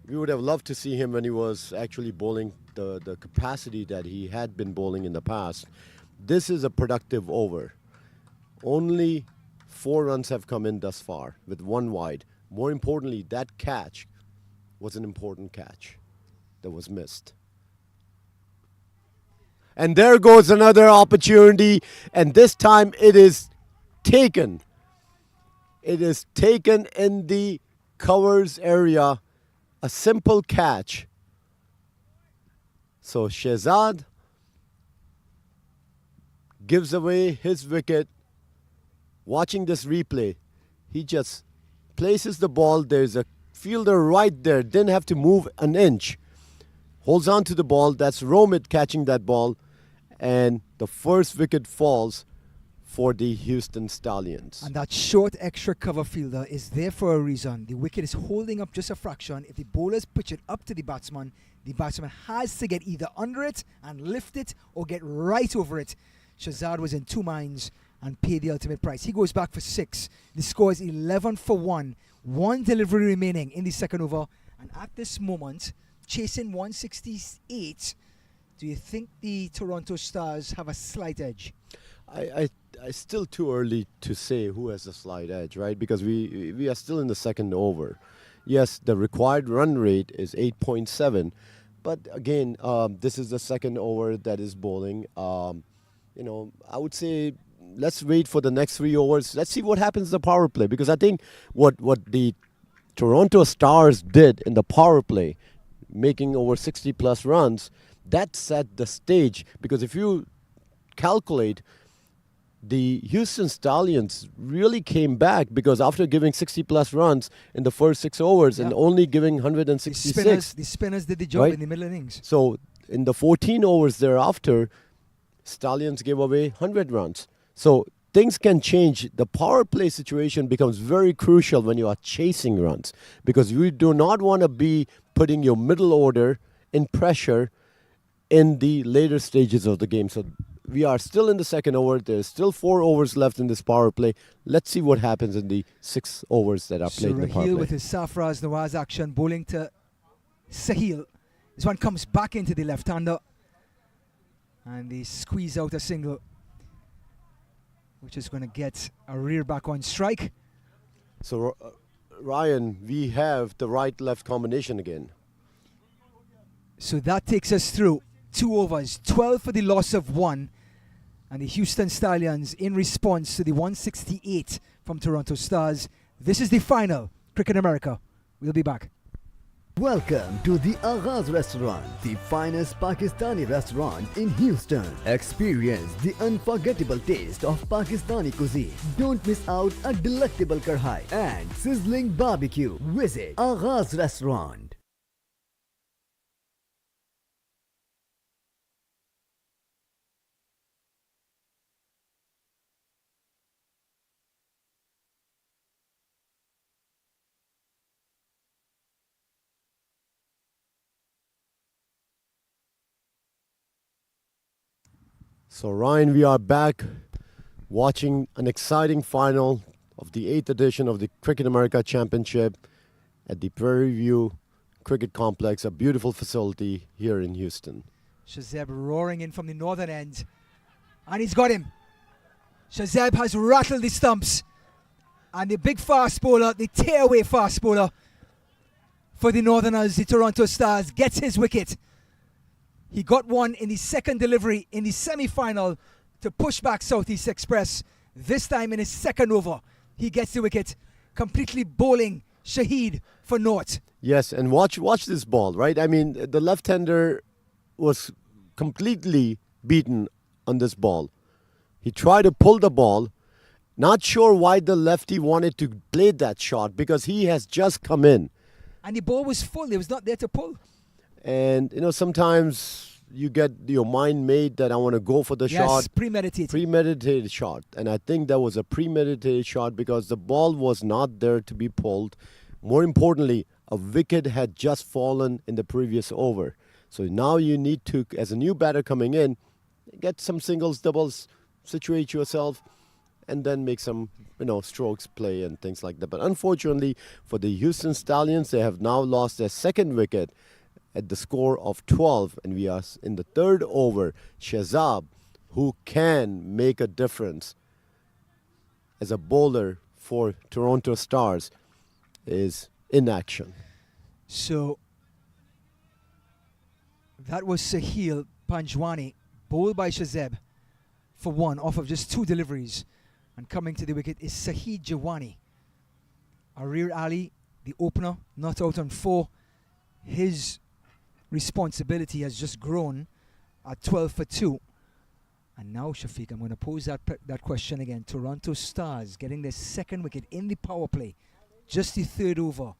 we would have loved to see him when he was actually bowling the capacity that he had been bowling in the past. This is a productive over. Only 4 runs have come in thus far with 1 wide. More importantly, that catch was an important catch that was missed. And there goes another opportunity, and this time it is taken. It is taken in the covers area. A simple catch. So Shehzad gives away his wicket. Watching this replay, he just places the ball. There's a fielder right there. Didn't have to move an inch. Holds on to the ball. That's Romit catching that ball. And the first wicket falls for the Houston Stallions. And that short extra cover fielder is there for a reason. The wicket is holding up just a fraction. If the bowlers pitch it up to the batsman has to get either under it and lift it or get right over it. Shehzad was in 2 minds and paid the ultimate price. He goes back for 6. The score is 11 for 1. 1 delivery remaining in the second over. And at this moment, chasing 168, do you think the Toronto Stars have a slight edge? I still too early to say who has a slight edge, right? Because we are still in the second over. Yes, the required run rate is 8.7, but again, this is the second over that is bowling. I would say let's wait for the next 3 overs. Let's see what happens in the power play, because I think what the Toronto Stars did in the power play, making over 60 plus runs, that set the stage. Because if you calculate, the Houston Stallions really came back, because after giving 60 plus runs in the first 6 overs and only giving 166, the spinners did the job, right, in the middle innings. So in the 14 overs thereafter, Stallions gave away 100 runs. So things can change. The power play situation becomes very crucial when you are chasing runs, because you do not want to be putting your middle order in pressure in the later stages of the game. So we are still in the second over. There's still 4 overs left in this power play. Let's see what happens in the 6 overs that are played in the power play. Raheel with his Safraz Nawaz action, bowling to Sahil. This one comes back into the left-hander. And they squeeze out a single, which is going to get a rear back on strike. So, Ryan, we have the right-left combination again. So that takes us through 2 overs, 12 for the loss of 1. And the Houston Stallions in response to the 168 from Toronto Stars. This is the final. Cricket America. We'll be back. Welcome to the Aghaaz Restaurant, the finest Pakistani restaurant in Houston. Experience the unforgettable taste of Pakistani cuisine. Don't miss out a delectable karhai and sizzling barbecue. Visit Aghaaz Restaurant. So, Ryan, we are back watching an exciting final of the 8th edition of the Cricket America Championship at the Prairie View Cricket Complex, a beautiful facility here in Houston. Shazeb roaring in from the northern end. And he's got him. Shazeb has rattled the stumps. And the big fast bowler, the tearaway fast bowler for the Northerners, the Toronto Stars, gets his wicket. He got one in the second delivery in the semi-final to push back Southeast Express. This time in his second over, he gets the wicket, completely bowling Shaheed for naught. Yes, and watch this ball, right? I mean, the left-hander was completely beaten on this ball. He tried to pull the ball. Not sure why the lefty wanted to play that shot because he has just come in. And the ball was full. It was not there to pull. And, sometimes you get your mind made that I want to go for the shot. Yes, premeditated. Premeditated shot. And I think that was a premeditated shot because the ball was not there to be pulled. More importantly, a wicket had just fallen in the previous over. So now you need to, as a new batter coming in, get some singles, doubles, situate yourself, and then make some, strokes play and things like that. But unfortunately for the Houston Stallions, they have now lost their second wicket at the score of 12. And we are in the third over. Shazab, who can make a difference as a bowler for Toronto Stars, is in action. So that was Sahil Panjwani, bowled by Shazeb for one off of just 2 deliveries. And coming to the wicket is Sahid Jawani. Arir Ali, the opener, not out on 4. His responsibility has just grown at 12 for 2. And now, Shafiq, I'm going to pose that question again. Toronto Stars getting their second wicket in the power play, just the third over.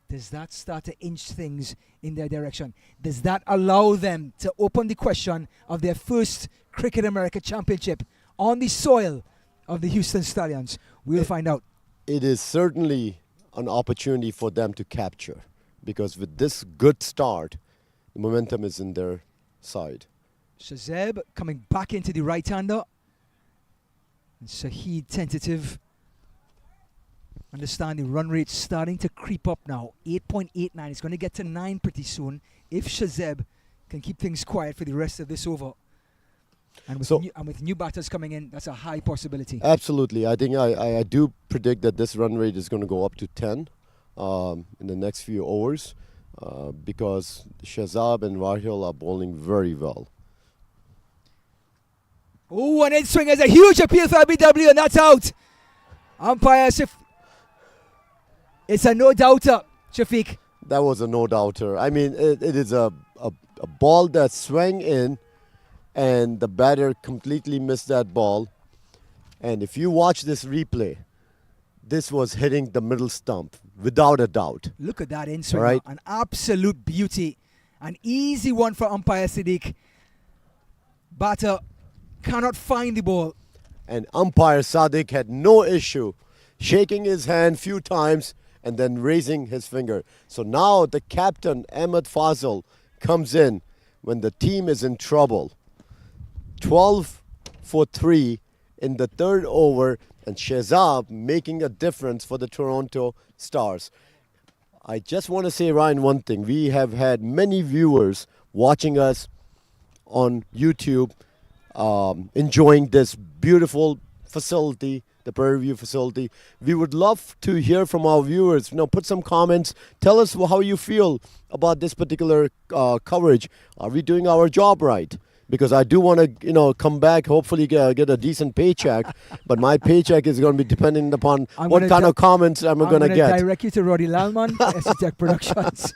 Does that start to inch things in their direction? Does that allow them to open the question of their first Cricket America Championship on the soil of the Houston Stallions? We'll find out. It is certainly an opportunity for them to capture because with this good start, the momentum is in their side. Shazeb coming back into the right-hander. And Sahid tentative. Understand the run rate starting to creep up now. 8.89. It's going to get to 9 pretty soon if Shazeb can keep things quiet for the rest of this over. And with new batters coming in, that's a high possibility. Absolutely. I think I do predict that this run rate is going to go up to 10 in the next few overs because Shazab and Rahil are bowling very well. Oh, an in-swing has a huge appeal for LBW, and that's out. Umpire it's a no-doubter, Shafiq. That was a no-doubter. I mean, it is a ball that swung in, and the batter completely missed that ball. And if you watch this replay, this was hitting the middle stump, without a doubt. Look at that in-swing. Right. An absolute beauty. An easy one for umpire Siddiq. Batter cannot find the ball. And umpire Sadiq had no issue shaking his hand few times and then raising his finger. So now the captain, Ahmed Fazal, comes in when the team is in trouble. 12 for 3 in the third over, and Shazab making a difference for the Toronto Stars. I just want to say, Ryan, one thing. We have had many viewers watching us on YouTube, enjoying this beautiful facility, the Prairie View facility. We would love to hear from our viewers. Put some comments. Tell us how you feel about this particular coverage. Are we doing our job right? Because I do want to, come back, hopefully get a decent paycheck. But my paycheck is going to be depending upon what kind of comments I'm going to get. Direct you to Roddy Lalman, SC Tech Productions.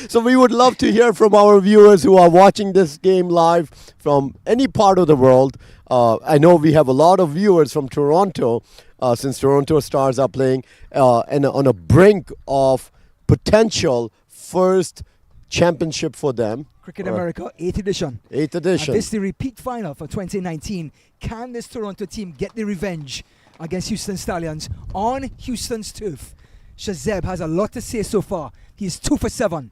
So we would love to hear from our viewers who are watching this game live from any part of the world. I know we have a lot of viewers from Toronto, since Toronto Stars are playing and on a brink of potential first championship for them. Cricket America, 8th edition. 8th edition. And this is the repeat final for 2019. Can this Toronto team get the revenge against Houston Stallions on Houston's turf? Shazeb has a lot to say so far. He's 2 for 7.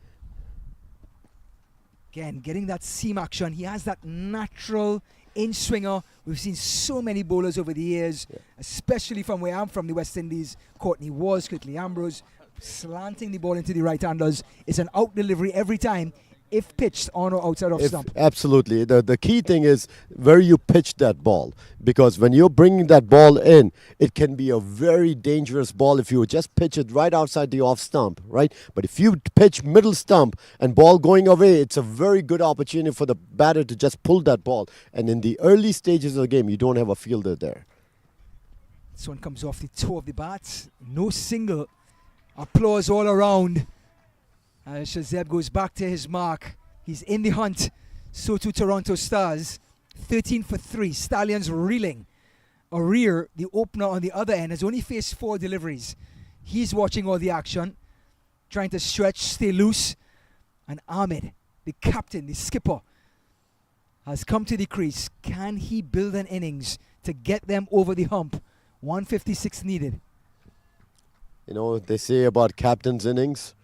Again, getting that seam action. He has that natural in-swinger. We've seen so many bowlers over the years, especially from where I'm from, the West Indies. Courtney Walsh, quickly Ambrose, slanting the ball into the right-handers. It's an out delivery every time, if pitched on or outside of stump. Absolutely. The key thing is where you pitch that ball. Because when you're bringing that ball in, it can be a very dangerous ball if you just pitch it right outside the off stump, right? But if you pitch middle stump and ball going away, it's a very good opportunity for the batter to just pull that ball. And in the early stages of the game, you don't have a fielder there. This one comes off the toe of the bat. No single. Applause all around. As Shazeb goes back to his mark. He's in the hunt. So too Toronto Stars. 13 for 3. Stallions reeling. Arir, the opener on the other end, has only faced 4 deliveries. He's watching all the action. Trying to stretch, stay loose. And Ahmed, the captain, the skipper, has come to the crease. Can he build an innings to get them over the hump? 156 needed. They say about captain's innings,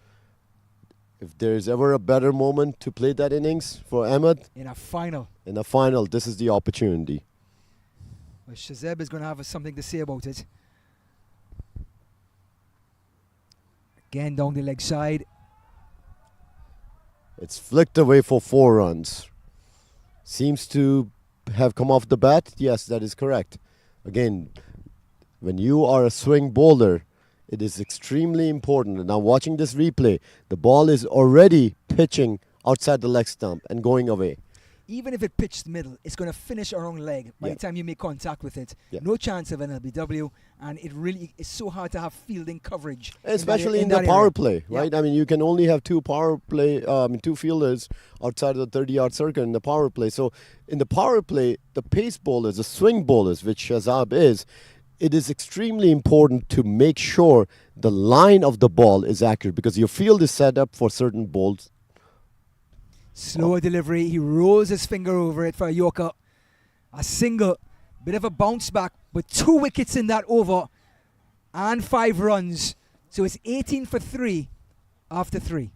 if there's ever a better moment to play that innings for Ahmed, in a final, this is the opportunity. Well, Shazeb is going to have something to say about it. Again down the leg side. It's flicked away for 4 runs. Seems to have come off the bat. Yes, that is correct. Again, when you are a swing bowler, it is extremely important. And now watching this replay, the ball is already pitching outside the leg stump and going away. Even if it pitched middle, it's going to finish a wrong leg by the time you make contact with it. No chance of an LBW, and it really is so hard to have fielding coverage. Especially in the power play, right? I mean, you can only have 2 two fielders outside of the 30-yard circle in the power play. So in the power play, the pace bowlers, the swing bowlers, which Shazab is, it is extremely important to make sure the line of the ball is accurate because your field is set up for certain balls. Slower delivery. He rolls his finger over it for a Yorker. A single. Bit of a bounce back, but 2 wickets in that over and 5 runs. So it's 18 for 3 after 3.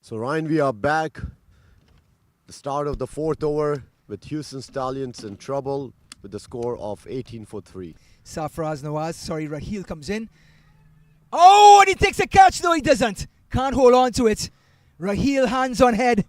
So Ryan, we are back. The start of the 4th over with Houston Stallions in trouble with the score of 18 for 3. Safraz Nawaz, Raheel comes in. Oh, and he takes a catch. No, he doesn't. Can't hold on to it. Raheel hands on head.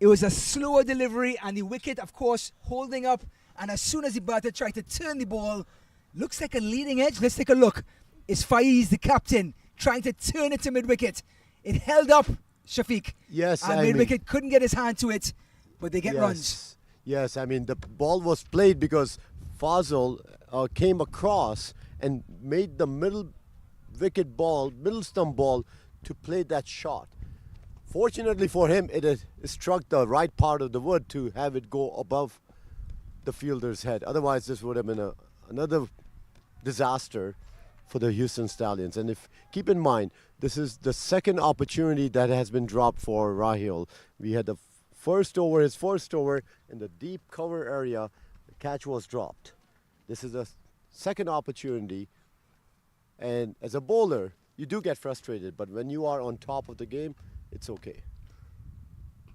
It was a slower delivery, and the wicket, of course, holding up. And as soon as the batter tried to turn the ball, looks like a leading edge. Let's take a look. It's Faiz, the captain, trying to turn it to mid-wicket. It held up, Shafiq. Yes, and mid-wicket couldn't get his hand to it, but they get runs. Yes, I mean the ball was played because Fazal came across and made the middle stump ball to play that shot. Fortunately for him, it struck the right part of the wood to have it go above the fielder's head. Otherwise, this would have been another disaster for the Houston Stallions. And keep in mind, this is the second opportunity that has been dropped for Rahil. We had his first over in the deep cover area. The catch was dropped. This is the second opportunity. And as a bowler, you do get frustrated, but when you are on top of the game, it's okay.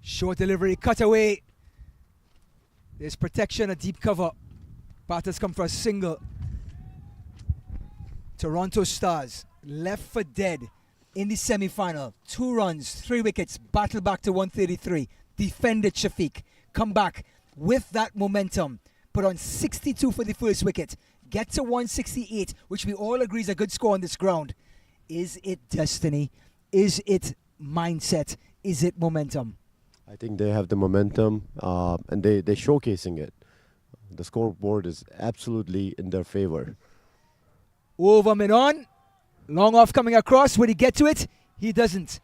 Short delivery, cut away. There's protection, a deep cover. Batters come for a single. Toronto Stars left for dead in the semi-final. 2 runs, 3 wickets, battle back to 133. Defended Shafiq. Come back with that momentum. Put on 62 for the first wicket. Get to 168, which we all agree is a good score on this ground. Is it destiny? Is it mindset? Is it momentum? I think they have the momentum, and they're showcasing it. The scoreboard is absolutely in their favor. Over mid on. Long off coming across. Will he get to it? He doesn't.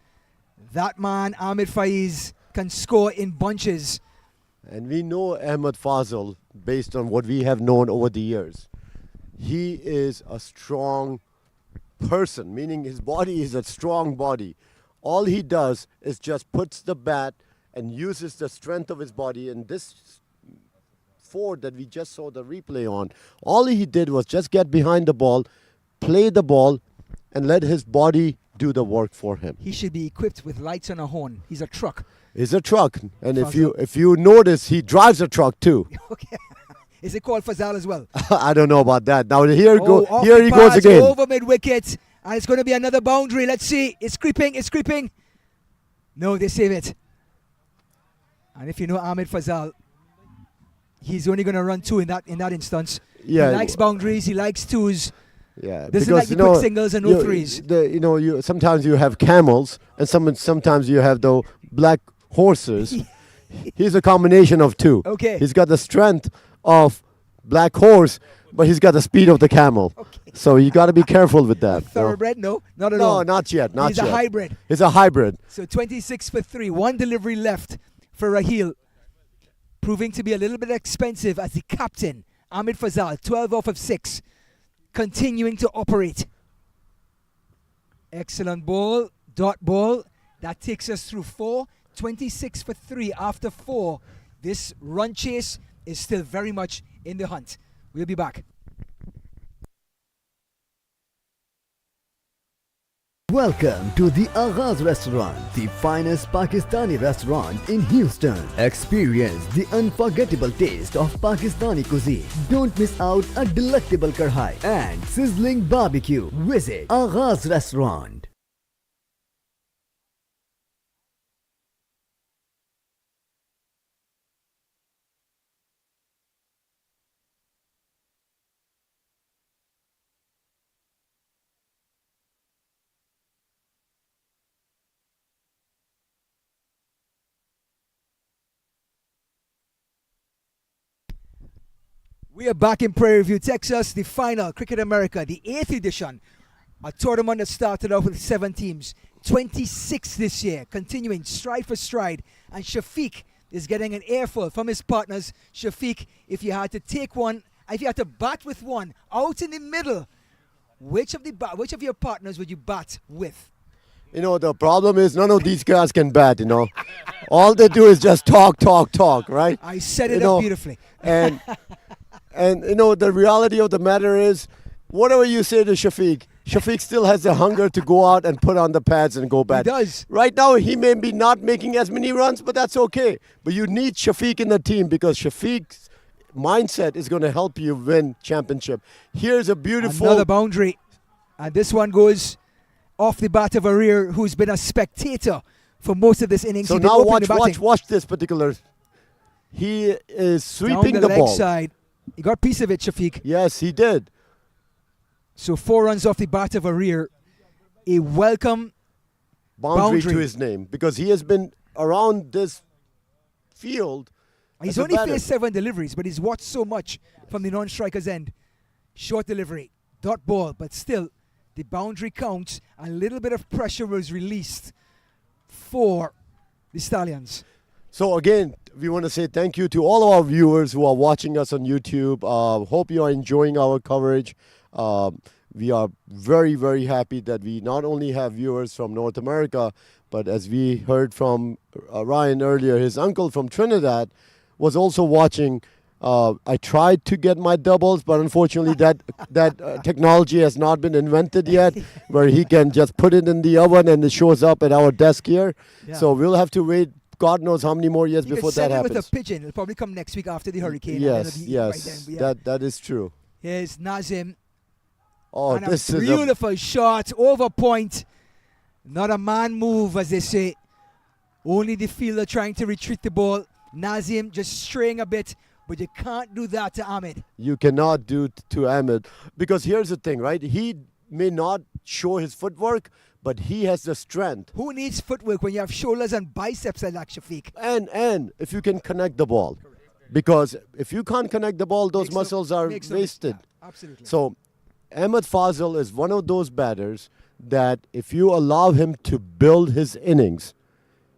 That man, Ahmed Faiz, can score in bunches. And we know Ahmed Fazal, based on what we have known over the years. He is a strong person, meaning his body is a strong body. All he does is just puts the bat and uses the strength of his body. And this Ford that we just saw the replay on, all he did was just get behind the ball, play the ball, and let his body do the work for him. He should be equipped with lights and a horn. He's a truck. He's a truck. And if you notice, he drives a truck too. Okay. Is it called Fazal as well? I don't know about that. Now here he pads, goes again. Over mid-wicket. And it's going to be another boundary. Let's see. It's creeping. No, they save it. And if you know Ahmed Fazal, he's only going to run 2 in that instance. Yeah. He likes boundaries. He likes 2s. Yeah, Doesn't like the quick singles and no 3s. Sometimes you have camels, and sometimes you have the black horses. He's a combination of 2. Okay. He's got the strength of black horse, but he's got the speed of the camel. Okay. So you got to be careful with that. Thoroughbred? No, not at all. No, not yet. He's a hybrid. He's a hybrid. So 26 for 3. 1 delivery left for Rahil. Proving to be a little bit expensive as the captain. Ahmed Fazal, 12 off of 6. Continuing to operate. Excellent ball. Dot ball. That takes us through 4. 26 for 3 after 4. This run chase is still very much in the hunt. We'll be back. Welcome to the Aghaaz Restaurant, the finest Pakistani restaurant in Houston. Experience the unforgettable taste of Pakistani cuisine. Don't miss out a delectable karhai and sizzling barbecue. Visit Aghaaz Restaurant. We are back in Prairie View, Texas, the final Cricket America, the 8th edition. A tournament that started off with 7 teams, 26 this year, continuing stride for stride. And Shafiq is getting an earful from his partners. Shafiq, if you had to bat with one out in the middle, which of your partners would you bat with? The problem is none of these guys can bat, All they do is just talk, right? I set it up beautifully. And the reality of the matter is, whatever you say to Shafiq still has the hunger to go out and put on the pads and go bat. He does. Right now, he may be not making as many runs, but that's okay. But you need Shafiq in the team because Shafiq's mindset is going to help you win championship. Here's a beautiful... Another boundary. And this one goes off the bat of Arir, who's been a spectator for most of this innings. So now watch this particular... He is sweeping down the leg ball. Side. He got a piece of it, Shafiq. Yes, he did. So 4 runs off the bat of Arir. A welcome boundary to his name because he has been around this field He's as a only batter. faced 7 deliveries, but he's watched so much from the non-striker's end. Short delivery, dot ball, but still the boundary counts. A little bit of pressure was released for the Stallions. So again, we want to say thank you to all of our viewers who are watching us on YouTube. Hope you are enjoying our coverage. We are very, very happy that we not only have viewers from North America, but as we heard from Ryan earlier, his uncle from Trinidad was also watching. I tried to get my doubles, but unfortunately that technology has not been invented yet, where he can just put it in the oven and it shows up at our desk here. Yeah. So we'll have to wait God knows how many more years You before can send that it happens. with a pigeon. It'll probably come next week after the hurricane. and Yes, it'll be right yes, then. Yeah. that is true. Here's Nazim. Oh, And this a is a beautiful shot over point. Not a man move, as they say. Only the fielder trying to retreat the ball. Nazim just straying a bit, but you can't do that to Ahmed. you cannot do to Ahmed, because here's the thing, right? He may not show his footwork, but he has the strength. Who needs footwork when you have shoulders and biceps like that, Shafiq? And if you can connect the ball, because if you can't connect the ball, those Makes no- muscles are makes no- wasted. yeah, absolutely. So Ahmed Fazal is one of those batters that if you allow him to build his innings,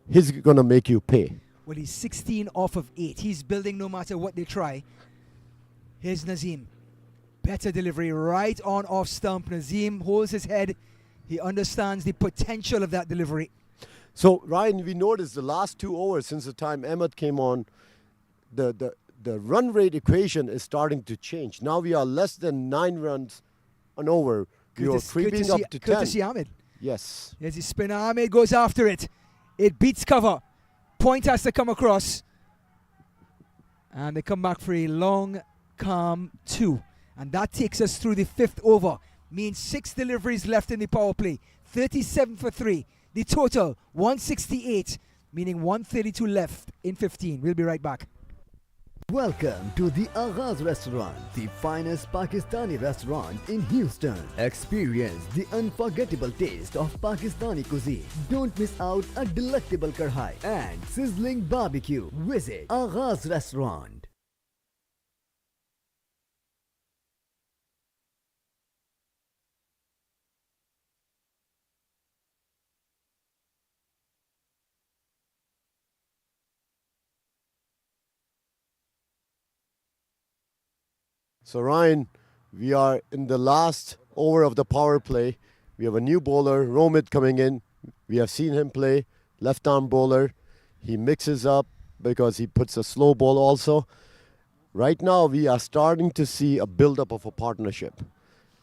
he's going to make you pay. Well, he's 16 off of 8. He's building no matter what they try. Here's Nazim. Better delivery right on off stump. Nazim holds his head. He understands the potential of that delivery. So, Ryan, we noticed the last 2 overs since the time Ahmed came on, the run rate equation is starting to change. Now we are less than 9 runs an over. We are creeping up to 10. Courtesy Ahmed. Yes. Here's his spinner. Ahmed goes after it. It beats cover. Point has to come across. And they come back for a long, calm 2. And that takes us through the 5th over. Means 6 deliveries left in the power play. 37 for 3. The total, 168. Meaning 132 left in 15. We'll be right back. Welcome to the Agha's Restaurant, the finest Pakistani restaurant in Houston. Experience the unforgettable taste of Pakistani cuisine. Don't miss out a delectable karhai and sizzling barbecue. Visit Agha's Restaurant. So, Ryan, we are in the last over of the power play. We have a new bowler, Romit, coming in. We have seen him play, left-arm bowler. He mixes up because he puts a slow ball also. Right now, we are starting to see a build-up of a partnership.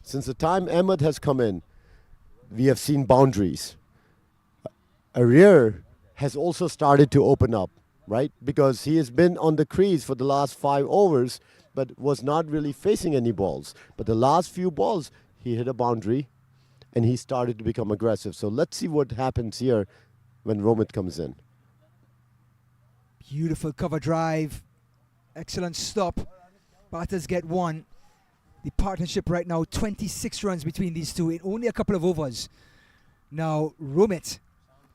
Since the time Ahmed has come in, we have seen boundaries. Arrear has also started to open up, right? Because he has been on the crease for the last 5 overs, but was not really facing any balls. But the last few balls, he hit a boundary, and he started to become aggressive. So let's see what happens here when Romit comes in. Beautiful cover drive. Excellent stop. Batters get 1. The partnership right now, 26 runs between these two in only a couple of overs. Now, Romit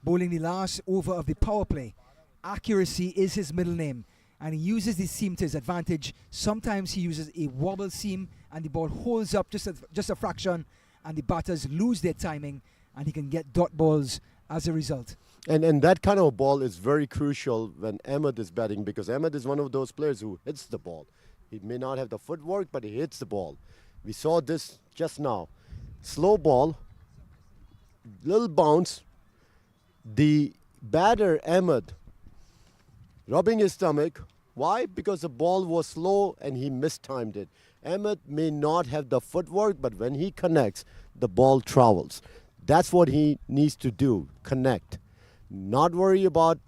bowling the last over of the power play. Accuracy is his middle name, and he uses the seam to his advantage. Sometimes he uses a wobble seam, and the ball holds up just a fraction, and the batters lose their timing, and he can get dot balls as a result. And that kind of ball is very crucial when Ahmed is batting, because Ahmed is one of those players who hits the ball. He may not have the footwork, but he hits the ball. We saw this just now. Slow ball, little bounce. The batter, Ahmed, rubbing his stomach. Why? Because the ball was slow and he mistimed it. Ahmed may not have the footwork, but when he connects, the ball travels. That's what he needs to do, connect. Not worry about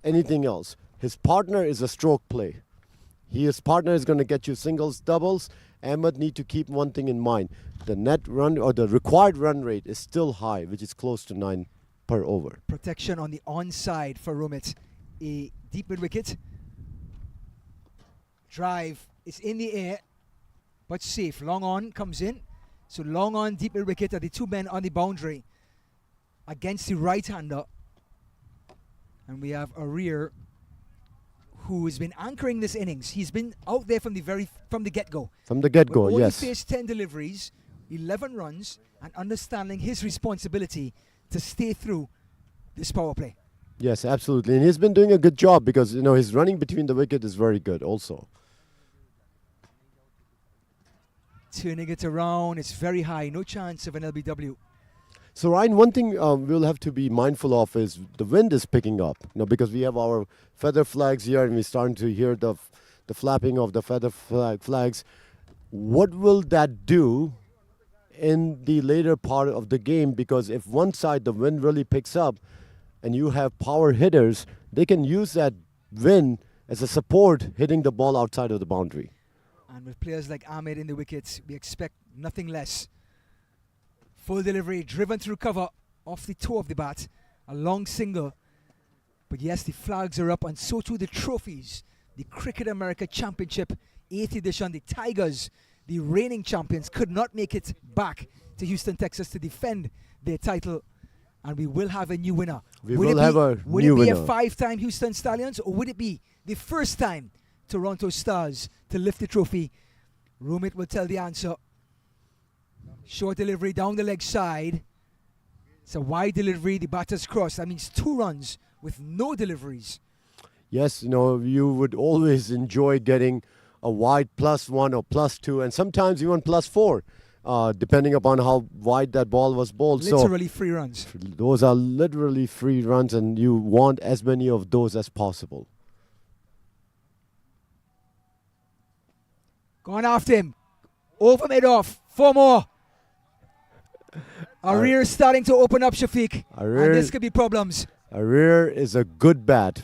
anything else. His partner is a stroke play. His partner is going to get you singles, doubles. Ahmed need to keep one thing in mind. The net run or the required run rate is still high, which is close to 9 per over. Protection on the onside for Romit. A deep mid wicket. Drive is in the air, but safe. Long on comes in. So long on, deep mid wicket are the 2 men on the boundary against the right-hander. And we have Arrear, who has been anchoring this innings. He's been out there from the get-go. From the get-go, Only yes. faced 10 deliveries, 11 runs, and understanding his responsibility to stay through this power play. Yes, absolutely. And he's been doing a good job because, his running between the wicket is very good also. Turning it around, it's very high. No chance of an LBW. So, Ryan, one thing we'll have to be mindful of is the wind is picking up. Because we have our feather flags here and we're starting to hear the flapping of the feather flags. What will that do in the later part of the game? Because if one side the wind really picks up and you have power hitters, they can use that wind as a support hitting the ball outside of the boundary. And with players like Ahmed in the wickets, we expect nothing less. Full delivery, driven through cover, off the toe of the bat, a long single. But yes, the flags are up, and so too the trophies. The Cricket America Championship 8th edition, the Tigers, the reigning champions, could not make it back to Houston, Texas to defend their title. And we will have a new winner. Would it be a 5-time Houston Stallions, or would it be the first time Toronto Stars to lift the trophy? Rumit will tell the answer. Short delivery down the leg side. It's a wide delivery, the batter's cross. That means 2 runs with no deliveries. Yes, you would always enjoy getting a wide +1 or +2 and sometimes even +4, depending upon how wide that ball was bowled. Literally free runs. Those are literally free runs and you want as many of those as possible. Going after him. Over mid-off. 4 more. Arir is starting to open up, Shafiq. And this could be problems. Arir is a good bat.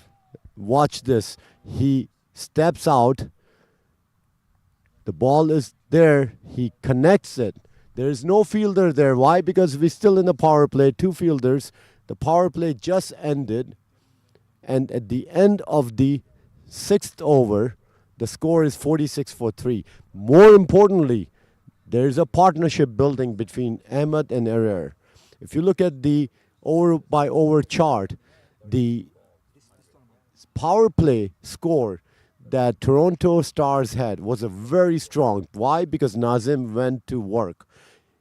Watch this. He steps out. The ball is there. He connects it. There is no fielder there. Why? Because we're still in the power play. 2 fielders. The power play just ended. And at the end of the 6th over, the score is 46-3. More importantly, there's a partnership building between Ahmed and Arir. If you look at the over-by-over chart, the power play score that Toronto Stars had was a very strong. Why? Because Nazim went to work.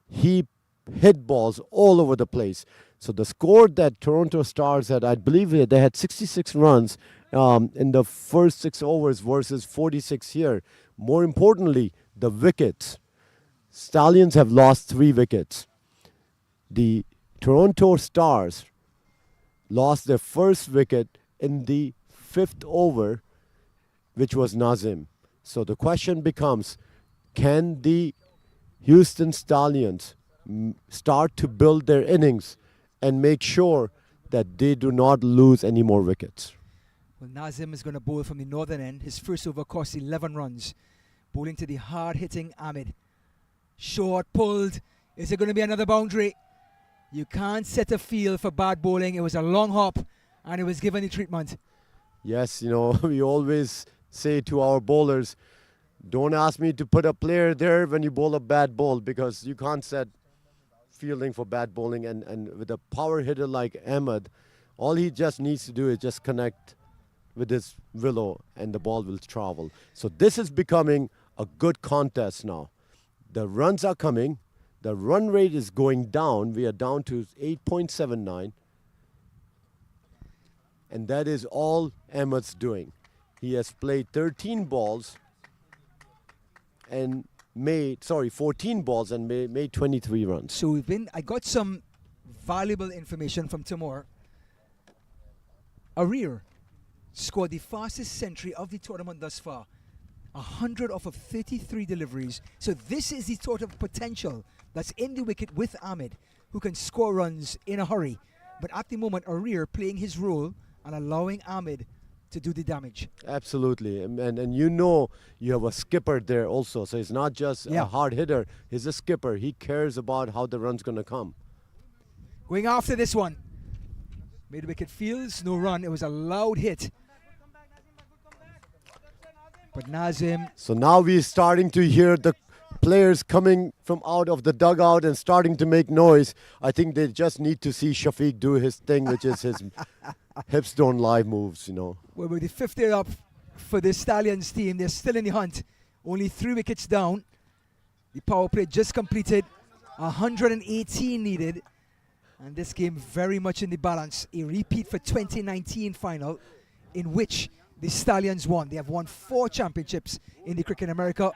He hit balls all over the place. So the score that Toronto Stars had, I believe they had 66 runs in the first 6 overs versus 46 here. More importantly, the wickets. Stallions have lost 3 wickets. The Toronto Stars lost their first wicket in the 5th over, which was Nazim. So the question becomes, can the Houston Stallions start to build their innings and make sure that they do not lose any more wickets? Well, Nazim is going to bowl from the northern end. His first over cost 11 runs. Bowling to the hard-hitting Ahmed. Short, pulled. Is it going to be another boundary? You can't set a field for bad bowling. It was a long hop, and it was given the treatment. Yes, we always say to our bowlers, don't ask me to put a player there when you bowl a bad ball, because you can't set fielding for bad bowling. And with a power hitter like Ahmed, all he just needs to do is just connect with his willow and the ball will travel. So this is becoming a good contest now. The runs are coming. The run rate is going down. We are down to 8.79. And that is all Ahmed's doing. He has played 13 balls and made, 14 balls and made 23 runs. So I got some valuable information from Timur. Arir scored the fastest century of the tournament thus far. 100 off of 33 deliveries. So this is the sort of potential that's in the wicket with Ahmed, who can score runs in a hurry. But at the moment, Arir playing his role and allowing Ahmed to do the damage. Absolutely. And you have a skipper there also. So he's not just a hard hitter. He's a skipper. He cares about how the run's going to come. Going after this one. Mid-wicket fields, no run. It was a loud hit. But Nazim... So now we're starting to hear the players coming from out of the dugout and starting to make noise. I think they just need to see Shafiq do his thing, which is his hips don't lie moves, Well, with the 50 up, for the Stallions team. They're still in the hunt. Only 3 wickets down. The power play just completed. 118 needed. And this game very much in the balance. A repeat for 2019 final in which the Stallions won. They have won 4 championships in the Cricket America.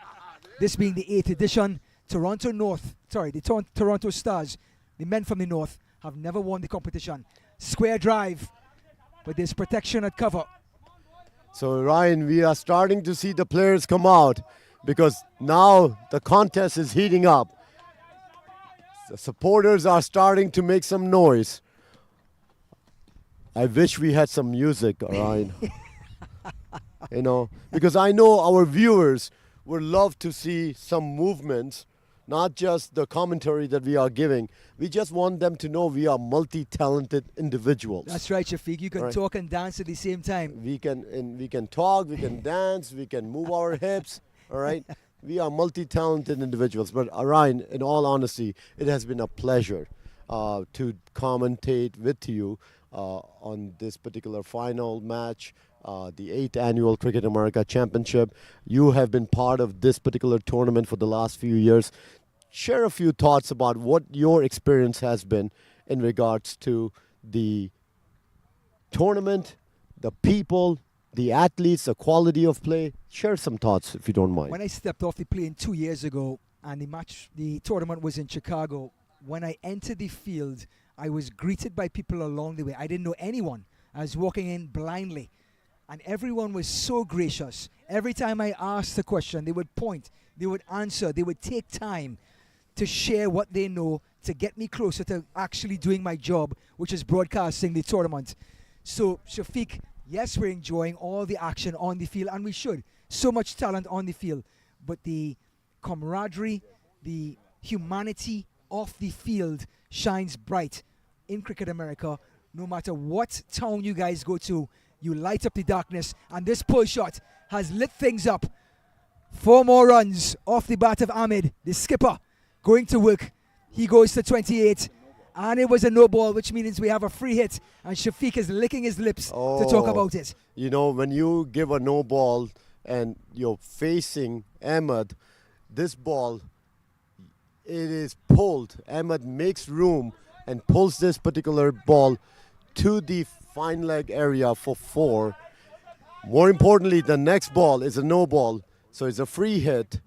This being the 8th edition. The Toronto Stars, the men from the North, have never won the competition. Square drive, but there's protection at cover. So Ryan, we are starting to see the players come out because now the contest is heating up. The supporters are starting to make some noise. I wish we had some music, Ryan. Because I know our viewers would love to see some movements, not just the commentary that we are giving. We just want them to know we are multi-talented individuals. That's right, Shafiq. You can talk and dance at the same time. We can talk, we can dance, we can move our hips, all right? We are multi-talented individuals. But Ryan, in all honesty, it has been a pleasure to commentate with you on this particular final match, the 8th Annual Cricket America Championship. You have been part of this particular tournament for the last few years. Share a few thoughts about what your experience has been in regards to the tournament, the people, the athletes, the quality of play. Share some thoughts if you don't mind. When I stepped off the plane 2 years ago and the tournament was in Chicago, when I entered the field, I was greeted by people along the way. I didn't know anyone. I was walking in blindly. And everyone was so gracious. Every time I asked a question, they would point, they would answer, they would take time to share what they know to get me closer to actually doing my job, which is broadcasting the tournament. So, Shafiq, yes, we're enjoying all the action on the field, and we should. So much talent on the field. But the camaraderie, the humanity off the field shines bright in Cricket America. No matter what town you guys go to, you light up the darkness, and this pull shot has lit things up. 4 more runs off the bat of Ahmed, the skipper, going to work. He goes to 28, and it was a no ball, which means we have a free hit, and Shafiq is licking his lips to talk about it. When you give a no ball and you're facing Ahmed, this ball, it is pulled. Ahmed makes room and pulls this particular ball to the fine leg area for 4. More importantly, the next ball is a no ball, so it's a free hit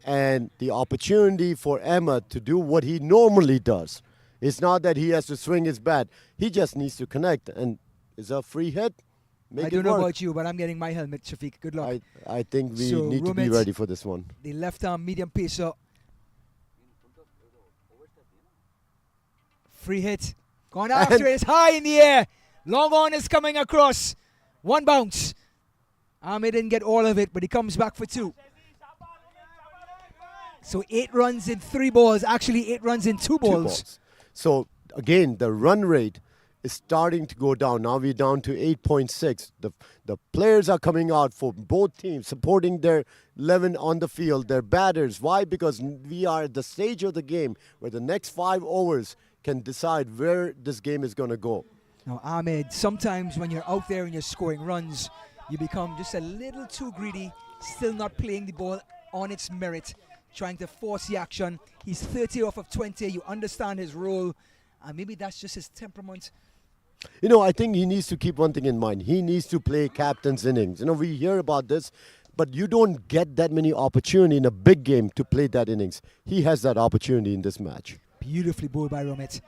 and the opportunity for Ahmed to do what he normally does. It's not that he has to swing his bat. He just needs to connect, and it's a free hit. I don't know about you, but I'm getting my helmet, Shafiq. Good luck. I think we need to be ready for this one. The left-arm medium pacer. Free hit. Gone after it. It's high in the air. Long on is coming across. 1 bounce. Ahmed didn't get all of it, but he comes back for 2. So 8 runs in 3 balls. Actually, 8 runs in 2 balls. So, again, the run rate is starting to go down. Now we're down to 8.6. The players are coming out for both teams, supporting their 11 on the field, their batters. Why? Because we are at the stage of the game where the next 5 overs can decide where this game is going to go. Now, Ahmed, sometimes when you're out there and you're scoring runs, you become just a little too greedy, still not playing the ball on its merit, trying to force the action. He's 30 off of 20. You understand his role, and maybe that's just his temperament. I think he needs to keep one thing in mind. He needs to play captain's innings. We hear about this, but you don't get that many opportunity in a big game to play that innings. He has that opportunity in this match. Beautifully bowled by Romit.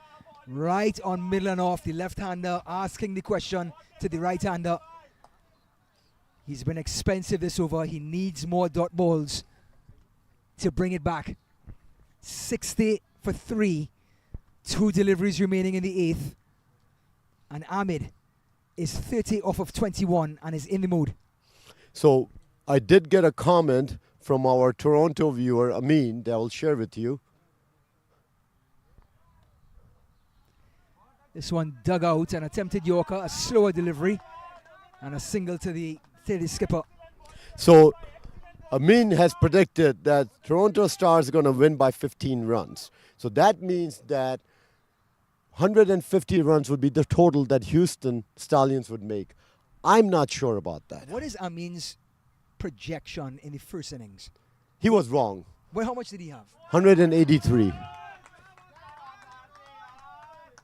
Right on middle and off, the left-hander asking the question to the right-hander. He's been expensive this over. He needs more dot balls to bring it back. 60 for 3. 2 deliveries remaining in the 8th. And Ahmed is 30 off of 21 and is in the mood. So I did get a comment from our Toronto viewer, Amin, that I will share with you. This one dug out, an attempted Yorker, a slower delivery, and a single to the skipper. So Amin has predicted that Toronto Stars are going to win by 15 runs. So that means that 150 runs would be the total that Houston Stallions would make. I'm not sure about that. What is Amin's projection in the first innings? He was wrong. Well, how much did he have? 183.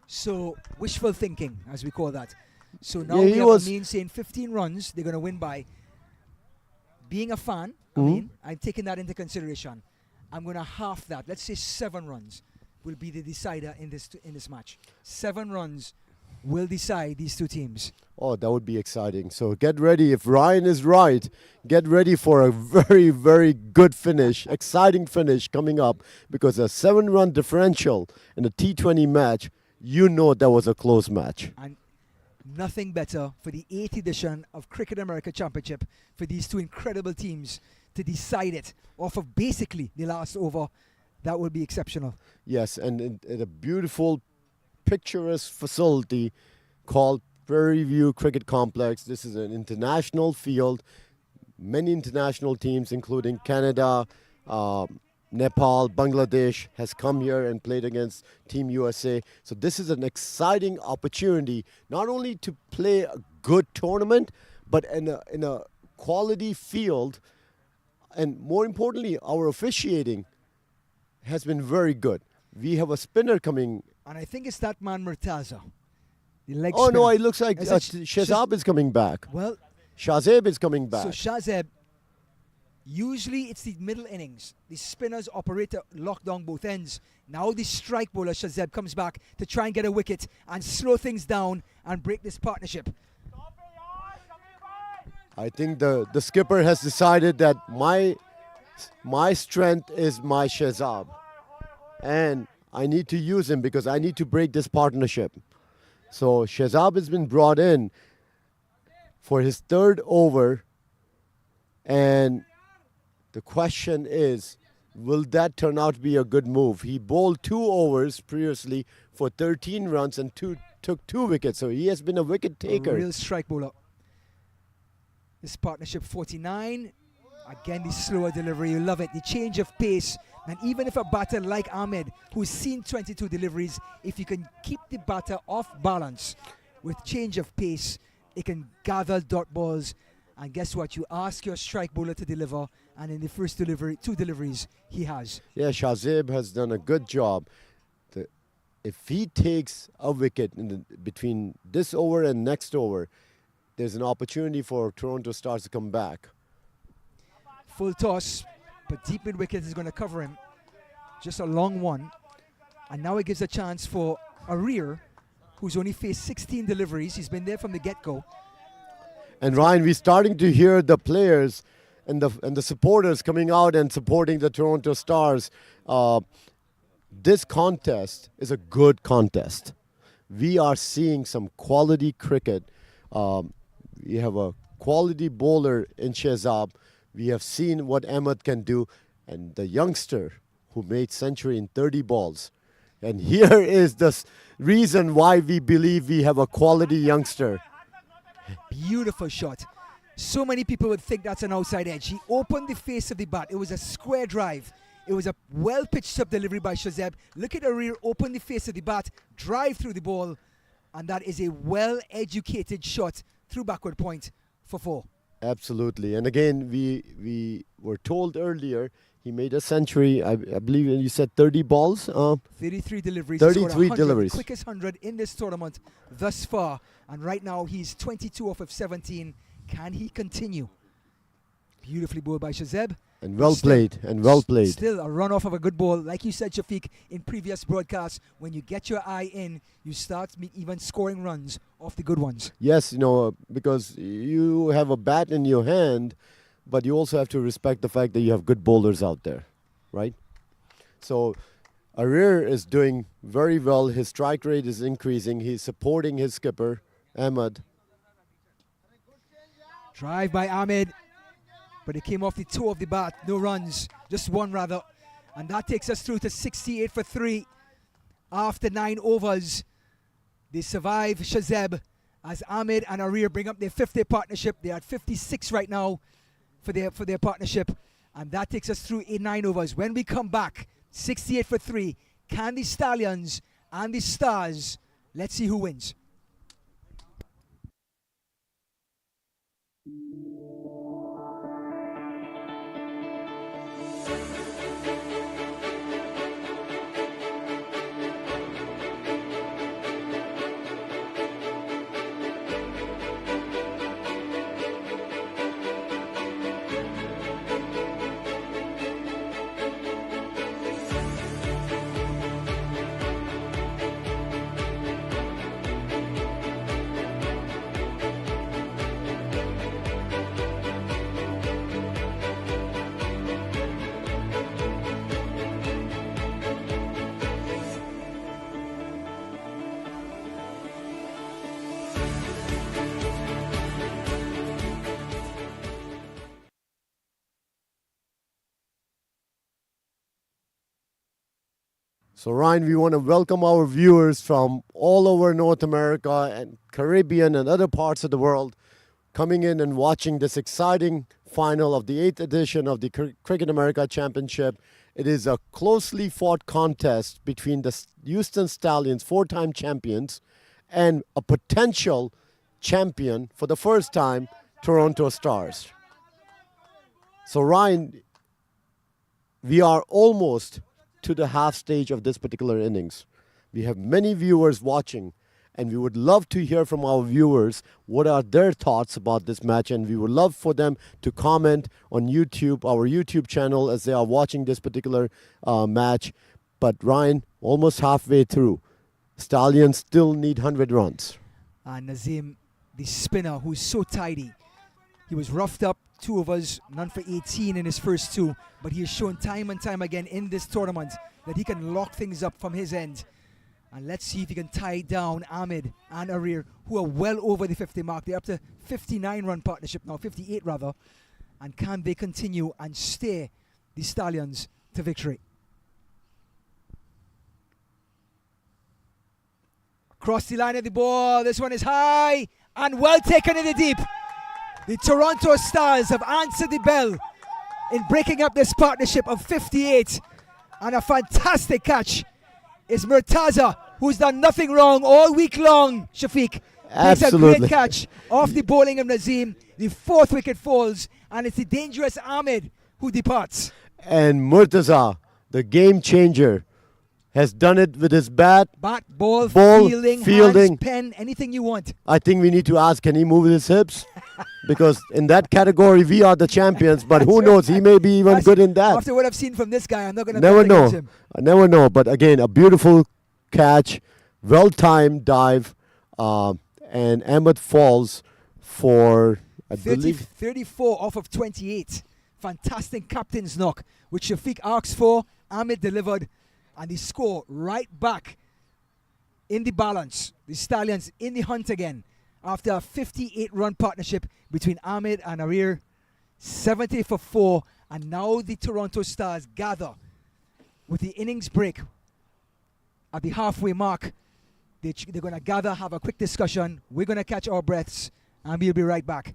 So wishful thinking, as we call that. So now Yeah, we he have was- Amin saying 15 runs, they're going to win by. Being a fan, Mhm. Amin, I'm taking that into consideration. I'm going to half that. Let's say 7 runs will be the decider in this match. 7 runs will decide these two teams. Oh, that would be exciting. So get ready. If Ryan is right, get ready for a very, very good finish, exciting finish coming up, because a 7-run differential in a T20 match, you know that was a close match. And nothing better for the 8th edition of Cricket America Championship for these two incredible teams to decide it off of basically the last over. That would be exceptional. Yes, and in a beautiful, picturesque facility called Prairie View Cricket Complex. This is an international field. Many international teams, including Canada, Nepal, Bangladesh, has come here and played against Team USA. So this is an exciting opportunity, not only to play a good tournament, but in a quality field. And more importantly, our officiating has been very good. We have a spinner coming. And I think it's that man Murtaza. The leg Oh, no, spinner. it looks like Is it Shazab is coming back. Well, Shazab is coming back. so Shazeb, usually it's the middle innings. The spinners operate to lock down both ends. Now the strike bowler Shazeb comes back to try and get a wicket and slow things down and break this partnership. I think the skipper has decided that my strength is my Shazab. And I need to use him because I need to break this partnership. So Shazab has been brought in for his 3rd over. And the question is, will that turn out to be a good move? He bowled 2 overs previously for 13 runs and took 2 wickets. So he has been a wicket taker. A real strike bowler. This partnership 49. Again, the slower delivery. You love it. The change of pace. And even if a batter like Ahmed, who's seen 22 deliveries, if you can keep the batter off balance with change of pace, it can gather dot balls. And guess what? You ask your strike bowler to deliver, and in the first 2 deliveries, he has. Yeah, Shazib has done a good job. If he takes a wicket between this over and next over, there's an opportunity for Toronto Stars to come back. Full toss, but deep mid wicket is going to cover him. Just a long one. And now it gives a chance for Arir, who's only faced 16 deliveries. He's been there from the get-go. And Ryan, we're starting to hear the players and the supporters coming out and supporting the Toronto Stars. This contest is a good contest. We are seeing some quality cricket. We have a quality bowler in Shazab. We have seen what Ahmed can do, and the youngster who made century in 30 balls. And here is the reason why we believe we have a quality youngster. Beautiful shot. So many people would think that's an outside edge. He opened the face of the bat. It was a square drive. It was a well-pitched up delivery by Shazeb. Look at Arir, open the face of the bat, drive through the ball, and that is a well-educated shot through backward point for 4. Absolutely. And again, we were told earlier he made a century. I believe you said 30 balls. 33 deliveries. 33 He scored 100, deliveries. The quickest 100 in this tournament thus far. And right now he's 22 off of 17. Can he continue? Beautifully bowled by Shazeb. And well played. And well played. Still a run off of a good ball. Like you said, Shafiq, in previous broadcasts, when you get your eye in, you start even scoring runs off the good ones. Yes, because you have a bat in your hand, but you also have to respect the fact that you have good bowlers out there, right? So Arir is doing very well. His strike rate is increasing. He's supporting his skipper, Ahmed. Drive by Ahmed, but it came off the toe of the bat. No runs, just one rather. And that takes us through to 68 for 3 after 9 overs. They survive Shazeb as Ahmed and Arir bring up their 50th partnership. They're at 56 right now for their partnership. And that takes us through 9 overs. When we come back, 68 for 3. Can the Stallions and the Stars, let's see who wins. So, Ryan, we want to welcome our viewers from all over North America and Caribbean and other parts of the world coming in and watching this exciting final of the 8th edition of the Cricket America Championship. It is a closely fought contest between the Houston Stallions, 4-time champions, and a potential champion for the first time, Toronto Stars. So, Ryan, we are almost to the half stage of this particular innings. We have many viewers watching, and we would love to hear from our viewers what are their thoughts about this match, and we would love for them to comment on YouTube, our YouTube channel, as they are watching this particular match. But Ryan, almost halfway through, Stallions still need 100 runs. Nazim, the spinner, who's so tidy. He was roughed up 2 overs, none for 18 in his first 2, but he has shown time and time again in this tournament that he can lock things up from his end. And let's see if he can tie down Ahmed and Arir, who are well over the 50 mark. They're up to 59-run partnership now, 58 rather. And can they continue and steer the Stallions to victory? Across the line of the ball, this one is high and well taken in the deep. The Toronto Stars have answered the bell in breaking up this partnership of 58. And a fantastic catch is Murtaza, who's done nothing wrong all week long, Shafiq. Makes a great catch off the bowling of Nazim. The 4th wicket falls, and it's the dangerous Ahmed who departs. And Murtaza, the game changer, has done it with his bat, ball, fielding, hands, pen, anything you want. I think we need to ask, can he move his hips? Because in that category, we are the champions, but who knows, he may be even good in that. After what I've seen from this guy, I'm not going to never know. Him. I never know, but again, a beautiful catch, well-timed dive, and Ahmed falls for, I believe, 34 off of 28. Fantastic captain's knock, which Shafiq asks for. Ahmed delivered, and the score right back in the balance. The Stallions in the hunt again after a 58-run partnership between Ahmed and Arir. 70 for 4, and now the Toronto Stars gather with the innings break at the halfway mark. They're going to gather, have a quick discussion. We're going to catch our breaths, and we'll be right back.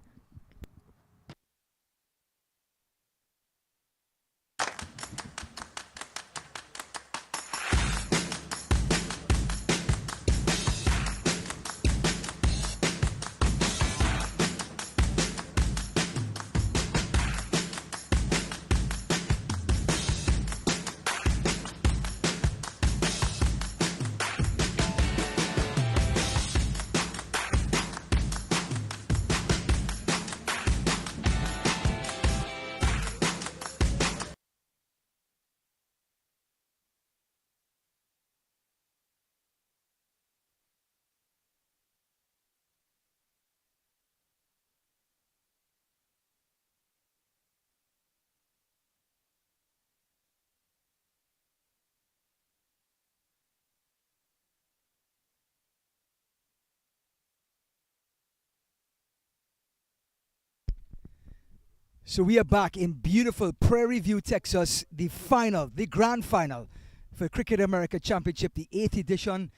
So we are back in beautiful Prairie View, Texas, the final, the grand final for Cricket America Championship, the 8th edition,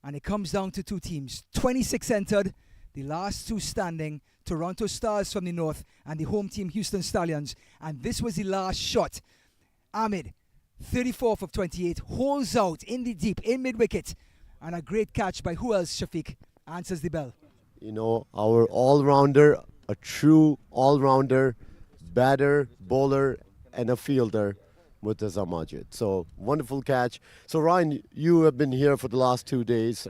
and it comes down to 2 teams. 26 entered, the last 2 standing, Toronto Stars from the north and the home team Houston Stallions, and this was the last shot. Ahmed, 34th of 28, holds out in the deep, in mid-wicket, and a great catch by who else, Shafiq, answers the bell. You know, our all-rounder, a true all-rounder, batter, bowler, and a fielder, Murtaza Majid. So, wonderful catch. So, Ryan, you have been here for the last 2 days,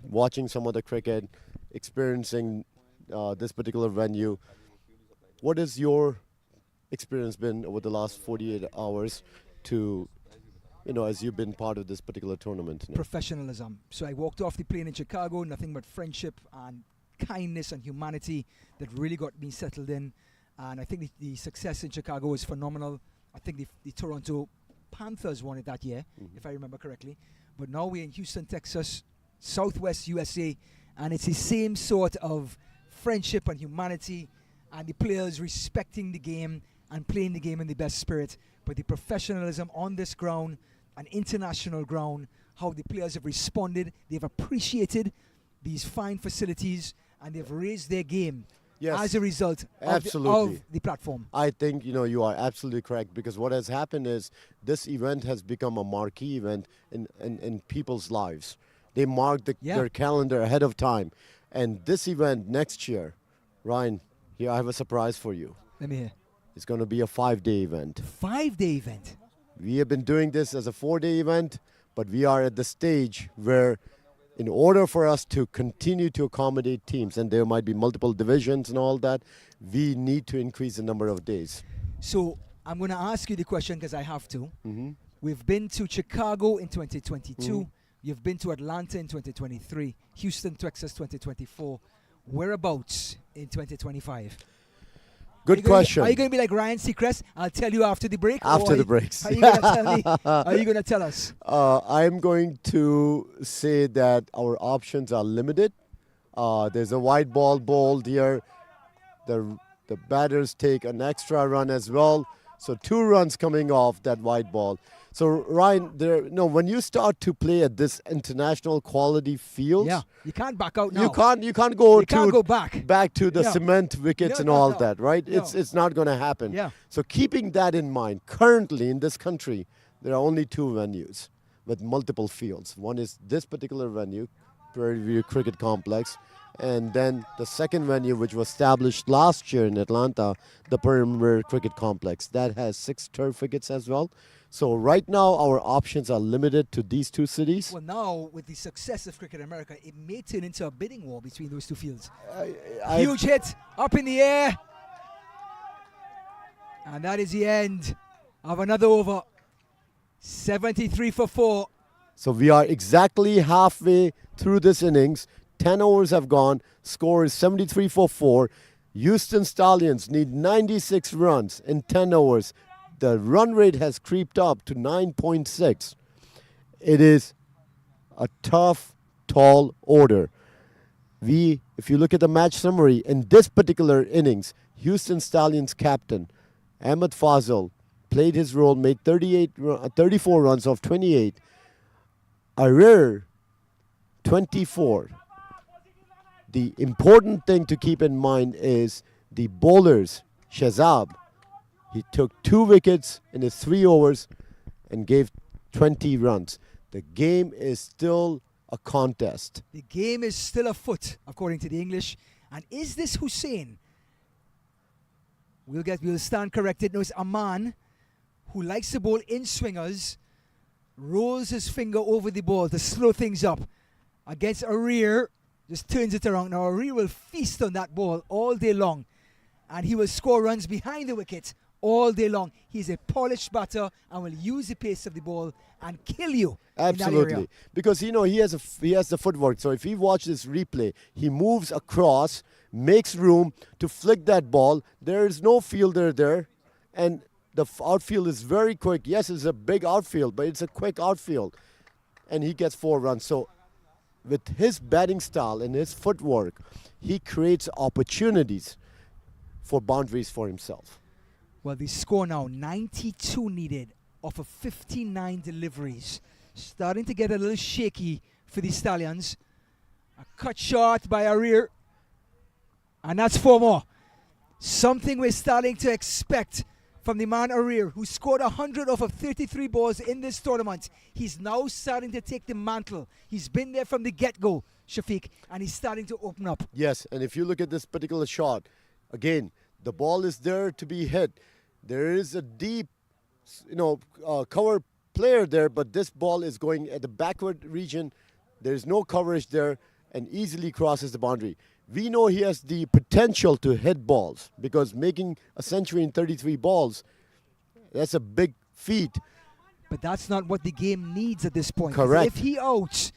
watching some of the cricket, experiencing this particular venue. What has your experience been over the last 48 hours to, you know, as you've been part of this particular tournament? Professionalism. So I walked off the plane in Chicago, nothing but friendship and kindness and humanity that really got me settled in. And I think the success in Chicago was phenomenal. I think the Toronto Panthers won it that year, if I remember correctly. But now we're in Houston, Texas, Southwest USA, and it's the same sort of friendship and humanity and the players respecting the game and playing the game in the best spirit. But the professionalism on this ground, an international ground, how the players have responded. They've appreciated these fine facilities and they've raised their game Yes, as a result absolutely. of the platform. I think you are absolutely correct, because what has happened is this event has become a marquee event in people's lives. They mark their calendar ahead of time. And this event next year, Ryan, here I have a surprise for you. Let me hear. It's going to be a 5-day event. 5-day event. We have been doing this as a 4-day event, but we are at the stage where in order for us to continue to accommodate teams, and there might be multiple divisions and all that, we need to increase the number of days. So I'm going to ask you the question because I have to. Mm-hmm. We've been to Chicago in 2022. You've been to Atlanta in 2023. Houston, Texas 2024. Whereabouts in 2025? Good question. Are you going to be like Ryan Seacrest? I'll tell you after the break. After the breaks. Are you going to tell me? Are you going to tell us? I'm going to say that our options are limited. There's a white ball bowled here. The batters take an extra run as well. So 2 runs coming off that white ball. So Ryan, when you start to play at this international quality fields, you can't back out now. You can't go back to the No. cement wickets No, and no, all no. that, right? No. It's not going to happen. Yeah. So keeping that in mind, currently in this country, there are only 2 venues with multiple fields. One is this particular venue, Prairie View Cricket Complex, and then the second venue, which was established last year in Atlanta, the Perimeter Cricket Complex. That has 6 turf wickets as well. So right now, our options are limited to these 2 cities. Well, now with the success of Cricket America, it may turn into a bidding war between those 2 fields. Huge hit up in the air. And that is the end of another over. 73 for 4. So we are exactly halfway through this innings. 10 overs have gone. Score is 73 for 4. Houston Stallions need 96 runs in 10 overs. The run rate has creeped up to 9.6. It is a tough, tall order. If you look at the match summary, in this particular innings, Houston Stallions captain Ahmed Fazal played his role, made 34 runs off 28. Arir, 24. The important thing to keep in mind is the bowlers, Shazab. He took 2 wickets in his 3 overs and gave 20 runs. The game is still a contest. The game is still afoot, according to the English. And is this Hussein? We'll stand corrected. No, it's a man who likes to bowl in swingers, rolls his finger over the ball to slow things up. Against Arir, just turns it around. Now Arir will feast on that ball all day long, and he will score runs behind the wicket all day long. He's a polished batter and will use the pace of the ball and kill you. Absolutely, because he has the footwork. So if he watches this replay, he moves across, makes room to flick that ball. There is no fielder there, and the outfield is very quick. Yes, it's a big outfield, but it's a quick outfield, and he gets 4 runs. So with his batting style and his footwork, he creates opportunities for boundaries for himself. Well, the score now, 92 needed off of 59 deliveries. Starting to get a little shaky for the Stallions. A cut short by Arir. And that's 4 more. Something we're starting to expect from the man Arir, who scored 100 off of 33 balls in this tournament. He's now starting to take the mantle. He's been there from the get-go, Shafiq, and he's starting to open up. Yes, and if you look at this particular shot, again, the ball is there to be hit. There is a deep, cover player there, but this ball is going at the backward region. There's no coverage there and easily crosses the boundary. We know he has the potential to hit balls because making a century in 33 balls, that's a big feat. But that's not what the game needs at this point. Correct. If he outs,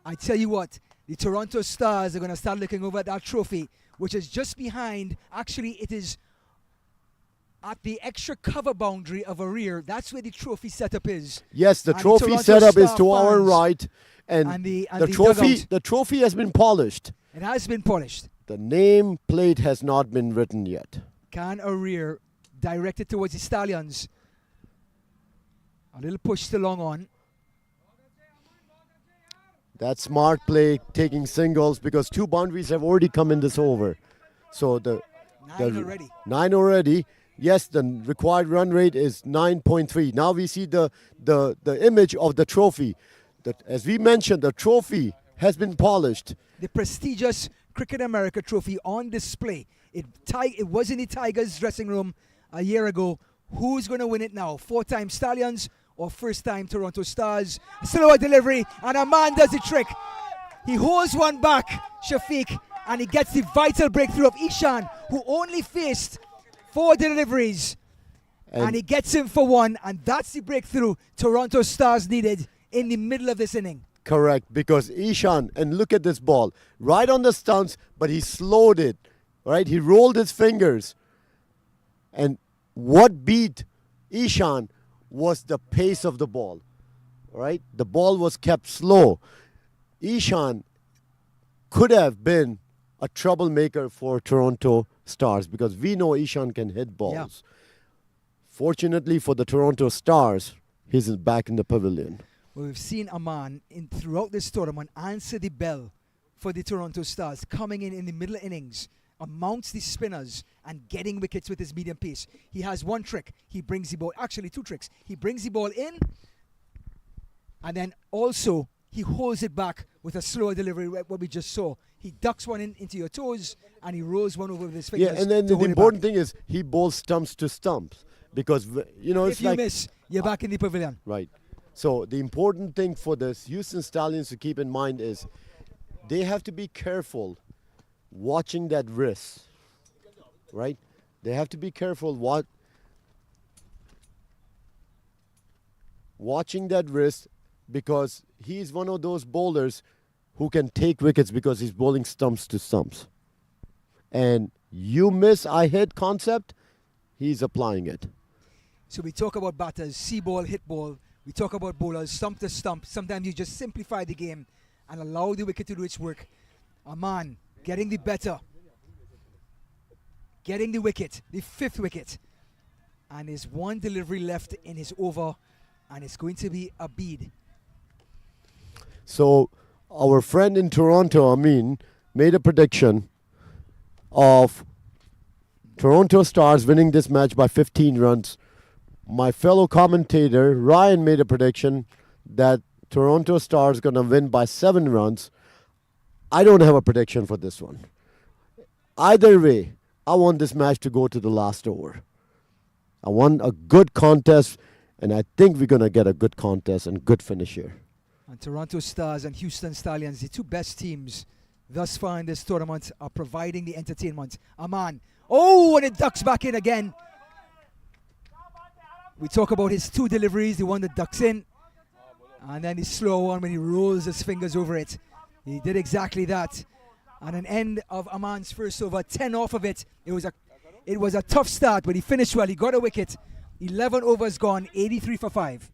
I tell you what, the Toronto Stars are going to start looking over at that trophy, which is just behind. Actually, it is at the extra cover boundary of Arir. That's where the trophy setup is. Yes, the And trophy Toronto setup is Star to our fans right, and the trophy dugout. the trophy has been polished. It has been polished. The name plate has not been written yet. Can Arir direct it towards the Stallions? A little push to long on. That smart play, taking singles, because 2 boundaries have already come in this over. So the 9 already. 9 already. Yes, the required run rate is 9.3. Now we see the image of the trophy. That, as we mentioned, the trophy has been polished. The prestigious Cricket America trophy on display. It was in the Tigers dressing room a year ago. Who's going to win it now? 4-time Stallions or first-time Toronto Stars? Slower delivery, and a man does the trick. He holds one back, Shafiq, and he gets the vital breakthrough of Ishan, who only faced 4 deliveries. And he gets him for 1, and that's the breakthrough Toronto Stars needed in the middle of this inning. Correct, because Ishan, and look at this ball, right on the stumps, but he slowed it, right? He rolled his fingers. And what beat Ishan was the pace of the ball, right? The ball was kept slow. Ishan could have been a troublemaker for Toronto Stars because we know Ishan can hit balls. Yeah. Fortunately for the Toronto Stars, he's back in the pavilion. Well, we've seen Aman throughout this tournament answer the bell for the Toronto Stars, coming in the middle innings, amounts the spinners and getting wickets with his medium pace. He has one trick. He brings the ball, actually 2 tricks. He brings the ball in, and then also he holds it back with a slower delivery, what we just saw. He ducks one into your toes, and he rolls one over with his fingers. Yeah, and then the important thing is he bowls stumps to stumps because, if it's you like... miss, you're back in the pavilion. Right. So the important thing for the Houston Stallions to keep in mind is they have to be careful watching that wrist, right? They have to be careful watching that wrist because he's one of those bowlers who can take wickets because he's bowling stumps to stumps. And you miss, I hit concept, he's applying it. So we talk about batters, see ball, hit ball. We talk about bowlers, stump to stump. Sometimes you just simplify the game and allow the wicket to do its work. Aman getting the better, getting the wicket, the 5th wicket. And there's 1 delivery left in his over, and it's going to be a bead. So our friend in Toronto, Amin, made a prediction of Toronto Stars winning this match by 15 runs. My fellow commentator, Ryan, made a prediction that Toronto Stars going to win by 7 runs. I don't have a prediction for this one. Either way, I want this match to go to the last over. I want a good contest, and I think we're going to get a good contest and good finish here. And Toronto Stars and Houston Stallions, the 2 best teams thus far in this tournament, are providing the entertainment. Aman, and it ducks back in again. We talk about his 2 deliveries, the one that ducks in, and then the slow one when he rolls his fingers over it. He did exactly that. And an end of Aman's first over, 10 off of it. It was a tough start, but he finished well. He got a wicket. 11 overs gone, 83 for 5.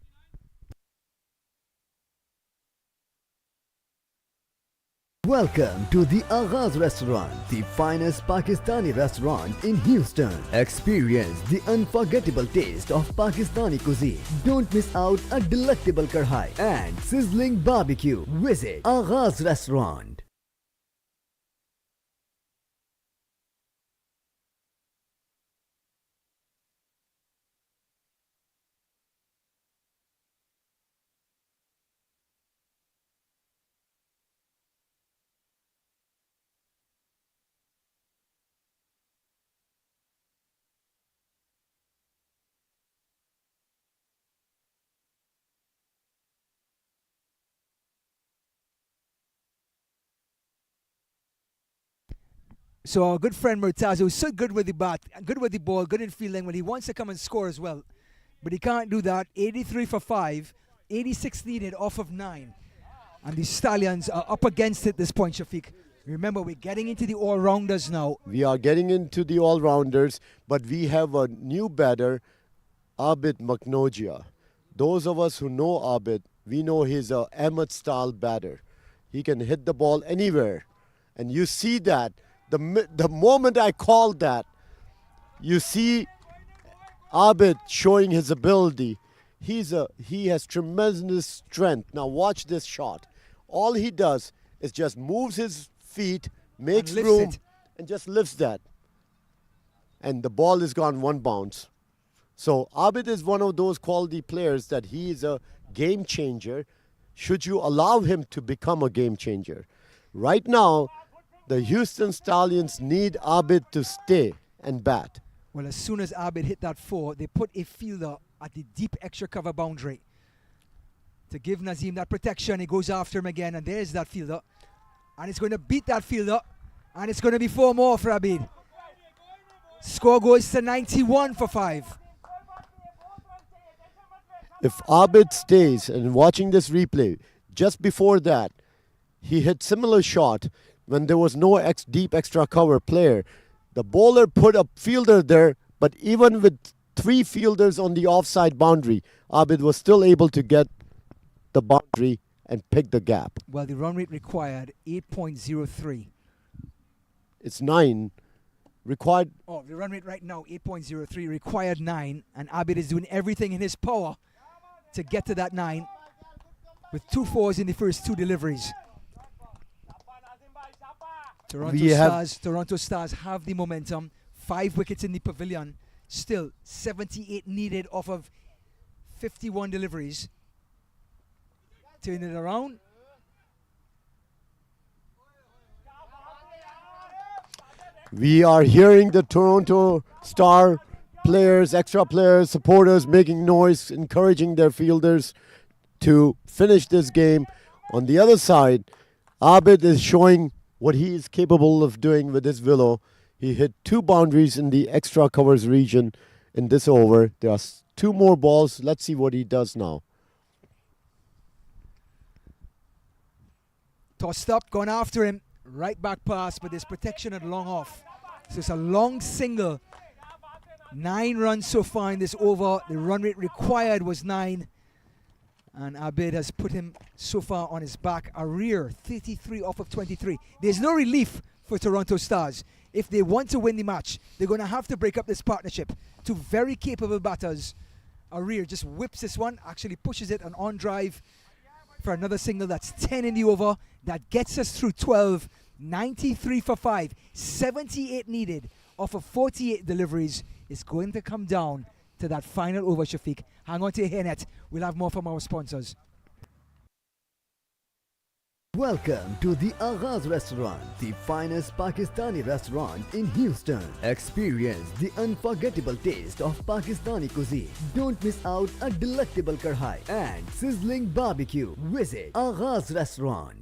Welcome to the Aghaaz Restaurant, the finest Pakistani restaurant in Houston. Experience the unforgettable taste of Pakistani cuisine. Don't miss out a delectable karhai and sizzling barbecue. Visit Aghaaz Restaurant. So our good friend Murtaza was so good with the bat, good with the ball, good in fielding when he wants to come and score as well. But he can't do that. 83 for 5, 86 needed off of 9. And the Stallions are up against it this point, Shafiq. Remember, we're getting into the all-rounders now. We are getting into the all-rounders, but we have a new batter, Abid Maknogia. Those of us who know Abid, we know he's a Ahmed-style batter. He can hit the ball anywhere. And you see that. The moment I called that, you see Abid showing his ability. He has tremendous strength. Now watch this shot. All he does is just moves his feet, makes lifts room, it. and just lifts that. And the ball is gone one bounce. So Abid is one of those quality players that he is a game changer. Should you allow him to become a game changer? Right now, the Houston Stallions need Abid to stay and bat. Well, as soon as Abid hit that 4, they put a fielder at the deep extra cover boundary to give Nazim that protection. He goes after him again, and there's that fielder. And it's going to beat that fielder, and it's going to be 4 more for Abid. Score goes to 91 for 5. If Abid stays, and watching this replay, just before that, he hit similar shot when there was no deep extra cover player. The bowler put a fielder there, but even with 3 fielders on the offside boundary, Abid was still able to get the boundary and pick the gap. Well, the run rate required 8.03. It's 9. Required. Oh, the run rate right now, 8.03, required 9, and Abid is doing everything in his power to get to that 9 with 2 4s in the first 2 deliveries. Toronto Stars have the momentum. 5 wickets in the pavilion. Still 78 needed off of 51 deliveries. Turn it around. We are hearing the Toronto Star players, extra players, supporters making noise, encouraging their fielders to finish this game. On the other side, Abid is showing what he is capable of doing with his willow. He hit 2 boundaries in the extra covers region in this over. There are 2 more balls. Let's see what he does now. Tossed up, gone after him. Right back pass, but there's protection at long off. So it's a long single. 9 runs so far in this over. The run rate required was 9. And Abid has put him so far on his back. A rear 33 off of 23. There's no relief for Toronto Stars. If they want to win the match, they're going to have to break up this partnership. 2 very capable batters. A rear just whips this one, actually pushes it an on drive for another single. That's 10 in the over. That gets us through 12. 93 for 5. 78 needed off of 48 deliveries. Is going to come down to that final over, Shafiq. Hang on to your hairnet. We'll have more from our sponsors. Welcome to the Aghaaz Restaurant, the finest Pakistani restaurant in Houston. Experience the unforgettable taste of Pakistani cuisine. Don't miss out a delectable karhai and sizzling barbecue. Visit Aghaaz Restaurant.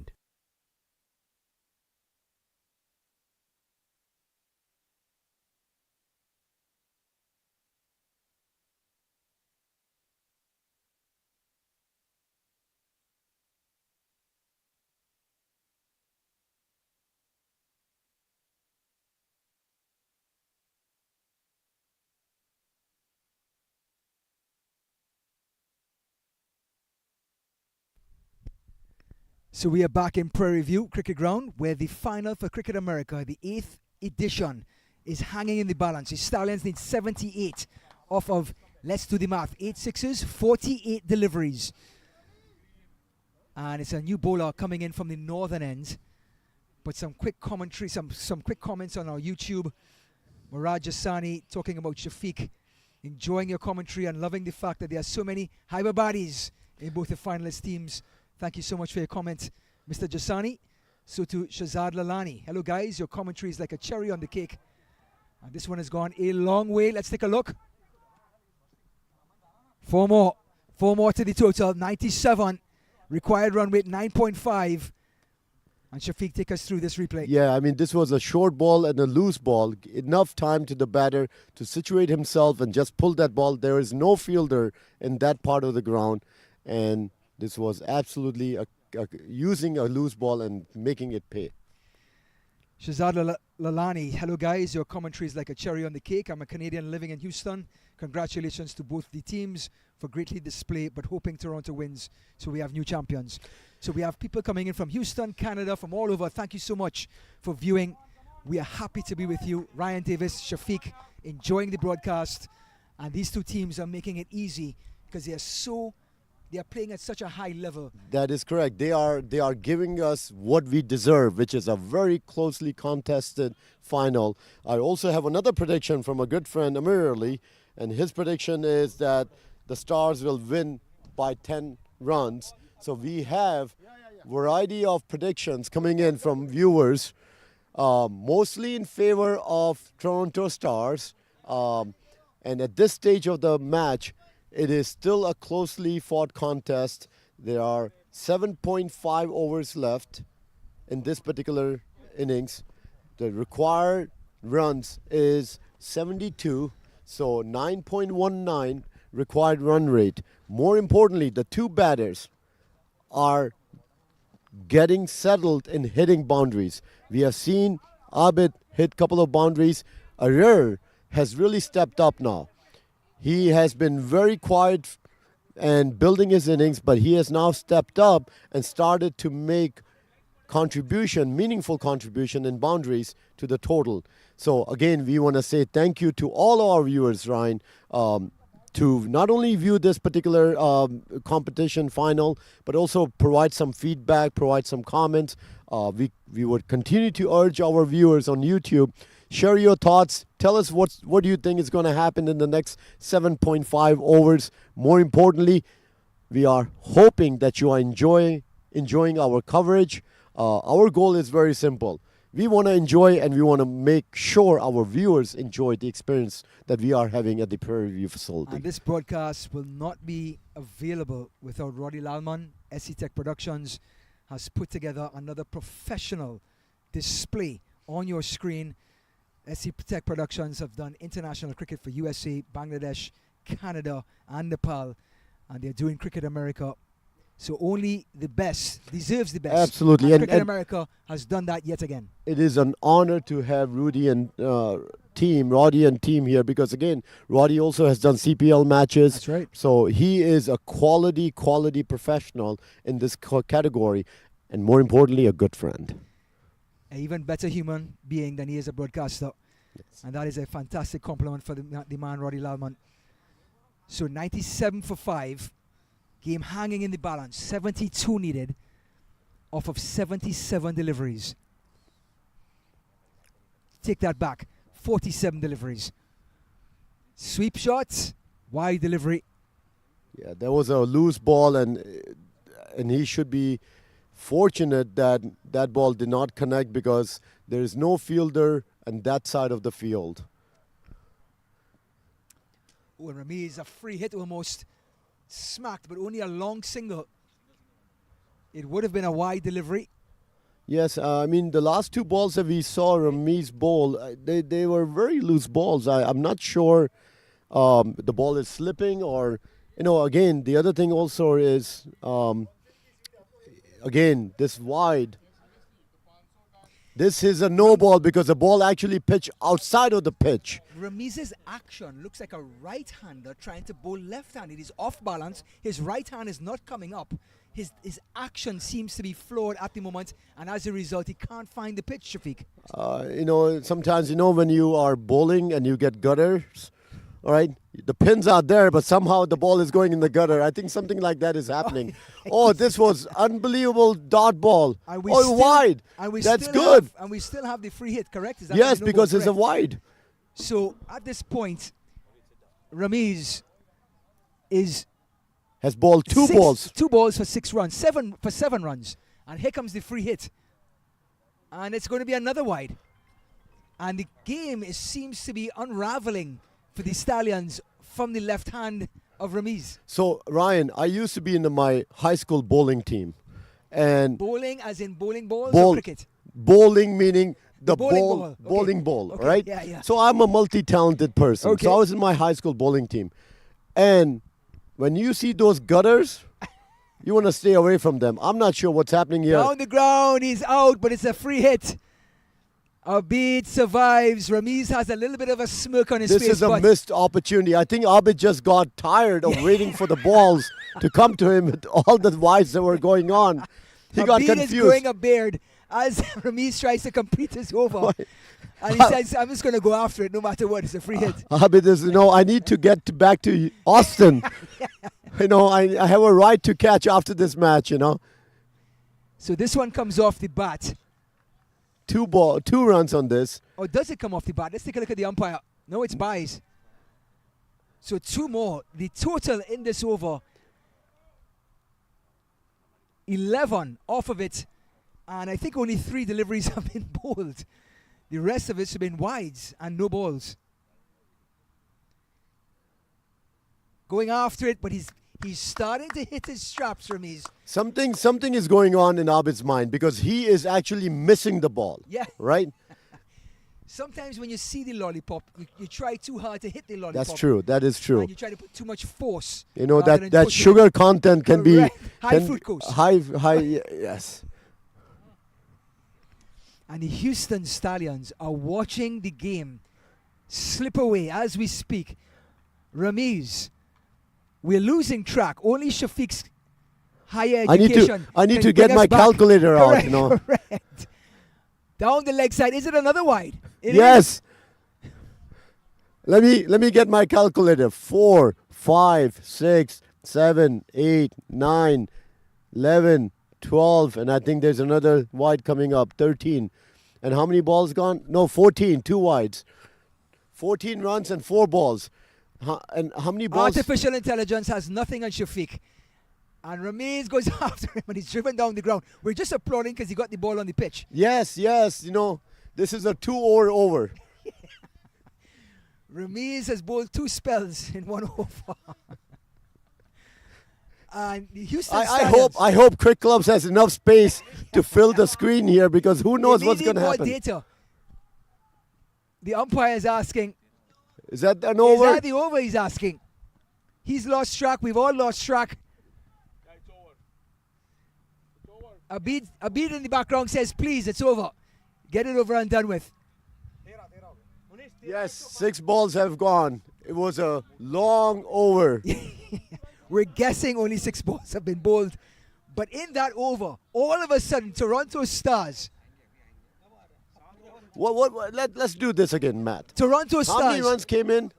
So we are back in Prairie View Cricket Ground, where the final for Cricket America, the 8th edition, is hanging in the balance. The Stallions need 78 off of, let's do the math, 8 sixes, 48 deliveries. And it's a new bowler coming in from the northern end. But some quick commentary, some quick comments on our YouTube. Murad Jassani talking about Shafiq, enjoying your commentary and loving the fact that there are so many Hyderabadis in both the finalist teams. Thank you so much for your comment, Mr. Jassani. So to Shazad Lalani. Hello guys, your commentary is like a cherry on the cake. And this one has gone a long way. Let's take a look. 4 more. 4 more to the total. 97. Required run rate 9.5. And Shafiq, take us through this replay. Yeah, I mean, this was a short ball and a loose ball. Enough time to the batter to situate himself and just pull that ball. There is no fielder in that part of the ground. And this was absolutely using a loose ball and making it pay. Shazad Lalani, hello guys, your commentary is like a cherry on the cake. I'm a Canadian living in Houston. Congratulations to both the teams for greatly display, but hoping Toronto wins so we have new champions. So we have people coming in from Houston, Canada, from all over. Thank you so much for viewing. We are happy to be with you. Ryan Davis, Shafiq, enjoying the broadcast. And these 2 teams are making it easy because they are so They are playing at such a high level. That is correct. They are giving us what we deserve, which is a very closely contested final. I also have another prediction from a good friend, Amir Ali, and his prediction is that the Stars will win by 10 runs. So we have variety of predictions coming in from viewers, mostly in favor of Toronto Stars. And at this stage of the match, it is still a closely fought contest. There are 7.5 overs left in this particular innings. The required runs is 72, so 9.19 required run rate. More importantly, the two batters are getting settled in hitting boundaries. We have seen Abid hit a couple of boundaries. Arer has really stepped up now. He has been very quiet and building his innings, but he has now stepped up and started to make meaningful contribution in boundaries to the total. So again, we want to say thank you to all our viewers, Ryan, to not only view this particular competition final, but also provide some feedback, provide some comments. We would continue to urge our viewers on YouTube, share your thoughts. Tell us what do you think is going to happen in the next 7.5 overs. More importantly, we are hoping that you are enjoying our coverage. Our goal is very simple. We want to enjoy and we want to make sure our viewers enjoy the experience that we are having at the Prairie View facility. And this broadcast will not be available without Roddy Lalman. SC Tech Productions has put together another professional display on your screen. SC Tech Productions have done international cricket for USA, Bangladesh, Canada, and Nepal. And they're doing Cricket America. So only the best deserves the best. Absolutely. And Cricket America has done that yet again. It is an honor to have Roddy and team here because, again, Roddy also has done CPL matches. That's right. So he is a quality professional in this category. And more importantly, a good friend. An even better human being than he is a broadcaster. Yes. And that is a fantastic compliment for the man, Roddy Lalman. So 97 for 5. Game hanging in the balance. 72 needed off of 77 deliveries. Take that back. 47 deliveries. Sweep shots. Wide delivery. Yeah, there was a loose ball and he should be fortunate that that ball did not connect because there is no fielder on that side of the field. Oh, and Ramiz, a free hit almost. Smacked, but only a long single. It would have been a wide delivery. Yes, I mean, the last two balls that we saw Ramiz bowl, they were very loose balls. I'm not sure the ball is slipping or, again, the other thing also is, again, this wide. This is a no ball because the ball actually pitched outside of the pitch. Ramiz's action looks like a right-hander trying to bowl left-handed. He's off balance. His right hand is not coming up. His action seems to be flawed at the moment, and as a result, he can't find the pitch, Shafiq. Sometimes, when you are bowling and you get gutters, all right, the pins are there, but somehow the ball is going in the gutter. I think something like that is happening. Oh, this was unbelievable dot ball. Wide. That's good. And we still have the free hit, correct? Is that Yes, because it's a wide. So at this point, Ramiz has bowled two balls. 2 balls for 6 runs, 7 for 7 runs. And here comes the free hit. And it's going to be another wide. And the game seems to be unraveling for the Stallions from the left hand of Ramiz. So, Ryan, I used to be in my high school bowling team. Bowling as in bowling balls or cricket? Bowling meaning the bowling ball. Okay. Right? Yeah. So I'm a multi-talented person. Okay. So I was in my high school bowling team. And when you see those gutters, you want to stay away from them. I'm not sure what's happening here. Down the ground, he's out, but it's a free hit. Abid survives. Ramiz has a little bit of a smirk on his face. This is a missed opportunity. I think Abid just got tired of waiting for the balls to come to him with all the wides that were going on. He got confused. Abid is growing a beard as Ramiz tries to complete his over. And he says, I'm just going to go after it no matter what. It's a free hit. Abid is, I need to get back to Austin. I have a right to catch after this match, So this one comes off the bat. Two runs on this. Or does it come off the bat? Let's take a look at the umpire. No, it's buys. So 2 more. The total in this over, 11 off of it. And I think only 3 deliveries have been bowled. The rest of it have been wides and no balls. Going after it, but he's starting to hit his straps, Ramiz. Something is going on in Abid's mind because he is actually missing the ball. Yeah. Right? Sometimes when you see the lollipop, you try too hard to hit the lollipop. That's true. That is true. And you try to put too much force. That sugar content can be high fructose. High, yes. And the Houston Stallions are watching the game slip away as we speak. Ramiz, we're losing track. Only Shafiq's higher education. I need can to get bring my us back. calculator out, Correct. Down the leg side. Is it another wide? It yes. Let me get my calculator. 4, 5, 6, 7, 8, 9, 11, 12, and I think there's another wide coming up. 13. And how many balls gone? No, 14. 2 wides. 14 runs and 4 balls. And how many balls? Artificial intelligence has nothing on Shafiq. And Ramiz goes after him and he's driven down the ground. We're just applauding because he got the ball on the pitch. Yes. This is a 2-over over. Ramiz has bowled 2 spells in 1 over. And the Houston Stallions, I hope Cricket Clubs has enough space to fill the screen here because who knows what's going to happen. Data. The umpire is asking, is that an over? Is that the over he's asking? He's lost track. We've all lost track. Abid in the background says, please, it's over. Get it over and done with. Yes, 6 balls have gone. It was a long over. We're guessing only 6 balls have been bowled. But in that over, all of a sudden, Toronto Stars. Let's do this again, Matt. Toronto Stars. How many runs came in?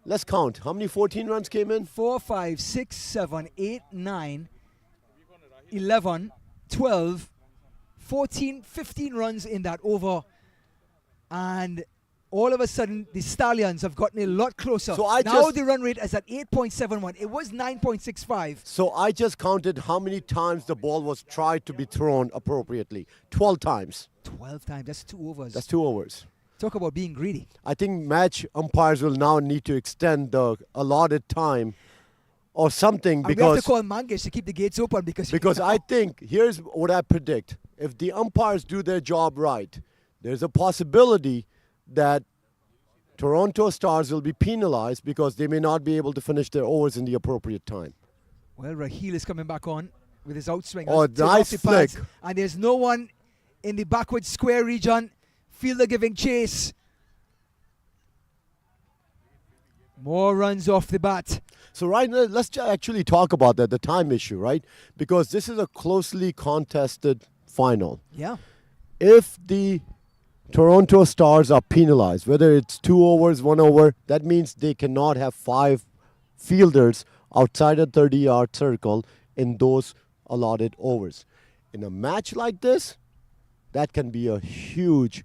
Let's count. How many 14 runs came in? 4, 5, 6, 7, 8, 9, 11, 12, 14, 15 runs in that over. And all of a sudden, the Stallions have gotten a lot closer. So now the run rate is at 8.71. It was 9.65. So I just counted how many times the ball was tried to be thrown appropriately. 12 times. 12 times. That's 2 overs. That's 2 overs. Talk about being greedy. I think match umpires will now need to extend the allotted time or something And because we have to call Mangesh to keep the gates open because I think, here's what I predict. If the umpires do their job right, there's a possibility that Toronto Stars will be penalized because they may not be able to finish their overs in the appropriate time. Well, Raheel is coming back on with his outswing. Oh, nice flick. And there's no one in the backward square region. Fielder giving chase. More runs off the bat. So right now, let's actually talk about that, the time issue, right? Because this is a closely contested final. Yeah. If the Toronto Stars are penalized, whether it's 2 overs, 1 over, that means they cannot have 5 fielders outside a 30-yard circle in those allotted overs. In a match like this, that can be a huge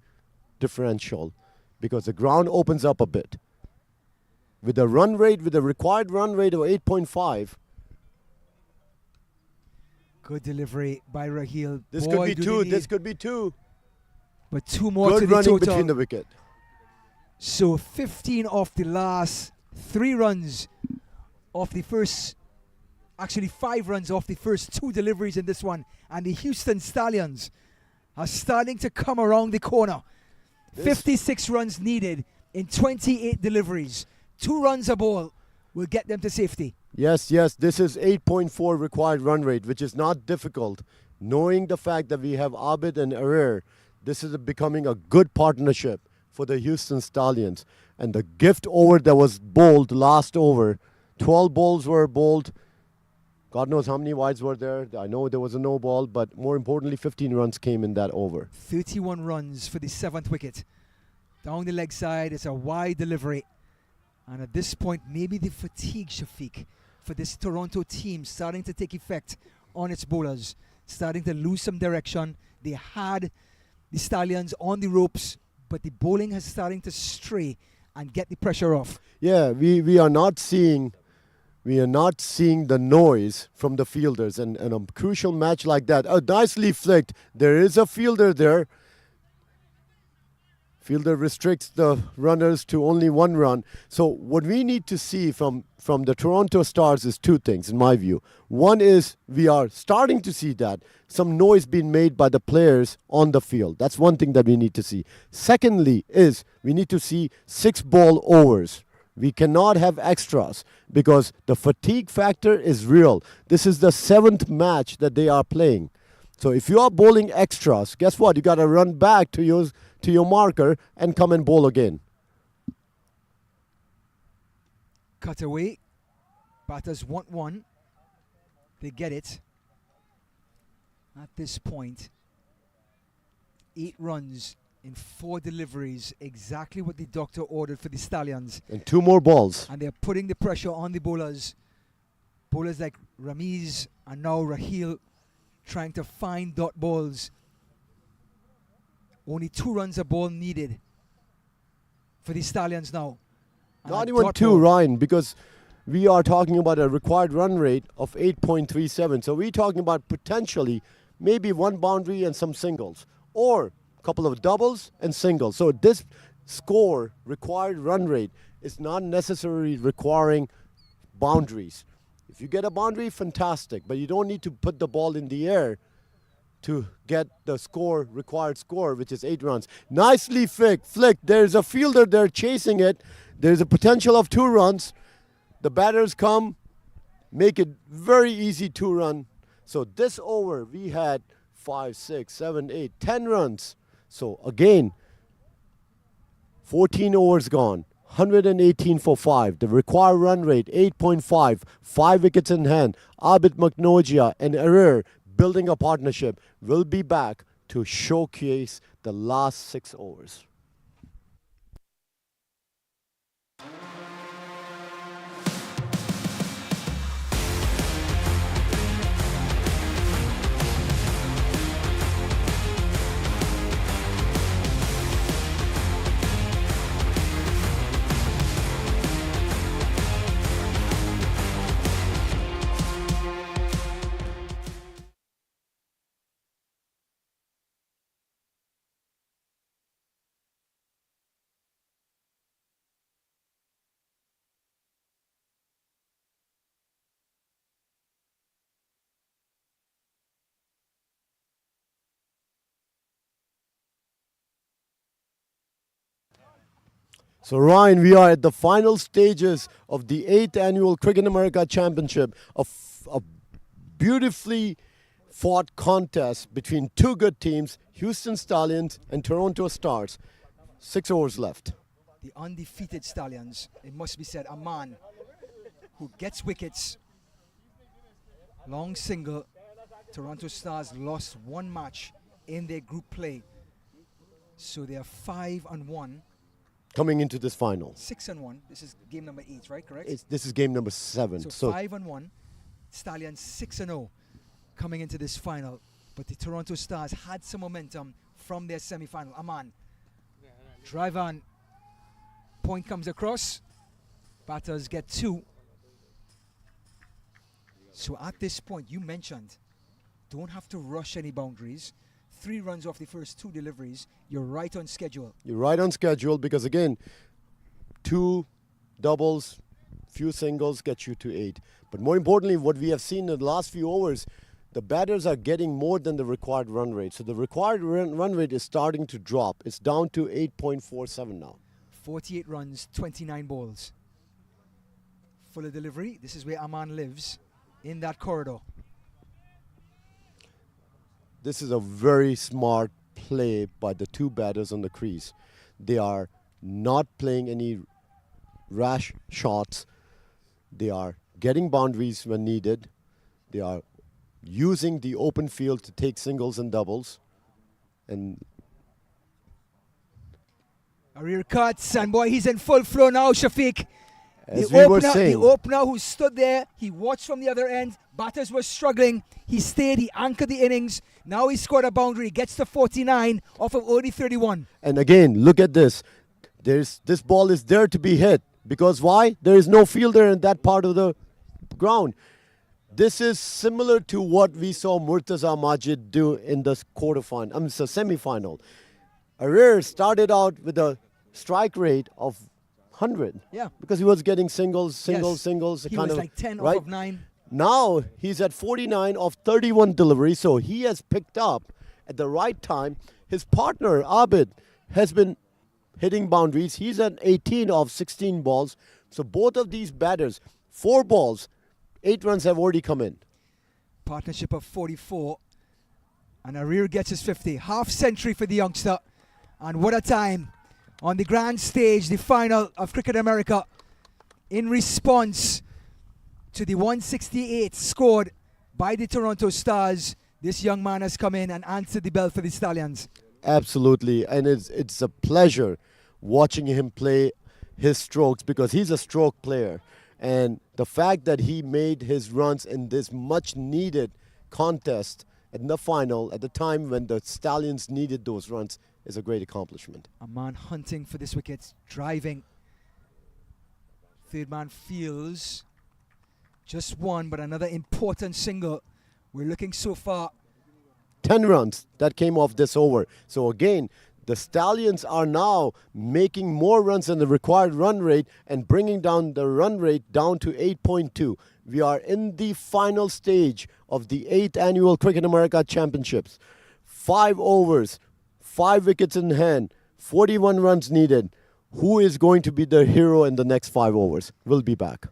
differential because the ground opens up a bit. With a required run rate of 8.5. Good delivery by Raheel. This Boy, could be 2. This could be 2. But 2 more Good to the running total. between the wicket. So 15 off the last 3 runs off the first, actually 5 runs off the first 2 deliveries in this one. And the Houston Stallions are starting to come around the corner. 56 runs needed in 28 deliveries. 2 runs a ball will get them to safety. Yes, this is 8.4 required run rate, which is not difficult. Knowing the fact that we have Abid and Arer, this is becoming a good partnership for the Houston Stallions. And the gift over that was bowled last over, 12 balls were bowled. God knows how many wides were there. I know there was a no ball, but more importantly, 15 runs came in that over. 31 runs for the 7th wicket. Down the leg side, it's a wide delivery. And at this point, maybe the fatigue, Shafiq, for this Toronto team starting to take effect on its bowlers, starting to lose some direction. They had the Stallions on the ropes, but the bowling is starting to stray and get the pressure off. Yeah, we are not seeing the noise from the fielders, and a crucial match like that. Oh, nicely flicked. There is a fielder there. Fielder restricts the runners to only one run. So what we need to see from the Toronto Stars is two things, in my view. One is we are starting to see that some noise being made by the players on the field. That's one thing that we need to see. Secondly is we need to see 6 ball overs. We cannot have extras because the fatigue factor is real. This is the 7th match that they are playing. So if you are bowling extras, guess what? You got to run back to your marker and come and bowl again. Cut away. Batters want one. They get it. At this point, 8 runs in 4 deliveries, exactly what the doctor ordered for the Stallions. And 2 more balls. And they're putting the pressure on the bowlers. Bowlers like Ramiz and now Raheel trying to find dot balls. Only 2 runs a ball needed for the Stallions now. And Not a even dot 2, ball. Ryan, because we are talking about a required run rate of 8.37. So we're talking about potentially maybe 1 boundary and some singles, or a couple of doubles and singles. So this score, required run rate, is not necessarily requiring boundaries. If you get a boundary, fantastic, but you don't need to put the ball in the air to get the score, required score, which is 8 runs. Nicely flicked. There's a fielder there chasing it. There's a potential of 2 runs. The batters come, make it very easy 2-run. So this over, we had 5, 6, 7, 8, 10 runs. So again, 14 overs gone. 118 for 5. The required run rate, 8.5. 5 wickets in hand. Abid Maknogia and Arir building a partnership. Will be back to showcase the last 6 overs. So Ryan, we are at the final stages of the 8th annual Cricket America Championship, a beautifully fought contest between 2 good teams, Houston Stallions and Toronto Stars. 6 overs left. The undefeated Stallions, it must be said, a man who gets wickets. Long single. Toronto Stars lost 1 match in their group play. So they are 5-1. Coming into this final. 6-1. This is game number 8, right? Correct? This is game number 7. So 5-1. Stallions 6-0 coming into this final. But the Toronto Stars had some momentum from their semi-final. Aman. Drive on. Point comes across. Batters get 2. So at this point, you mentioned, don't have to rush any boundaries. 3 runs off the first 2 deliveries. You're right on schedule. You're right on schedule because, again, 2 doubles, few singles get you to 8. But more importantly, what we have seen in the last few overs, the batters are getting more than the required run rate. So the required run rate is starting to drop. It's down to 8.47 now. 48 runs, 29 balls. Fuller delivery. This is where Aman lives, in that corridor. This is a very smart play by the 2 batters on the crease. They are not playing any rash shots. They are getting boundaries when needed. They are using the open field to take singles and doubles. And A rear cuts, and boy, he's in full flow now, Shafiq. As we were saying, the opener who stood there, he watched from the other end. Batters were struggling. He stayed. He anchored the innings. Now he scored a boundary. Gets to 49 off of only 31. and again, look at this. This ball is there to be hit. Because why? There is no fielder in that part of the ground. This is similar to what we saw Murtaza Majid do in the semi-final. Arir started out with a strike rate of 100. Yeah. Because he was getting singles. He kind was of, like 10 right? off of 9. Now he's at 49 of 31 deliveries, so he has picked up at the right time. His partner, Abid, has been hitting boundaries. He's at 18 of 16 balls. So both of these batters, 4 balls, 8 runs have already come in. Partnership of 44. And Arir gets his 50. Half century for the youngster. And what a time on the grand stage, the final of Cricket America. In response to the 168 scored by the Toronto Stars, this young man has come in and answered the bell for the Stallions. Absolutely, and it's a pleasure watching him play his strokes because he's a stroke player. And the fact that he made his runs in this much needed contest in the final at the time when the Stallions needed those runs is a great accomplishment. A man hunting for this wicket, driving. Third man feels just one, but another important single. We're looking so far. 10 runs that came off this over. So again, the Stallions are now making more runs than the required run rate and bringing down the run rate down to 8.2. We are in the final stage of the 8th annual Cricket America Championships. 5 overs, 5 wickets in hand, 41 runs needed. Who is going to be the hero in the next 5 overs? We'll be back.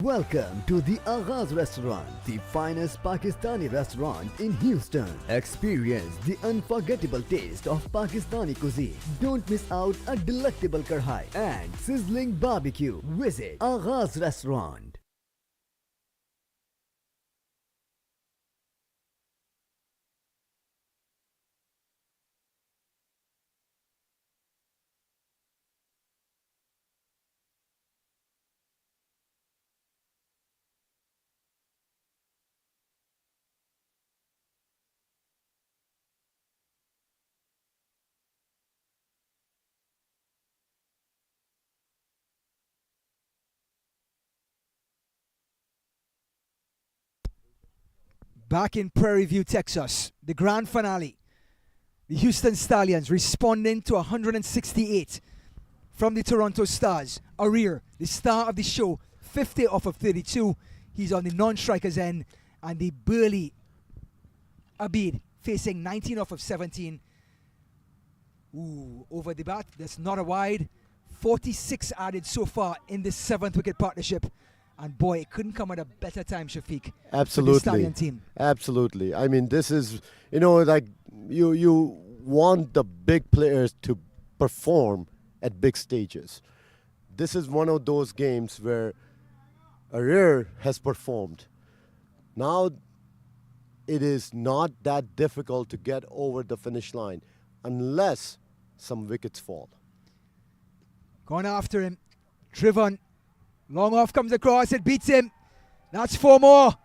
Welcome to the Aghaaz Restaurant, the finest Pakistani restaurant in Houston. Experience the unforgettable taste of Pakistani cuisine. Don't miss out a delectable karhai and sizzling barbecue. Visit Aghaaz Restaurant. Back in Prairie View, Texas, the grand finale. The Houston Stallions responding to 168 from the Toronto Stars. Arir, the star of the show, 50 off of 32. He's on the non-strikers end. And the burly Abid facing 19 off of 17. Ooh, over the bat, that's not a wide. 46 added so far in this 7th wicket partnership. And boy, it couldn't come at a better time, Shafiq. Absolutely. For the Stallion team. Absolutely. I mean, this is, like you want the big players to perform at big stages. This is one of those games where Arir has performed. Now it is not that difficult to get over the finish line unless some wickets fall. Gone after him. Driven. Long off comes across. It beats him. That's 4 more.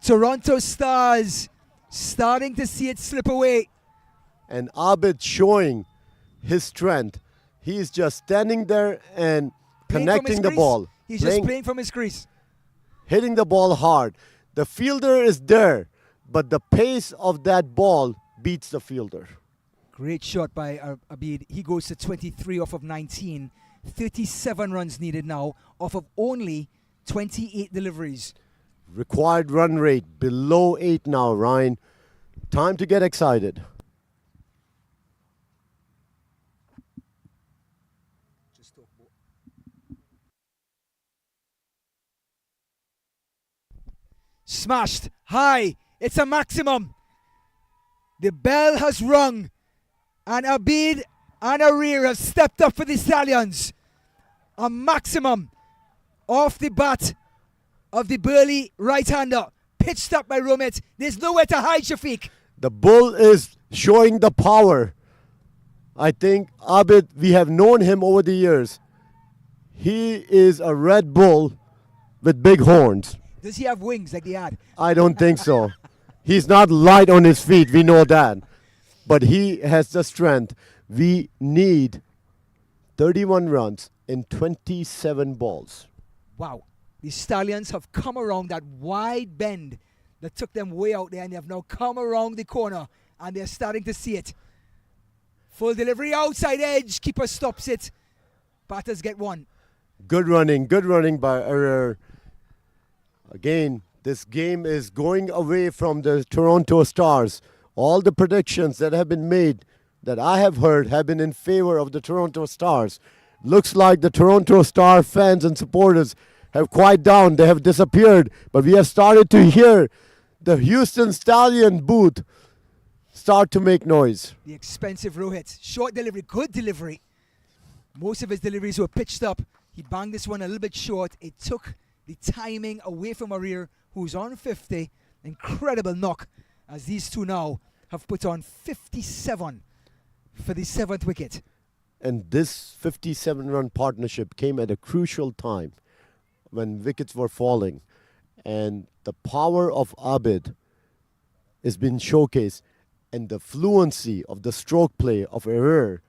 Toronto Stars starting to see it slip away. And Abid showing his strength. He is just standing there and connecting the ball. He's just playing from his crease. Hitting the ball hard. The fielder is there, but the pace of that ball beats the fielder. Great shot by Abid. He goes to 23 off of 19. 37 runs needed now off of only 28 deliveries. Required run rate below 8 now, Ryan. Time to get excited. Smashed high. It's a maximum. The bell has rung, and Abid and Arir have stepped up for the Stallions. A maximum off the bat of the burly right-hander, pitched up by Romit. There's nowhere to hide, Shafiq. The bull is showing the power. I think Abid, we have known him over the years. He is a Red Bull with big horns. Does he have wings like the ad? I don't think so. He's not light on his feet, we know that. But he has the strength. We need 31 runs in 27 balls. Wow. The Stallions have come around that wide bend that took them way out there, and they have now come around the corner, and they're starting to see it. Full delivery, outside edge. Keeper stops it. Batters get one. Good running by Error. Again, this game is going away from the Toronto Stars. All the predictions that have been made, that I have heard, have been in favor of the Toronto Stars. Looks like the Toronto Star fans and supporters have quieted down. They have disappeared. But we have started to hear the Houston Stallion booth start to make noise. The expensive Rohit. Short delivery, good delivery. Most of his deliveries were pitched up. He banged this one a little bit short. It took the timing away from Arir, who's on 50. Incredible knock, as these two now have put on 57 for the 7th wicket. And this 57-run partnership came at a crucial time when wickets were falling. And the power of Abid has been showcased. And the fluency of the stroke play of Error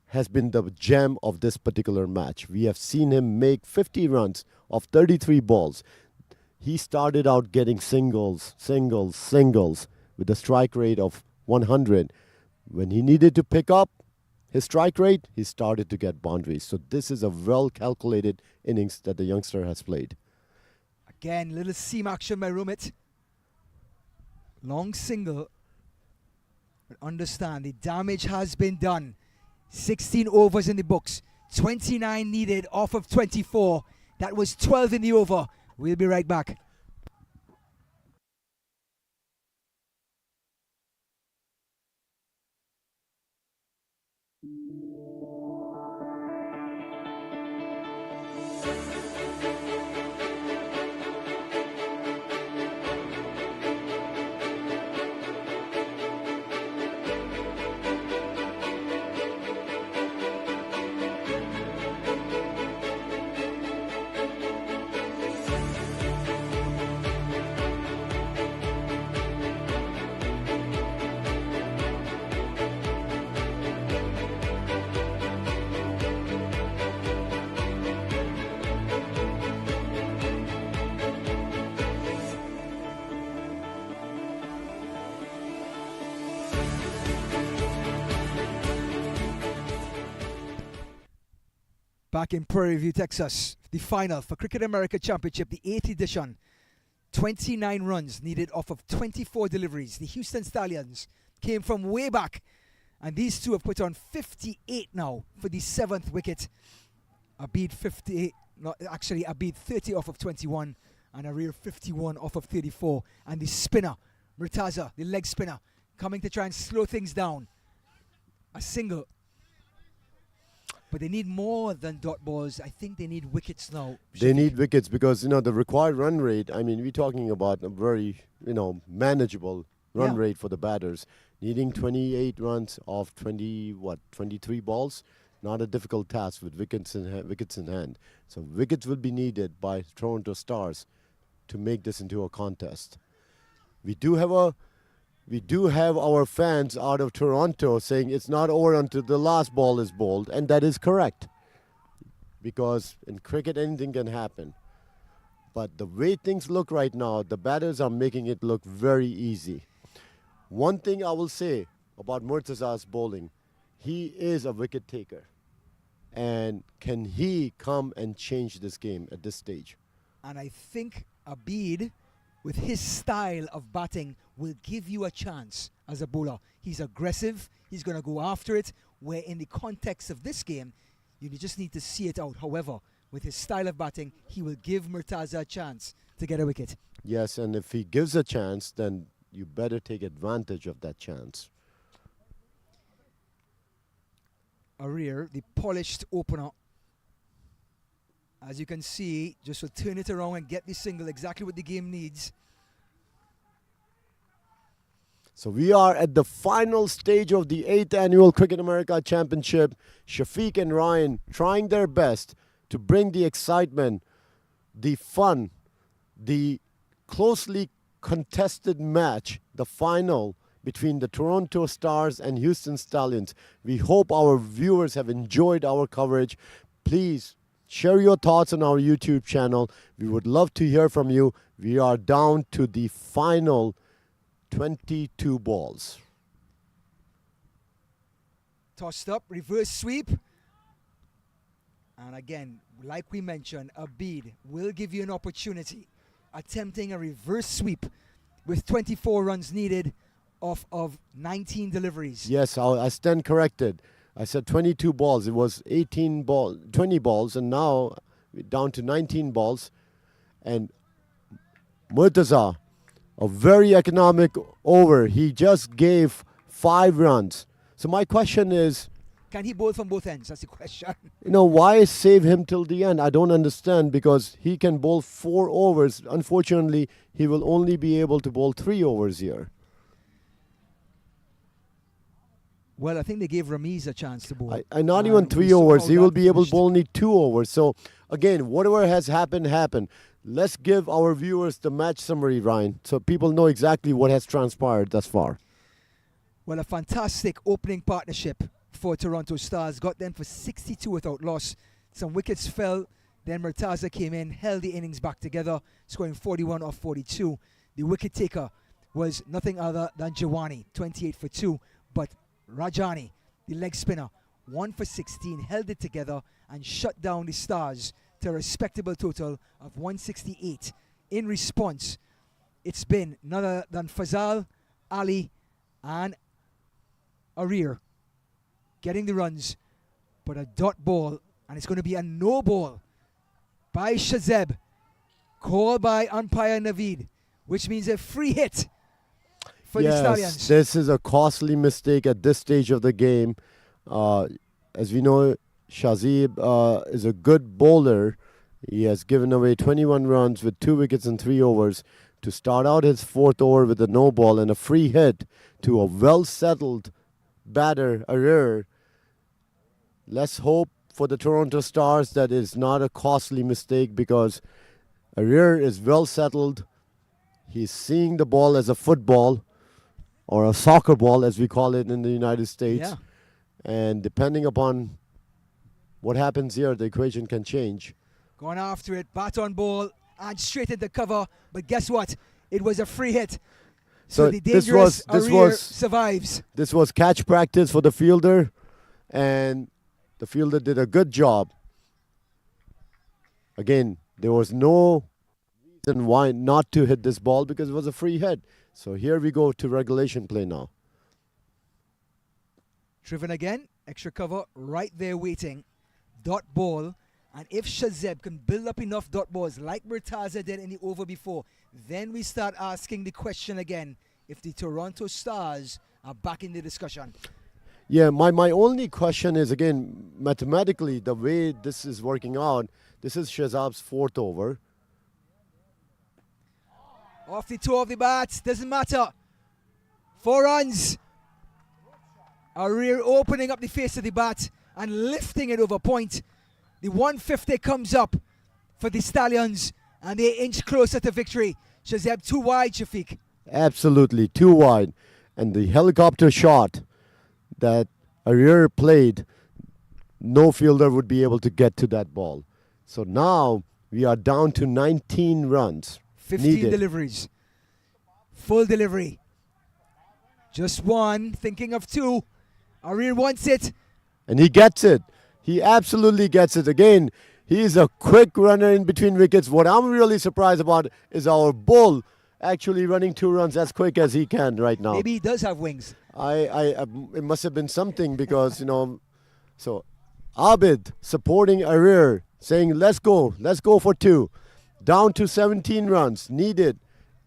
has been the gem of this particular match. We have seen him make 50 runs of 33 balls. He started out getting singles with a strike rate of 100. When he needed to pick up his strike rate, he started to get boundaries. So this is a well-calculated innings that the youngster has played. Again, little seam action by Rumit. Long single. But understand, the damage has been done. 16 overs in the books. 29 needed off of 24. That was 12 in the over. We'll be right back. Back in Prairie View, Texas, the final for Cricket America Championship, the 8th edition. 29 runs needed off of 24 deliveries. The Houston Stallions came from way back, and these two have put on 58 now for the 7th wicket. Abid 58, Abid 30 off of 21, and Arir 51 off of 34. And the spinner, Murtaza, the leg spinner, coming to try and slow things down. A single. But they need more than dot balls. I think they need wickets now. They need wickets because, the required run rate, we're talking about a very, manageable run rate for the batters. Needing 28 runs off 23 balls, not a difficult task with wickets in hand. So wickets will be needed by Toronto Stars to make this into a contest. We do have our fans out of Toronto saying it's not over until the last ball is bowled, and that is correct. Because in cricket, anything can happen. But the way things look right now, the batters are making it look very easy. One thing I will say about Murtaza's bowling, he is a wicket taker. And can he come and change this game at this stage? And I think Abid, with his style of batting, will give you a chance as a bowler. He's aggressive. He's going to go after it, where in the context of this game, you just need to see it out. However, with his style of batting, he will give Murtaza a chance to get a wicket. Yes, and if he gives a chance, then you better take advantage of that chance. Arir, the polished opener, as you can see, just will turn it around and get the single, exactly what the game needs. So we are at the final stage of the 8th annual Cricket America Championship. Shafiq and Ryan trying their best to bring the excitement, the fun, the closely contested match, the final between the Toronto Stars and Houston Stallions. We hope our viewers have enjoyed our coverage. Please share your thoughts on our YouTube channel. We would love to hear from you. We are down to the final 22 balls. Tossed up, reverse sweep. And again, like we mentioned, Abid will give you an opportunity attempting a reverse sweep with 24 runs needed off of 19 deliveries. Yes, I stand corrected. I said 22 balls. It was 20 balls, and now we're down to 19 balls. And Murtaza, a very economic over. He just gave 5 runs. So my question is, can he bowl from both ends? That's the question. Why save him till the end? I don't understand, because he can bowl 4 overs. Unfortunately, he will only be able to bowl 3 overs here. Well, I think they gave Ramiz a chance to bowl. Not even 3 overs. He will be able to bowl only 2 overs. So, again, whatever has happened, happened. Let's give our viewers the match summary, Ryan, so people know exactly what has transpired thus far. Well, a fantastic opening partnership for Toronto Stars. Got them for 62 without loss. Some wickets fell. Then Murtaza came in, held the innings back together, scoring 41 off 42. The wicket taker was nothing other than Jawani, 28 for 2. But Rajani, the leg spinner, 1 for 16, held it together and shut down the Stars to a respectable total of 168. In response, it's been none other than Fazal, Ali, and Arir getting the runs, but a dot ball, and it's going to be a no ball by Shazeb, called by umpire Naveed, which means a free hit for the Stallions. This is a costly mistake at this stage of the game. As we know, Shazib is a good bowler. He has given away 21 runs with 2 wickets in 3 overs to start out his 4th over with a no ball and a free hit to a well-settled batter, Arir. Let's hope for the Toronto Stars that is not a costly mistake, because Arir is well-settled. He's seeing the ball as a football, or a soccer ball as we call it in the United States. Yeah. And depending upon what happens here, the equation can change. Going after it, bat on ball, and straight into cover. But guess what? It was a free hit. So the dangerous Arir survives. This was catch practice for the fielder, and the fielder did a good job. Again, there was no reason why not to hit this ball, because it was a free hit. So here we go to regulation play now. Driven again, extra cover right there waiting. Dot ball. And if Shazeb can build up enough dot balls like Murtaza did in the over before, then we start asking the question again if the Toronto Stars are back in the discussion. Yeah, my only question is, again, mathematically, the way this is working out, this is Shazab's 4th over. Off the toe of the bat, doesn't matter. 4 runs. Arir opening up the face of the bat and lifting it over point. The 150 comes up for the Stallions, and they inch closer to victory. Shazeb too wide, Shafiq. Absolutely, too wide. And the helicopter shot that Arir played, no fielder would be able to get to that ball. So now we are down to 19 runs. 15 needed. deliveries. Full delivery. Just 1, thinking of 2. Arir wants it. And he gets it. He absolutely gets it. Again, he is a quick runner in between wickets. What I'm really surprised about is our bull actually running 2 runs as quick as he can right now. Maybe he does have wings. It must have been something, because, so Abid supporting Arir, saying, let's go for 2. Down to 17 runs needed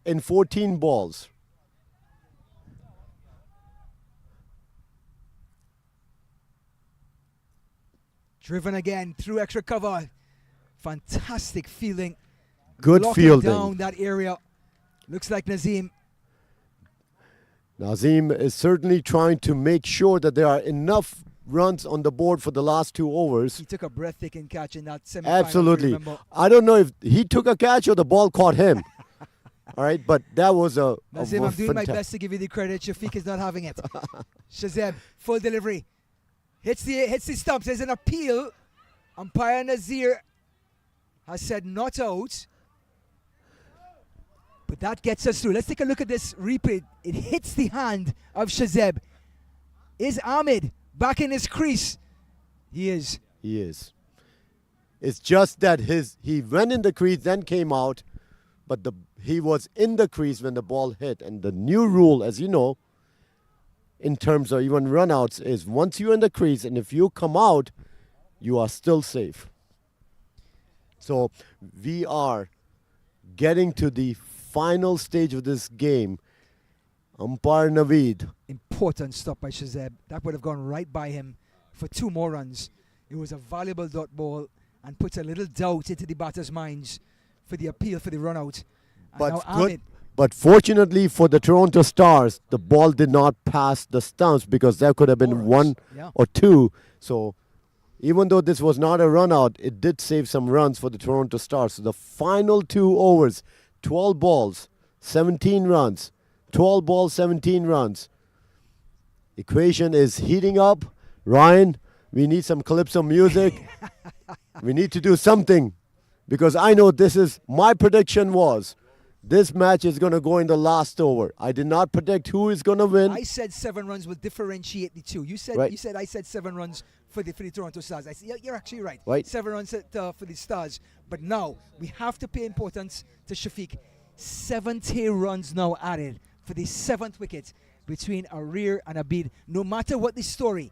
in 14 balls. Driven again through extra cover. Fantastic feeling. Good Locking fielding. down that area. Looks like Nazim. Nazim is certainly trying to make sure that there are enough runs on the board for the last 2 overs. He took a breathtaking catch in that semi-final. Absolutely. Remember. I don't know if he took a catch or the ball caught him. All right, but that was a Nazim, I'm doing my fantastic. best to give you the credit. Shafiq is not having it. Shazeb, full delivery. Hits the stumps. There's an appeal. Umpire Nazir has said not out. But that gets us through. Let's take a look at this replay. It hits the hand of Shazeb. Is Ahmed back in his crease? He is. He is. It's just that he went in the crease, then came out, but he was in the crease when the ball hit. And the new rule, as you know, in terms of even runouts, is once you're in the crease and if you come out, you are still safe. So we are getting to the final stage of this game. Umpire Naveed. Important stop by Shazeb. That would have gone right by him for 2 more runs. It was a valuable dot ball and puts a little doubt into the batters' minds for the appeal for the run out. And now Ahmed, But fortunately for the Toronto Stars, the ball did not pass the stumps because there could have been More 1 runs, yeah. or 2. So even though this was not a run out, it did save some runs for the Toronto Stars. So the final 2 overs, 12 balls, 17 runs. 12 balls, 17 runs. Equation is heating up. Ryan, we need some calypso music. We need to do something because I know this is my prediction was this match is going to go in the last over. I did not predict who is going to win. I said 7 runs will differentiate the two. You said Right. I said 7 runs for the Toronto Stars. I said you're actually right. Right. 7 runs for the Stars. But now we have to pay importance to Shafiq. 70 runs now added for the 7th wicket between Arir and Abid. No matter what the story,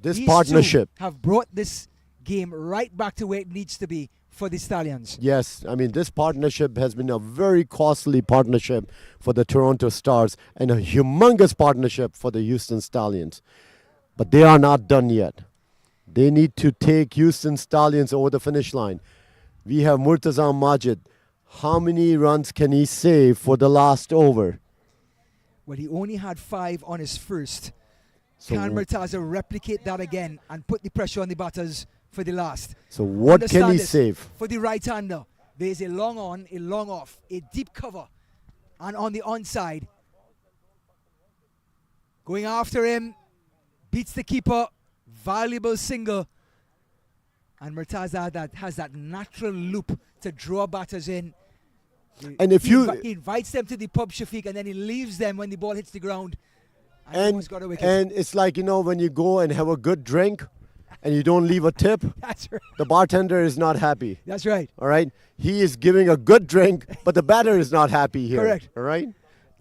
This these partnership. two have brought this game right back to where it needs to be for the Stallions. Yes, I mean, this partnership has been a very costly partnership for the Toronto Stars and a humongous partnership for the Houston Stallions. But they are not done yet. They need to take Houston Stallions over the finish line. We have Murtaza Majid. How many runs can he save for the last over? Well, he only had 5 on his first. So Can Murtaza replicate that again and put the pressure on the batters for the last? So what can Understand he this. save? For the right-hander, there is a long on, a long off, a deep cover, and on the onside, going after him, beats the keeper, valuable single, and Murtaza that has that natural loop to draw batters in. And if He invites them to the pub, Shafiq, and then he leaves them when the ball hits the ground. And almost got a wicket. And it's like, you know, when you go and have a good drink and you don't leave a tip, That's right. the bartender is not happy. That's right. All right? He is giving a good drink, but the batter is not happy here. Correct. All right?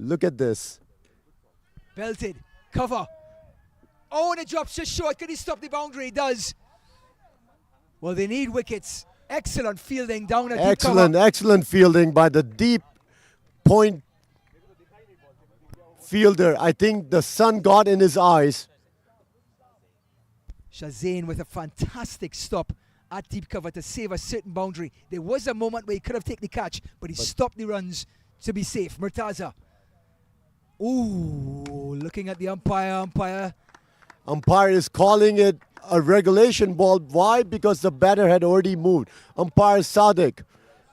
Look at this. Belted. Cover. Oh, and it drops just short. Can he stop the boundary? He does. Well, they need wickets. Excellent fielding down at deep cover. Excellent fielding by the deep point fielder. I think the sun got in his eyes. Shazane with a fantastic stop at deep cover to save a certain boundary. There was a moment where he could have taken the catch, but he stopped the runs to be safe. Murtaza. Ooh, looking at the umpire. Umpire is calling it a regulation ball. Why? Because the batter had already moved. Umpire Sadiq,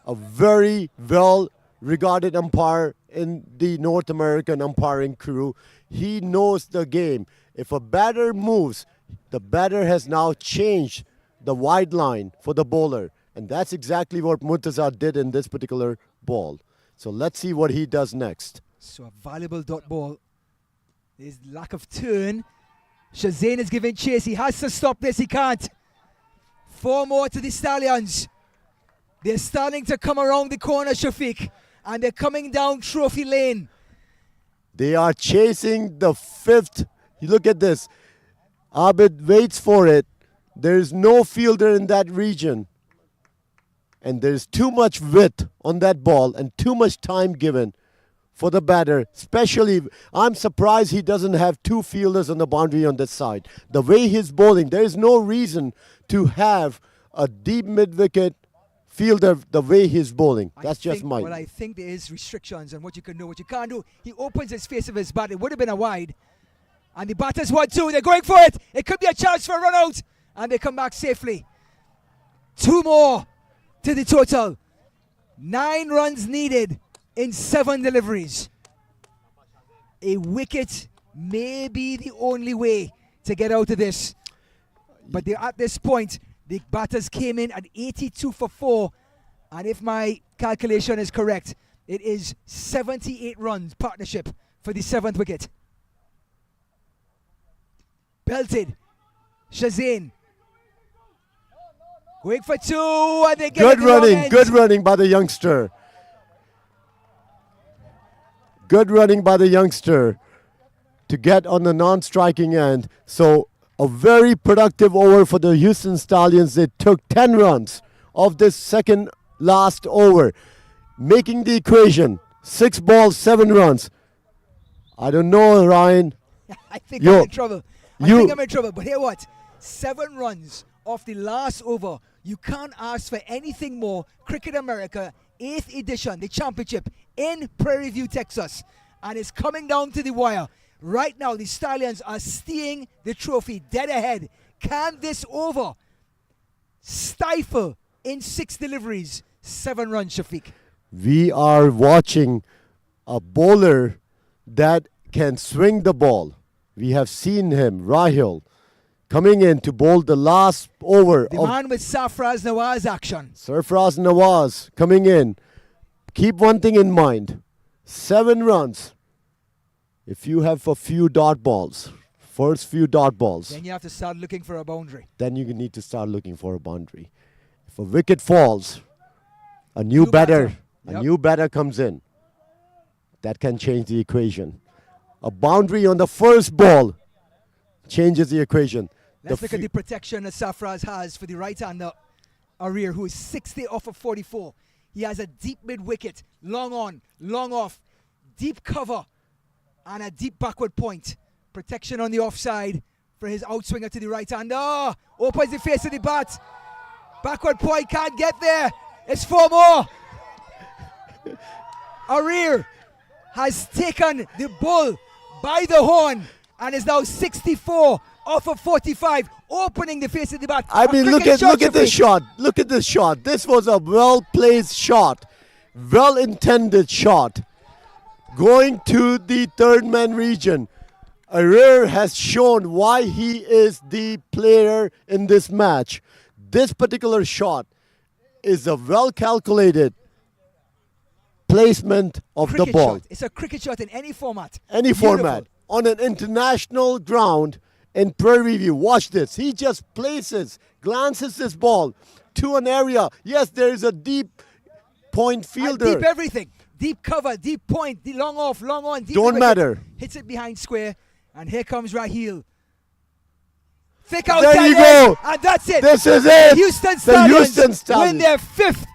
a very well regarded umpire in the North American umpiring crew. He knows the game. If a batter moves, the batter has now changed the wide line for the bowler. And that's exactly what Murtaza did in this particular ball. So let's see what he does next. So a valuable dot ball. There's lack of turn. Shazane is giving chase. He has to stop this. He can't. 4 more to the Stallions. They're starting to come around the corner, Shafiq. And they're coming down Trophy Lane. They are chasing the 5th. You look at this. Abid waits for it. There's no fielder in that region. And there's too much width on that ball and too much time given for the batter. Especially, I'm surprised he doesn't have 2 fielders on the boundary on this side. The way he's bowling, there is no reason to have a deep mid-wicket fielder the way he's bowling. That's just Well, mine. I think there is restrictions on what you can do, what you can't do. He opens his face of his bat. It would have been a wide. And the batters 1-2. They're going for it. It could be a chance for a run out. And they come back safely. 2 more to the total. 9 runs needed in 7 deliveries. A wicket may be the only way to get out of this. But at this point, the batters came in at 82 for 4. And if my calculation is correct, it is 78 runs partnership for the 7th wicket. Belted. Shazane. Going for 2, and they get Good it the wrong running, end. good running by the youngster. Good running by the youngster to get on the non-striking end. So a very productive over for the Houston Stallions. They took 10 runs of this second last over, making the equation 6 balls, 7 runs. I don't know, Ryan. I think I'm in trouble. I you- think I'm in trouble. But hear what? 7 runs off the last over. You can't ask for anything more. Cricket America, 8th edition, the championship in Prairie View, Texas. And it's coming down to the wire. Right now, the Stallions are steering the trophy dead ahead. Can this over stifle in 6 deliveries 7 runs, Shafiq? We are watching a bowler that can swing the ball. We have seen him, Rahil, coming in to bowl the last over The of man with Safraz Nawaz action. Sarfraz Nawaz coming in. Keep one thing in mind. 7 runs. If you have a few dot balls, first few dot balls, Then you have to start looking for a boundary. then you need to start looking for a boundary. If a wicket falls, a new New batter. batter, Yep. a new batter comes in. That can change the equation. A boundary on the first ball changes the equation. Let's look at fe- the protection that Safraz has for the right-hander Arir, who is 60 off of 44. He has a deep mid-wicket, long on, long off, deep cover, and a deep backward point. Protection on the offside for his outswinger to the right-hander. Opens the face of the bat. Backward point, can't get there. It's 4 more. Arir has taken the bull by the horn and is now 64 off of 45, opening the face of the bat. I A mean, look cricket at this Shafiq. shot. Look at this shot. This was a well-placed shot, well-intended shot. Going to the third man region. Arir has shown why he is the player in this match. This particular shot is a well-calculated placement of the Cricket ball. shot. It's a cricket shot in any format. Any Beautiful. format. On an international ground in Prairie View. Watch this. He just glances this ball to an area. Yes, there is a deep point And fielder. deep everything. Deep cover, deep point, long off, long on. Deep Don't wicket. matter. Hits it behind square. And here comes Rahil. Thick There outside you edge, go. And that's it. This is The it. Houston The Stallions Houston win Stallions. their 5th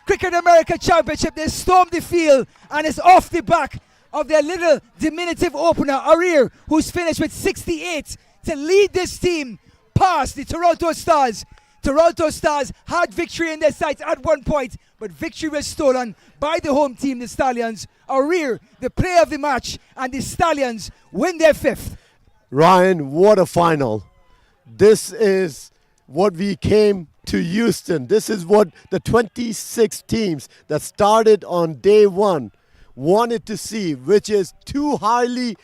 Cricket America Championship. They stormed the field, and it's off the back of their little diminutive opener, Arir, who's finished with 68 to lead this team past the Toronto Stars. Toronto Stars had victory in their sights at one point, but victory was stolen by the home team, the Stallions. Arir, the player of the match, and the Stallions win their 5th. Ryan, what a final. This is what we came to Houston. This is what the 26 teams that started on day 1 wanted to see, which is 2 highly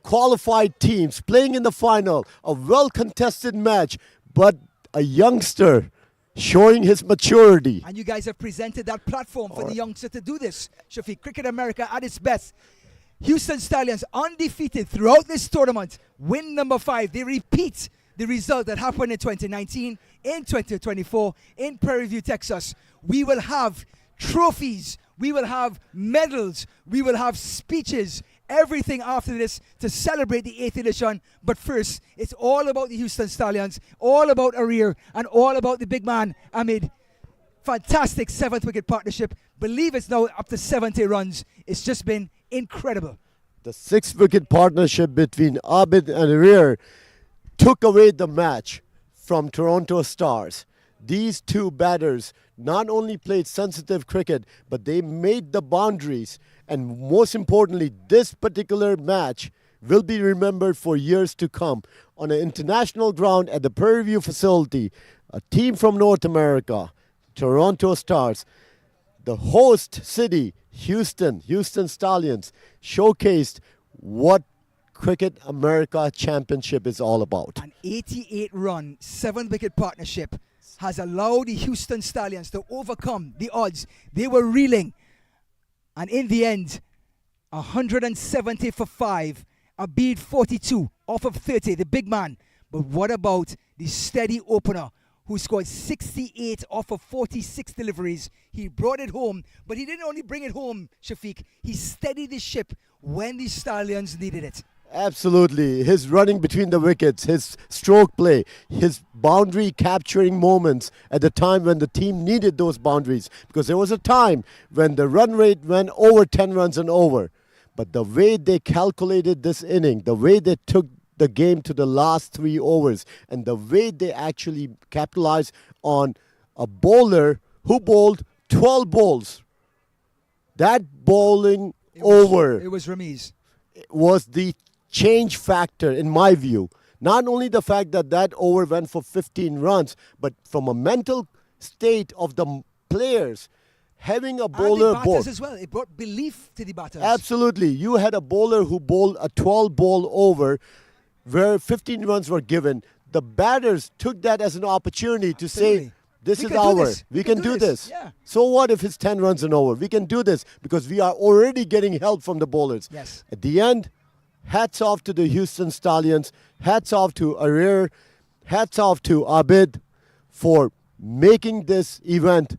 qualified teams playing in the final, a well-contested match, but a youngster showing his maturity. And you guys have presented that platform for the youngster to do this. Shafiq, Cricket America at its best. Houston Stallions undefeated throughout this tournament. Win number 5. They repeat the result that happened in 2019, in 2024, in Prairie View, Texas. We will have trophies. We will have medals. We will have speeches. Everything after this to celebrate the 8th edition. But first, it's all about the Houston Stallions, all about Arir, and all about the big man, Ahmed. Fantastic 7th wicket partnership. Believe it's now up to 70 runs. It's just been incredible. The 6-wicket partnership between Abid and Arir took away the match from Toronto Stars. these two batters not only played sensitive cricket, but they made the boundaries. And most importantly, this particular match will be remembered for years to come. On an international ground at the Prairie View facility, a team from North America, Toronto Stars, the host city, Houston Stallions, showcased what Cricket America Championship is all about. An 88-run, 7-wicket partnership has allowed the Houston Stallions to overcome the odds. They were reeling. And in the end, 170 for 5, Abid 42 off of 30, the big man. But what about the steady opener who scored 68 off of 46 deliveries? He brought it home, but he didn't only bring it home, Shafiq. He steadied the ship when the Stallions needed it. Absolutely. His running between the wickets, his stroke play, his boundary capturing moments at the time when the team needed those boundaries. Because there was a time when the run rate went over 10 runs and over. But the way they calculated this inning, the way they took the game to the last 3 overs, and the way they actually capitalized on a bowler who bowled 12 balls. That bowling It over was Ramiz. was the change factor in my view. Not only the fact that that over went for 15 runs, but from a mental state of the players, having a bowler and the bowl. batters as well. It brought belief to the batters. Absolutely. You had a bowler who bowled a 12 ball over where 15 runs were given. The batters took that as an opportunity to Absolutely. say, this We is can do ours. this. We can do this. Yeah. So what if it's 10 runs and over? We can do this because we are already getting help from the bowlers. Yes. At the end, hats off to the Houston Stallions. Hats off to Arir. Hats off to Abid for making this event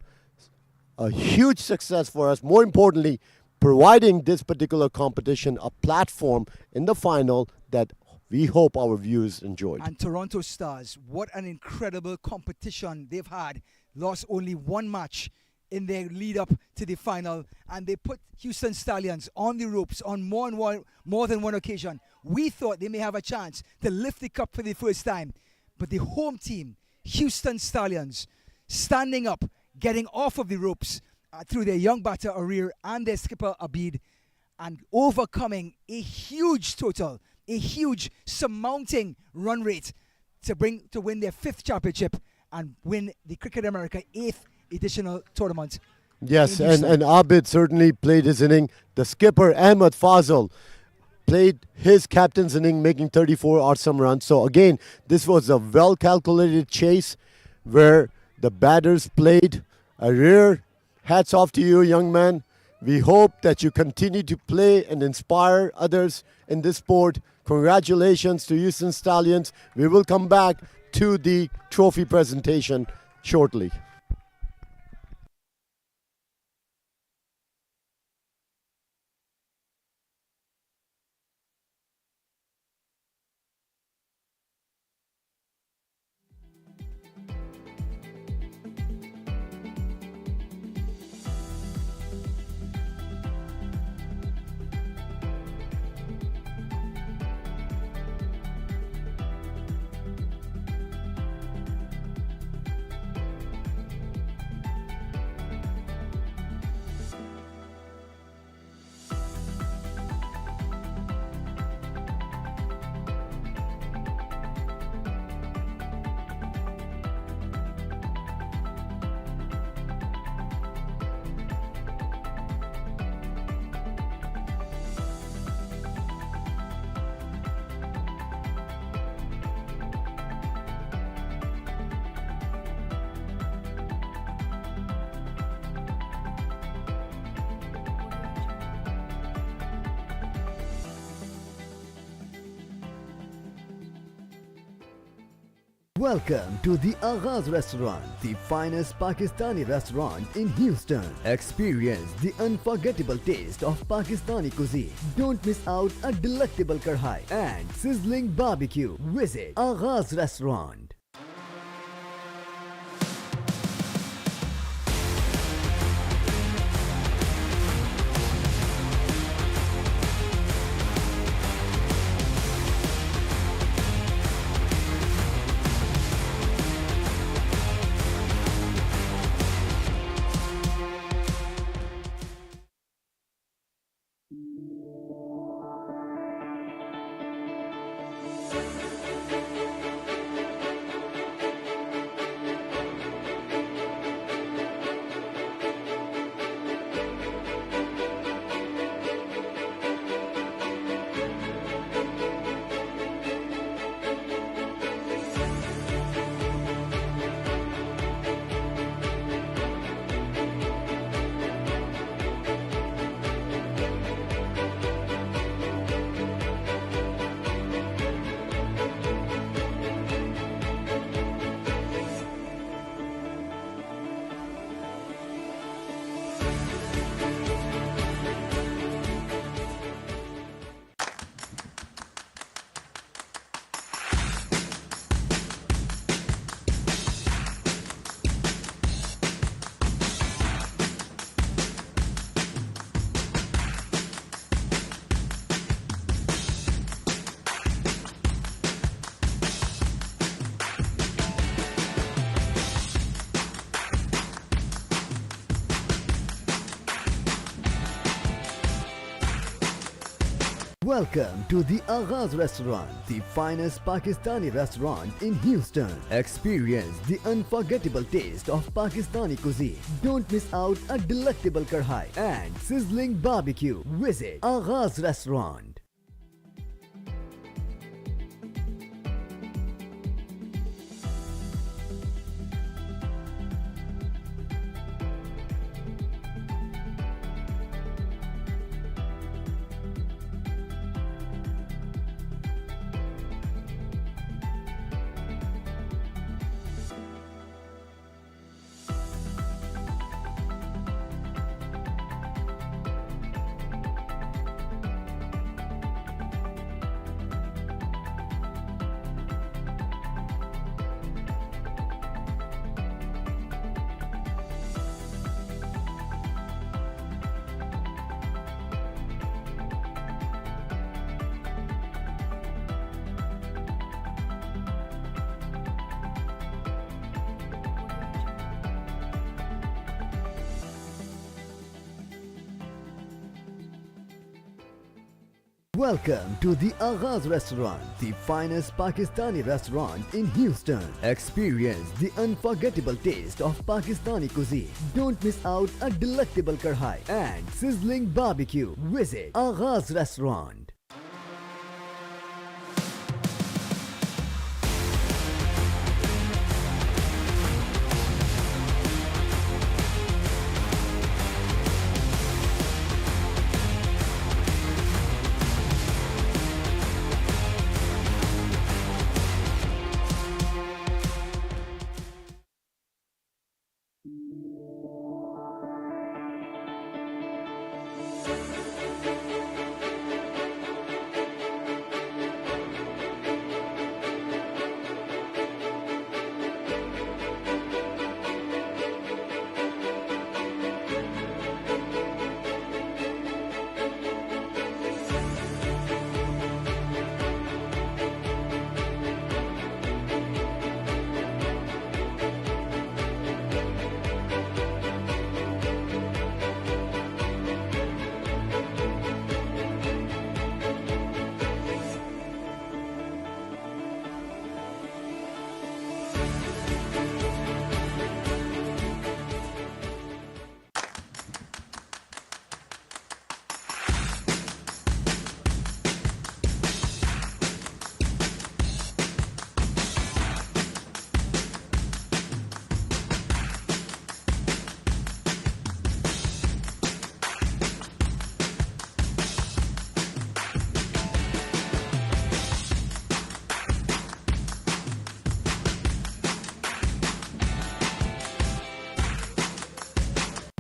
a huge success for us. More importantly, providing this particular competition a platform in the final that we hope our viewers enjoyed. And Toronto Stars, what an incredible competition they've had. Lost only one match in their lead up to the final, and they put Houston Stallions on the ropes on more than one occasion. We thought they may have a chance to lift the cup for the first time, but the home team, Houston Stallions, standing up, getting off of the ropes through their young batter Arir and their skipper Abid, and overcoming a huge total, a huge surmounting run rate to win their 5th championship and win the Cricket America 8th additional tournament. Yes, in and Houston. Abid certainly played his inning. The skipper, Ahmed Fazal, played his captain's inning, making 34 awesome runs. So again, this was a well-calculated chase where the batters played. Arir, hats off to you, young man. We hope that you continue to play and inspire others in this sport. Congratulations to Houston Stallions. We will come back to the trophy presentation shortly. Welcome to the Aghaaz Restaurant, the finest Pakistani restaurant in Houston. Experience the unforgettable taste of Pakistani cuisine. Don't miss out a delectable karhai and sizzling barbecue. Visit Aghaaz Restaurant. Welcome to the Aghaaz Restaurant, the finest Pakistani restaurant in Houston. Experience the unforgettable taste of Pakistani cuisine. Don't miss out a delectable karhai and sizzling barbecue. Visit Aghaaz Restaurant. Welcome to the Aghaaz Restaurant, the finest Pakistani restaurant in Houston. Experience the unforgettable taste of Pakistani cuisine. Don't miss out a delectable karhai and sizzling barbecue. Visit Aghaaz Restaurant.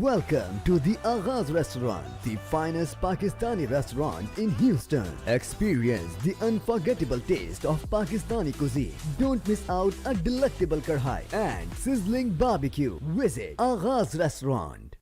Welcome to the Aghaaz Restaurant, the finest Pakistani restaurant in Houston. Experience the unforgettable taste of Pakistani cuisine. Don't miss out a delectable karhai and sizzling barbecue. Visit Aghaaz Restaurant.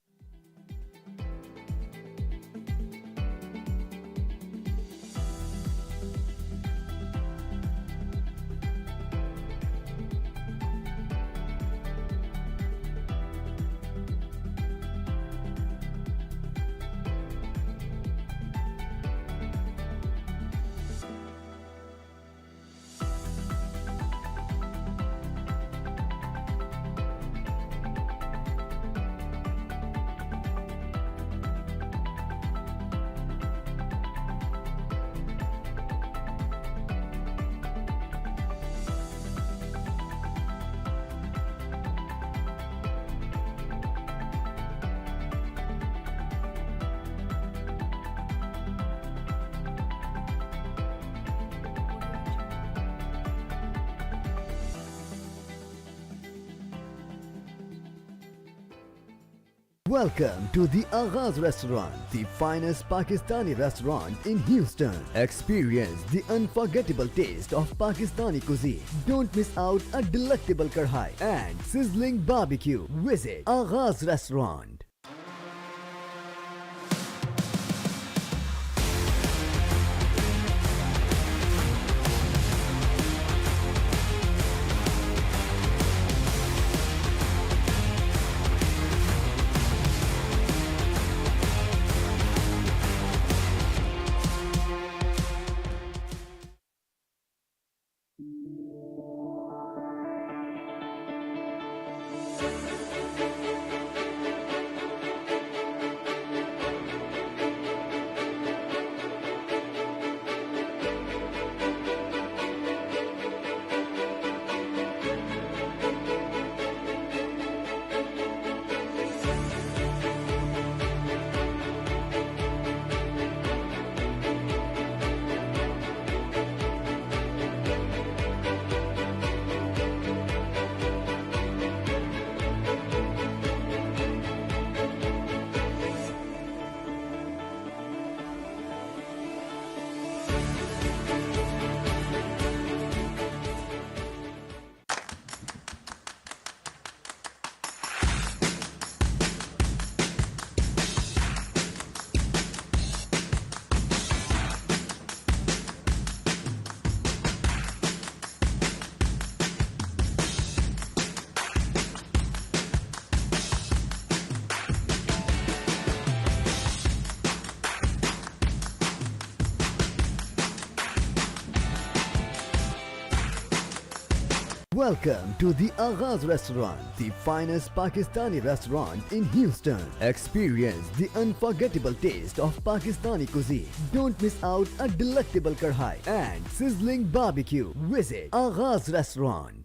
Welcome to the Aghaaz Restaurant, the finest Pakistani restaurant in Houston. Experience the unforgettable taste of Pakistani cuisine. Don't miss out a delectable karhai and sizzling barbecue. Visit Aghaaz Restaurant. Welcome to the Aghaaz Restaurant, the finest Pakistani restaurant in Houston. Experience the unforgettable taste of Pakistani cuisine. Don't miss out a delectable karhai and sizzling barbecue. Visit Aghaaz Restaurant.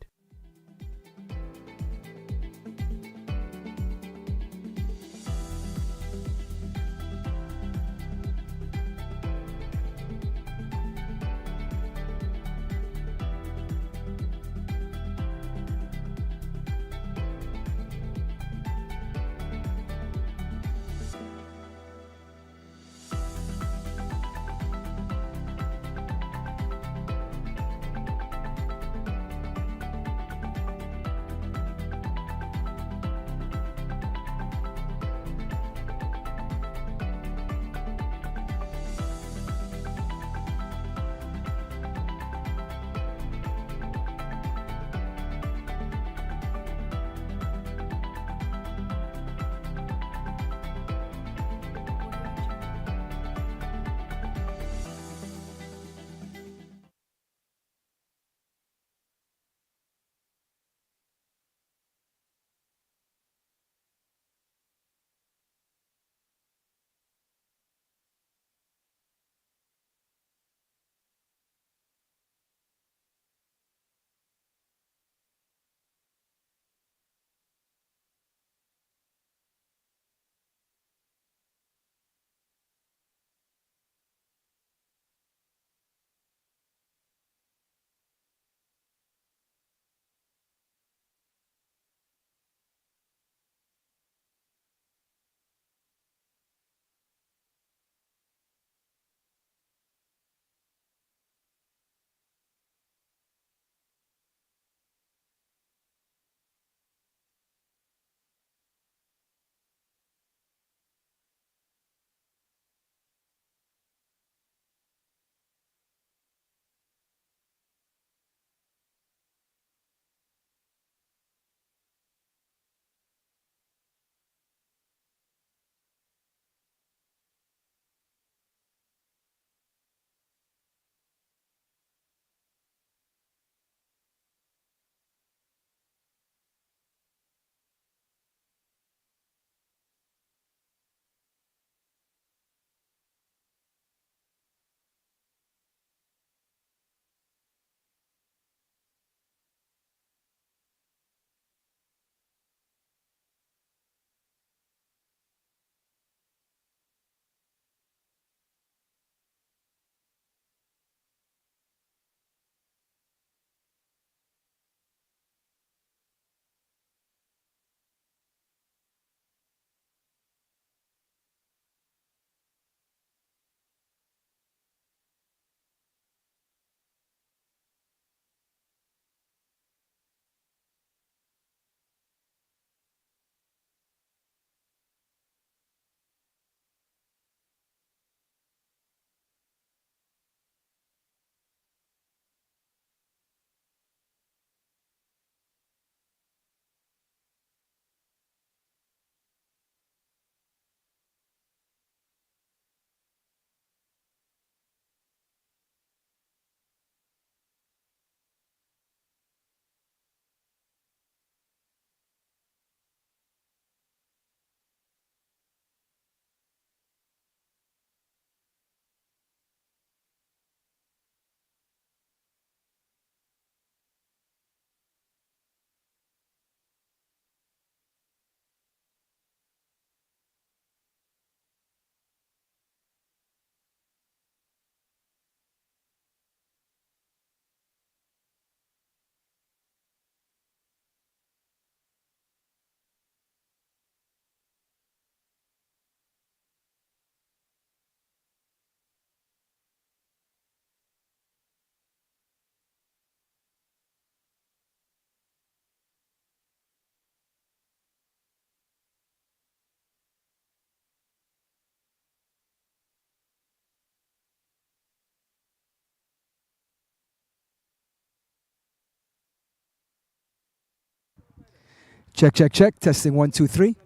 Check, check, check. Testing 1, 2, 3.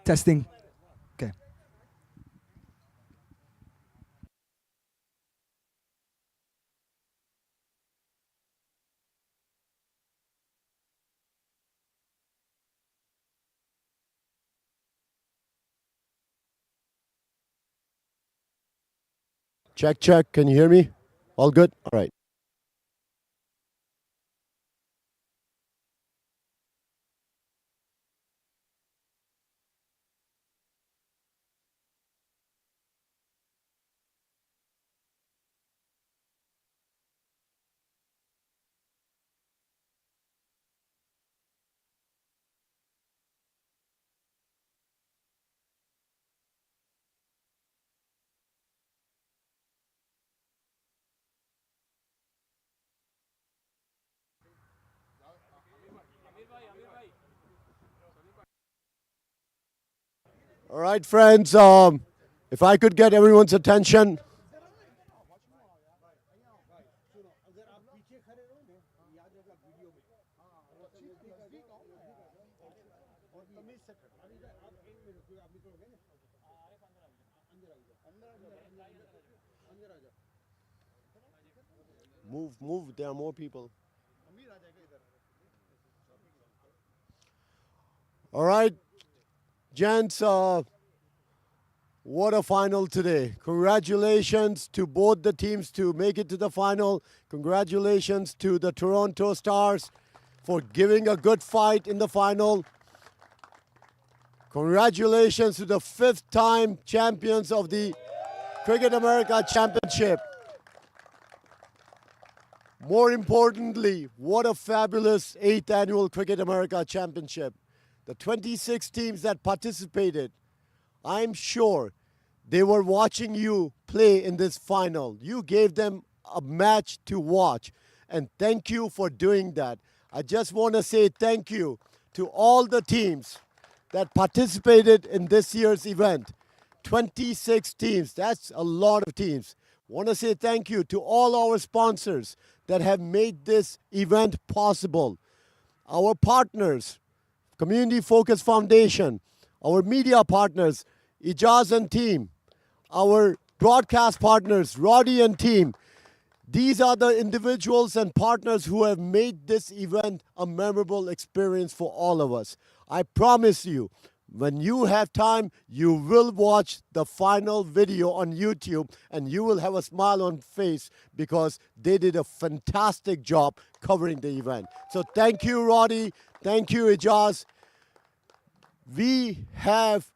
Testing. Okay. Check, check. Can you hear me? All good? All right. All right, friends. If I could get everyone's attention. Move. There are more people. All right, gents. What a final today. Congratulations to both the teams to make it to the final. Congratulations to the Toronto Stars for giving a good fight in the final. Congratulations to the 5th-time champions of the Cricket America Championship. More importantly, what a fabulous 8th annual Cricket America Championship. The 26 teams that participated, I'm sure they were watching you play in this final. You gave them a match to watch, and thank you for doing that. I just want to say thank you to all the teams that participated in this year's event. 26 teams, that's a lot of teams. Want to say thank you to all our sponsors that have made this event possible. Our partners, Community Focus Foundation, our media partners, Ijaz and team, our broadcast partners, Roddy and team. These are the individuals and partners who have made this event a memorable experience for all of us. I promise you, when you have time, you will watch the final video on YouTube and you will have a smile on face because they did a fantastic job covering the event. So thank you, Roddy. Thank you, Ijaz. We have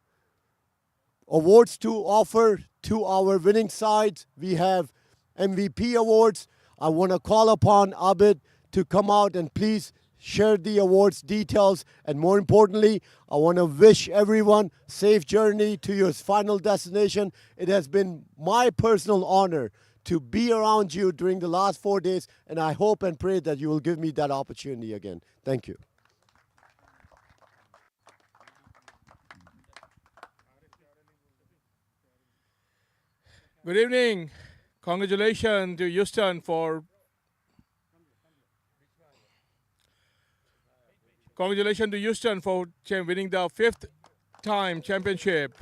awards to offer to our winning sides. We have MVP awards. I want to call upon Abid to come out and please share the awards details. And more importantly, I want to wish everyone safe journey to your final destination. It has been my personal honor to be around you during the last 4 days, and I hope and pray that you will give me that opportunity again. Thank you. Good evening. Congratulations to Houston for winning the 5th-time championship.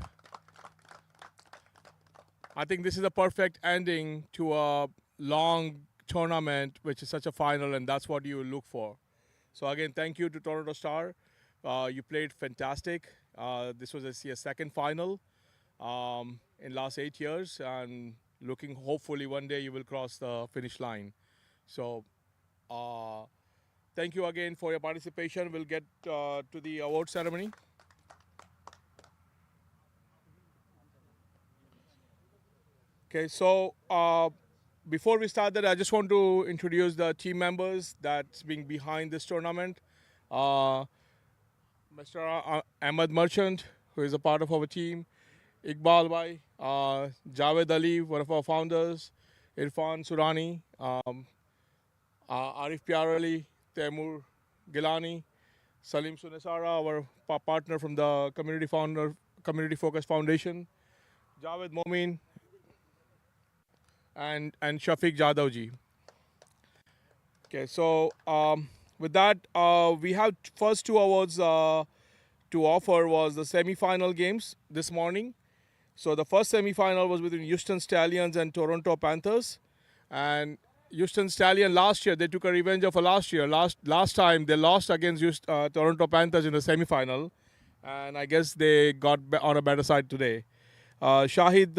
I think this is a perfect ending to a long tournament, which is such a final, and that's what you look for. So again, thank you to Toronto Star. You played fantastic. This was your second final in last 8 years, and looking hopefully one day you will cross the finish line. So thank you again for your participation. We'll get to the award ceremony. Okay, so before we start that, I just want to introduce the team members that's being behind this tournament. Mr. Ahmed Merchant, who is a part of our team. Iqbal Bhai, Javed Ali, one of our founders. Irfan Surani, Arif Pyar Ali, Taimur Gilani, Salim Sunesara, our partner from the Community Focus Foundation. Javed Momin, and Shafiq Jadavji. Okay, so with that, we have first 2 awards to offer was the semi-final games this morning. So the first semi-final was between Houston Stallions and Toronto Panthers. And Houston Stallions last year, they took a revenge of last year. Last time they lost against Toronto Panthers in the semi-final. And I guess they got on a better side today. Shahid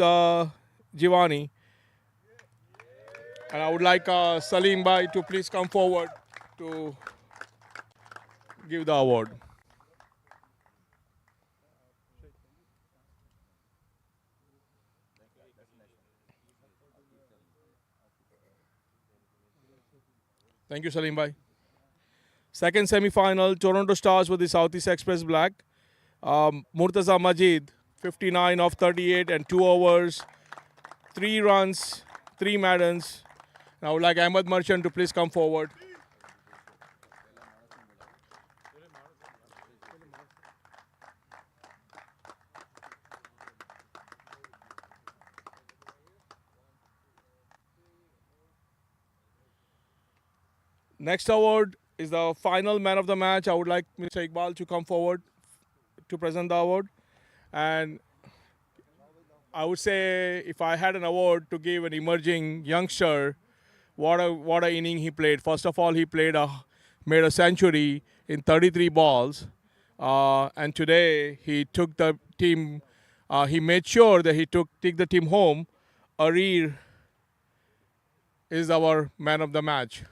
Jivani. And I would like Salim Bhai to please come forward to give the award. Thank you, Salim Bhai. Second semi-final, Toronto Stars with the Southeast Express Black. Murtaza Majid, 59 of 38 and 2 overs, 3 runs, 3 maidens. And I would like Ahmed Merchant to please come forward. Next award is the final man of the match. I would like Mr. Iqbal to come forward to present the award. And I would say if I had an award to give an emerging youngster, what a inning he played. First of all, he made a century in 33 balls. And today he took the team, he made sure that he took the team home. Arir is our man of the match.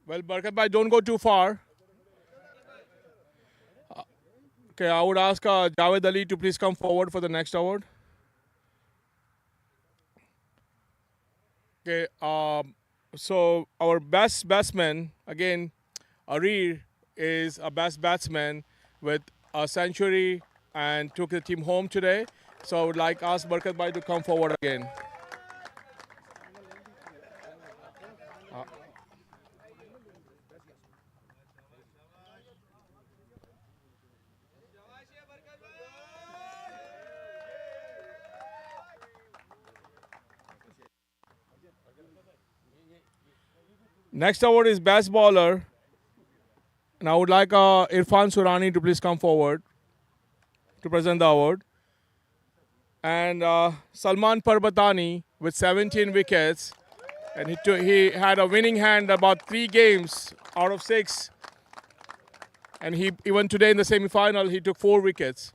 Well, Barkat bhai, don't go too far. Okay, I would ask Javed Ali to please come forward for the next award. Okay, so our best batsman, again, Arir is a best batsman with a century and took the team home today. So I would like ask Barkat bhai to come forward again. Next award is best bowler. And I would like Irfan Surani to please come forward to present the award. And Salman Parbatani with 17 wickets. And he had a winning hand about 3 games out of 6. And even today in the semi-final, he took 4 wickets.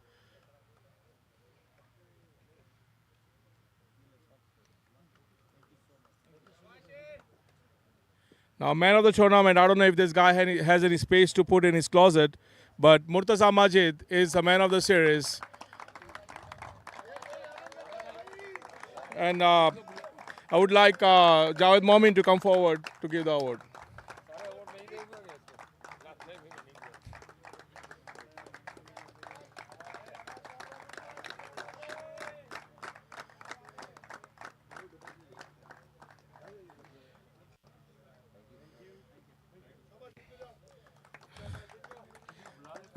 Now, man of the tournament, I don't know if this guy has any space to put in his closet, but Murtaza Majid is the man of the series. And I would like Javed Momin to come forward to give the award.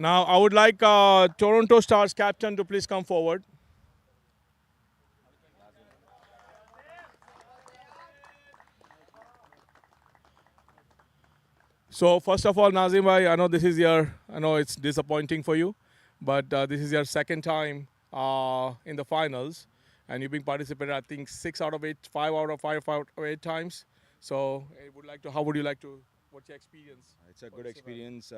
Now, I would like Toronto Stars captain to please come forward. So, first of all, Nazim bhai, I know it's disappointing for you, but this is your second time in the finals, and you've been participated, I think, 5 out of 8 times. So, what's your experience? It's a good experience.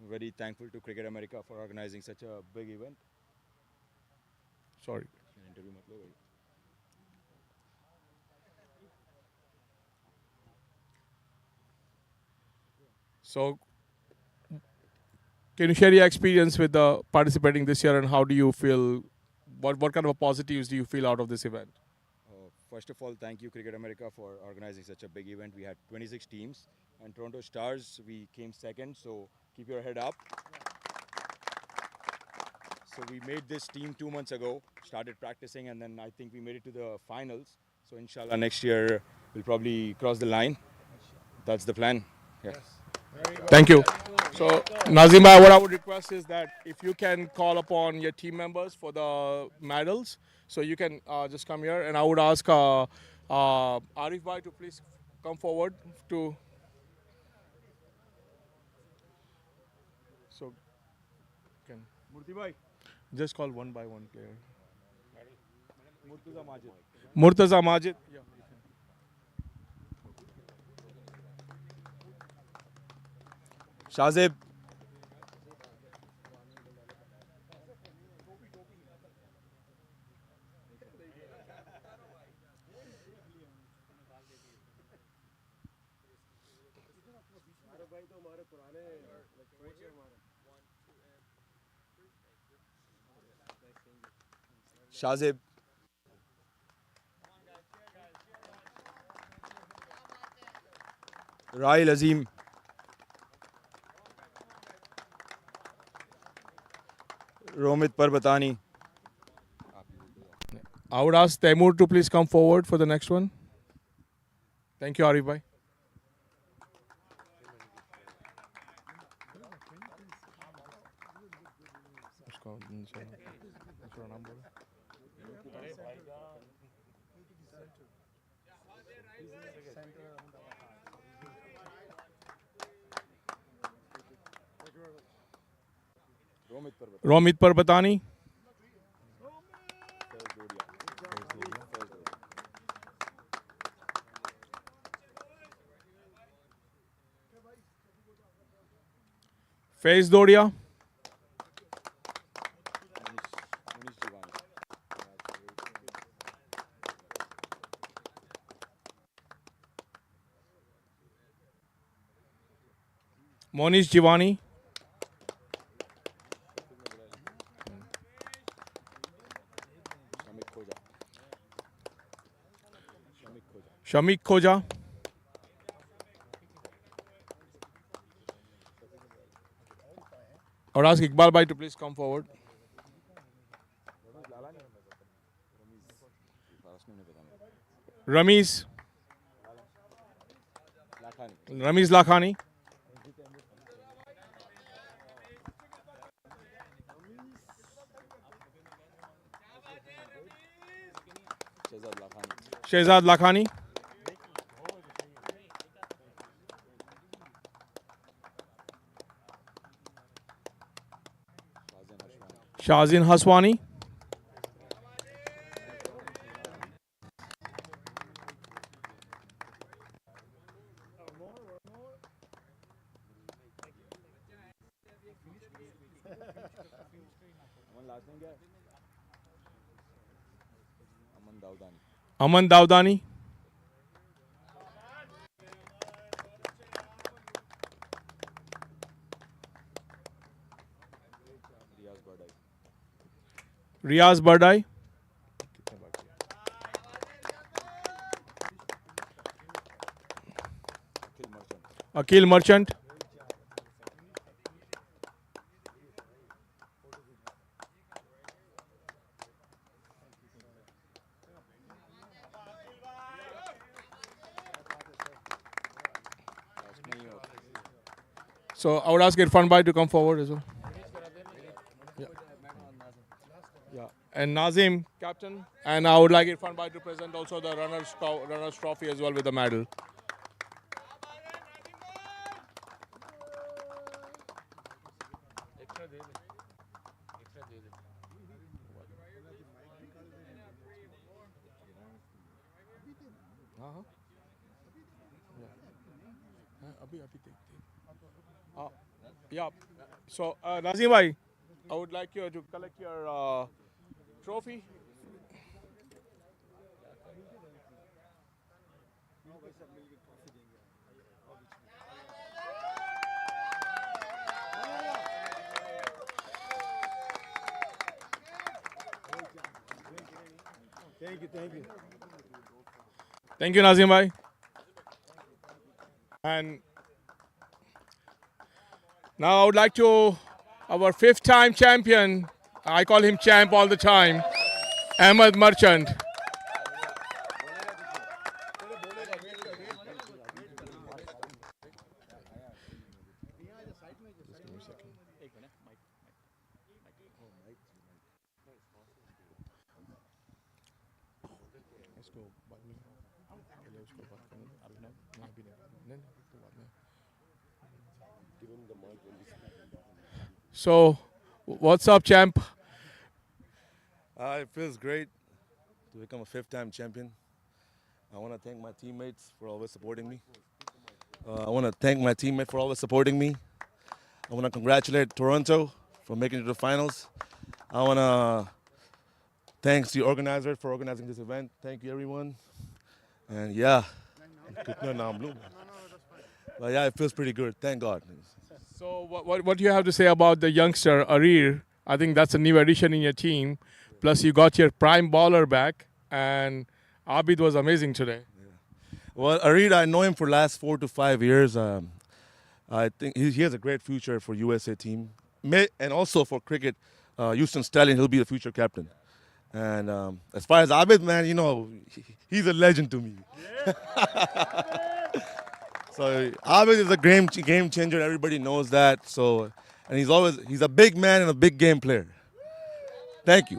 Very thankful to Cricket America for organizing such a big event. Sorry. So, can you share your experience with participating this year, and how do you feel? What kind of positives do you feel out of this event? First of all, thank you, Cricket America, for organizing such a big event. We had 26 teams, and Toronto Stars, we came second, so keep your head up. So we made this team 2 months ago, started practicing, and then I think we made it to the finals. So inshallah next year we'll probably cross the line. That's the plan. Yeah. Thank you. So, Nazim, what I would request is that if you can call upon your team members for the medals, so you can just come here, and I would ask Arif Bhai to please come forward to. So, can Murti Bhai just call one by one player. Murtaza Majid. Murtaza Majid. Yeah. Shazib. Shazib. Nazim. Romit Parbatani. I would ask Taimur to please come forward for the next one. Thank you, Arif Bhai. Romit Parbatani. Faiz Dodia. Monish Jivani. Shamik Khoja. I would ask Iqbal Bhai to please come forward. Ramiz Lakhani. Shehzad Lakhani. Shazin Haswani. Aman Dawdani. Riaz Bardai. Akil Merchant. So I would ask Irfan Bhai to come forward as well. Yeah. And Nazim, captain. And I would like Irfan Bhai to present also the runners trophy as well with the medal. Yeah. So, Nazim Bhai, I would like you to collect your trophy. Thank you, Nazim Bhai. And now I would like to, our 5th-time champion, I call him champ all the time, Ahmed Merchant. So, what's up, champ? It feels great to become a fifth-time champion. I want to thank my teammates for always supporting me. I want to thank my teammate for always supporting me. I want to congratulate Toronto for making it to the finals. I want to thank the organizer for organizing this event. Thank you, everyone. And yeah, but yeah, it feels pretty good. Thank God. So, what do you have to say about the youngster Arir? I think that's a new addition in your team. Plus, you got your prime baller back, and Abid was amazing today. Well, Arid, I know him for the last 4 to 5 years. I think he has a great future for USA team, and also for cricket. Houston Stallion, he'll be the future captain. And as far as Abid, man, you know, he's a legend to me. So Abid is a game changer. Everybody knows that. So, and he's a big man and a big game player. Thank you.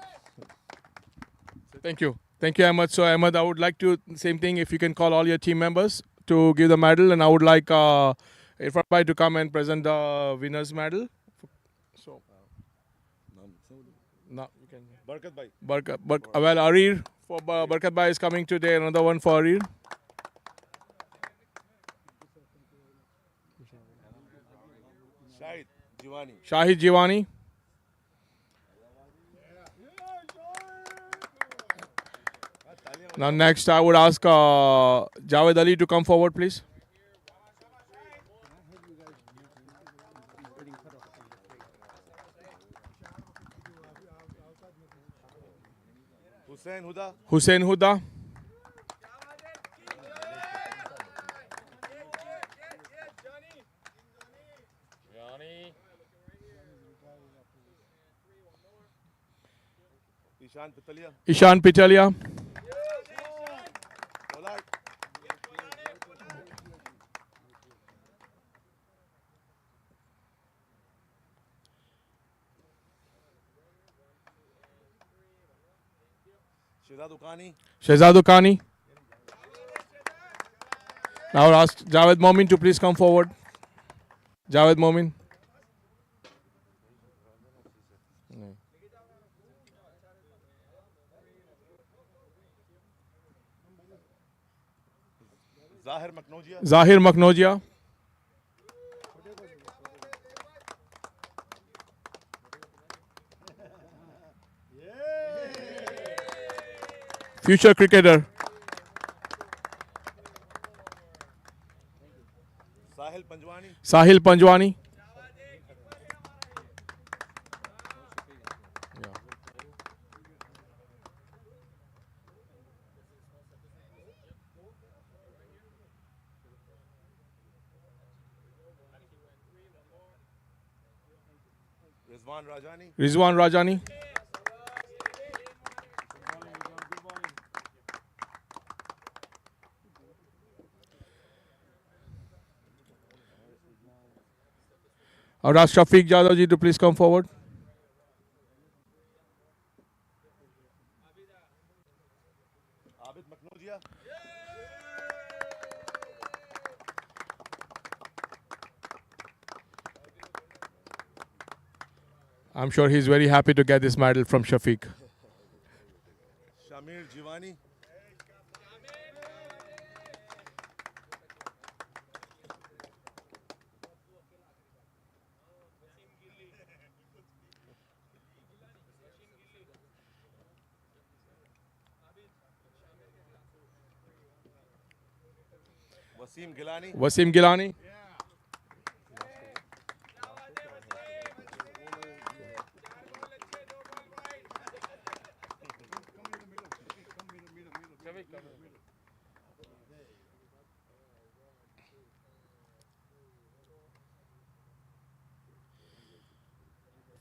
Thank you. Thank you, Ahmed. So, Ahmed, I would like to, same thing, if you can call all your team members to give the medal, and I would like Irfan Bhai to come and present the winner's medal. So, no, you can. Barkat bhai. Well, Arir, for Barkat Bhai is coming today, another one for Arir. Shahid Jiwani. Shahid Jiwani. Now next I would ask Javed Ali to come forward, please. Hussein Huda. Hussein Huda. Ishan Pitalia. Ishan Pitalia. Shehzad Ukani. Now I'll ask Javed Momin to please come forward. Javed Momin. Zahir Maknojia. Future cricketer. Sahil Panjwani. Rizwan Rajani. I would ask Shafiq Jadhav ji to please come forward. I'm sure he's very happy to get this medal from Shafiq. Shamir Jiwani. Wasim Gilani.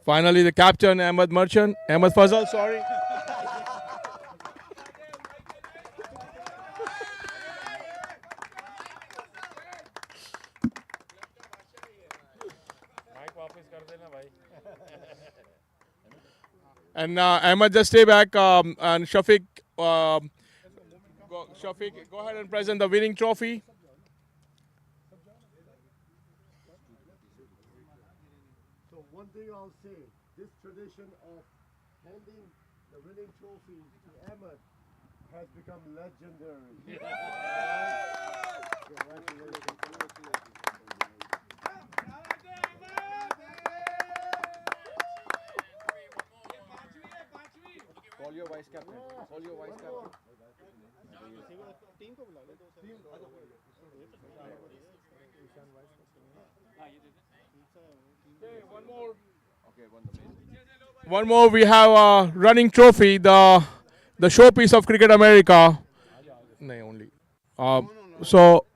Finally, the captain, Ahmed Merchant. Ahmed Fazal, sorry. And Ahmed, just stay back. And Shafiq, Shafiq, go ahead and present the winning trophy. So one thing I'll say, this tradition of handing the winning trophy to Ahmed has become legendary. Call your vice captain. Call your vice captain. One more, we have a running trophy, the showpiece of Cricket America. No, only. So,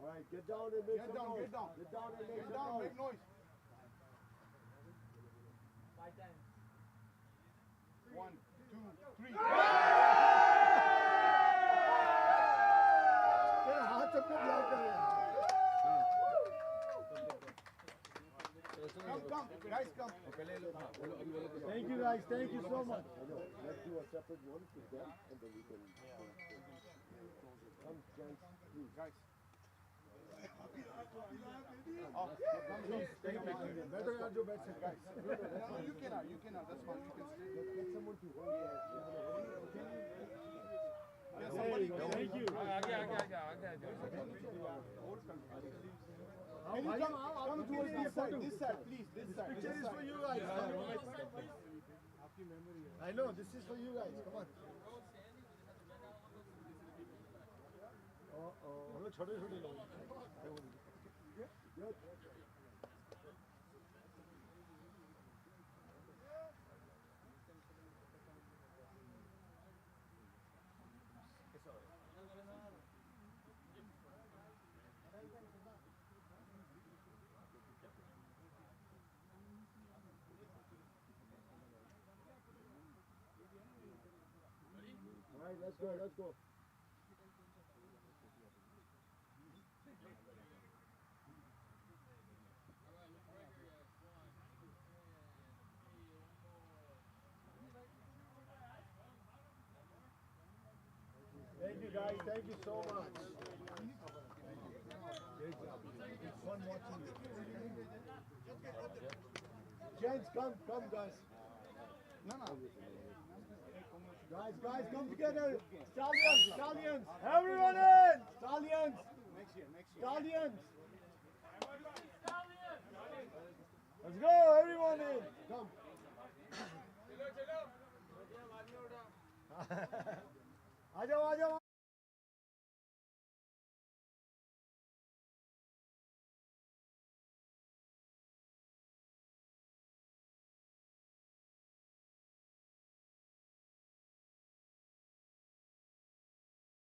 Alright, get down and make some noise. Get down and make noise. 1, 2, 3. हाथ सबको block कर रहे हैं. Come, guys, come. Thank you, guys. Thank you so much. Let's do a separate one with them, and then we can. Come, gents, please, guys. Better not do better, guys. No, you cannot. That's fine. You can stay. Get someone to hold Thank you. Can you come towards this side, please. This picture is for you guys. I know, this is for you guys. Come on. छोटे-छोटे लोग. All right, let's go. Thank you guys, thank you so much. It's fun watching you. Gents, come guys. No. Guys, come together. Stallions. Everyone in. Stallions. Next year. Stallions. Let's go, everyone in. Come. आ जाओ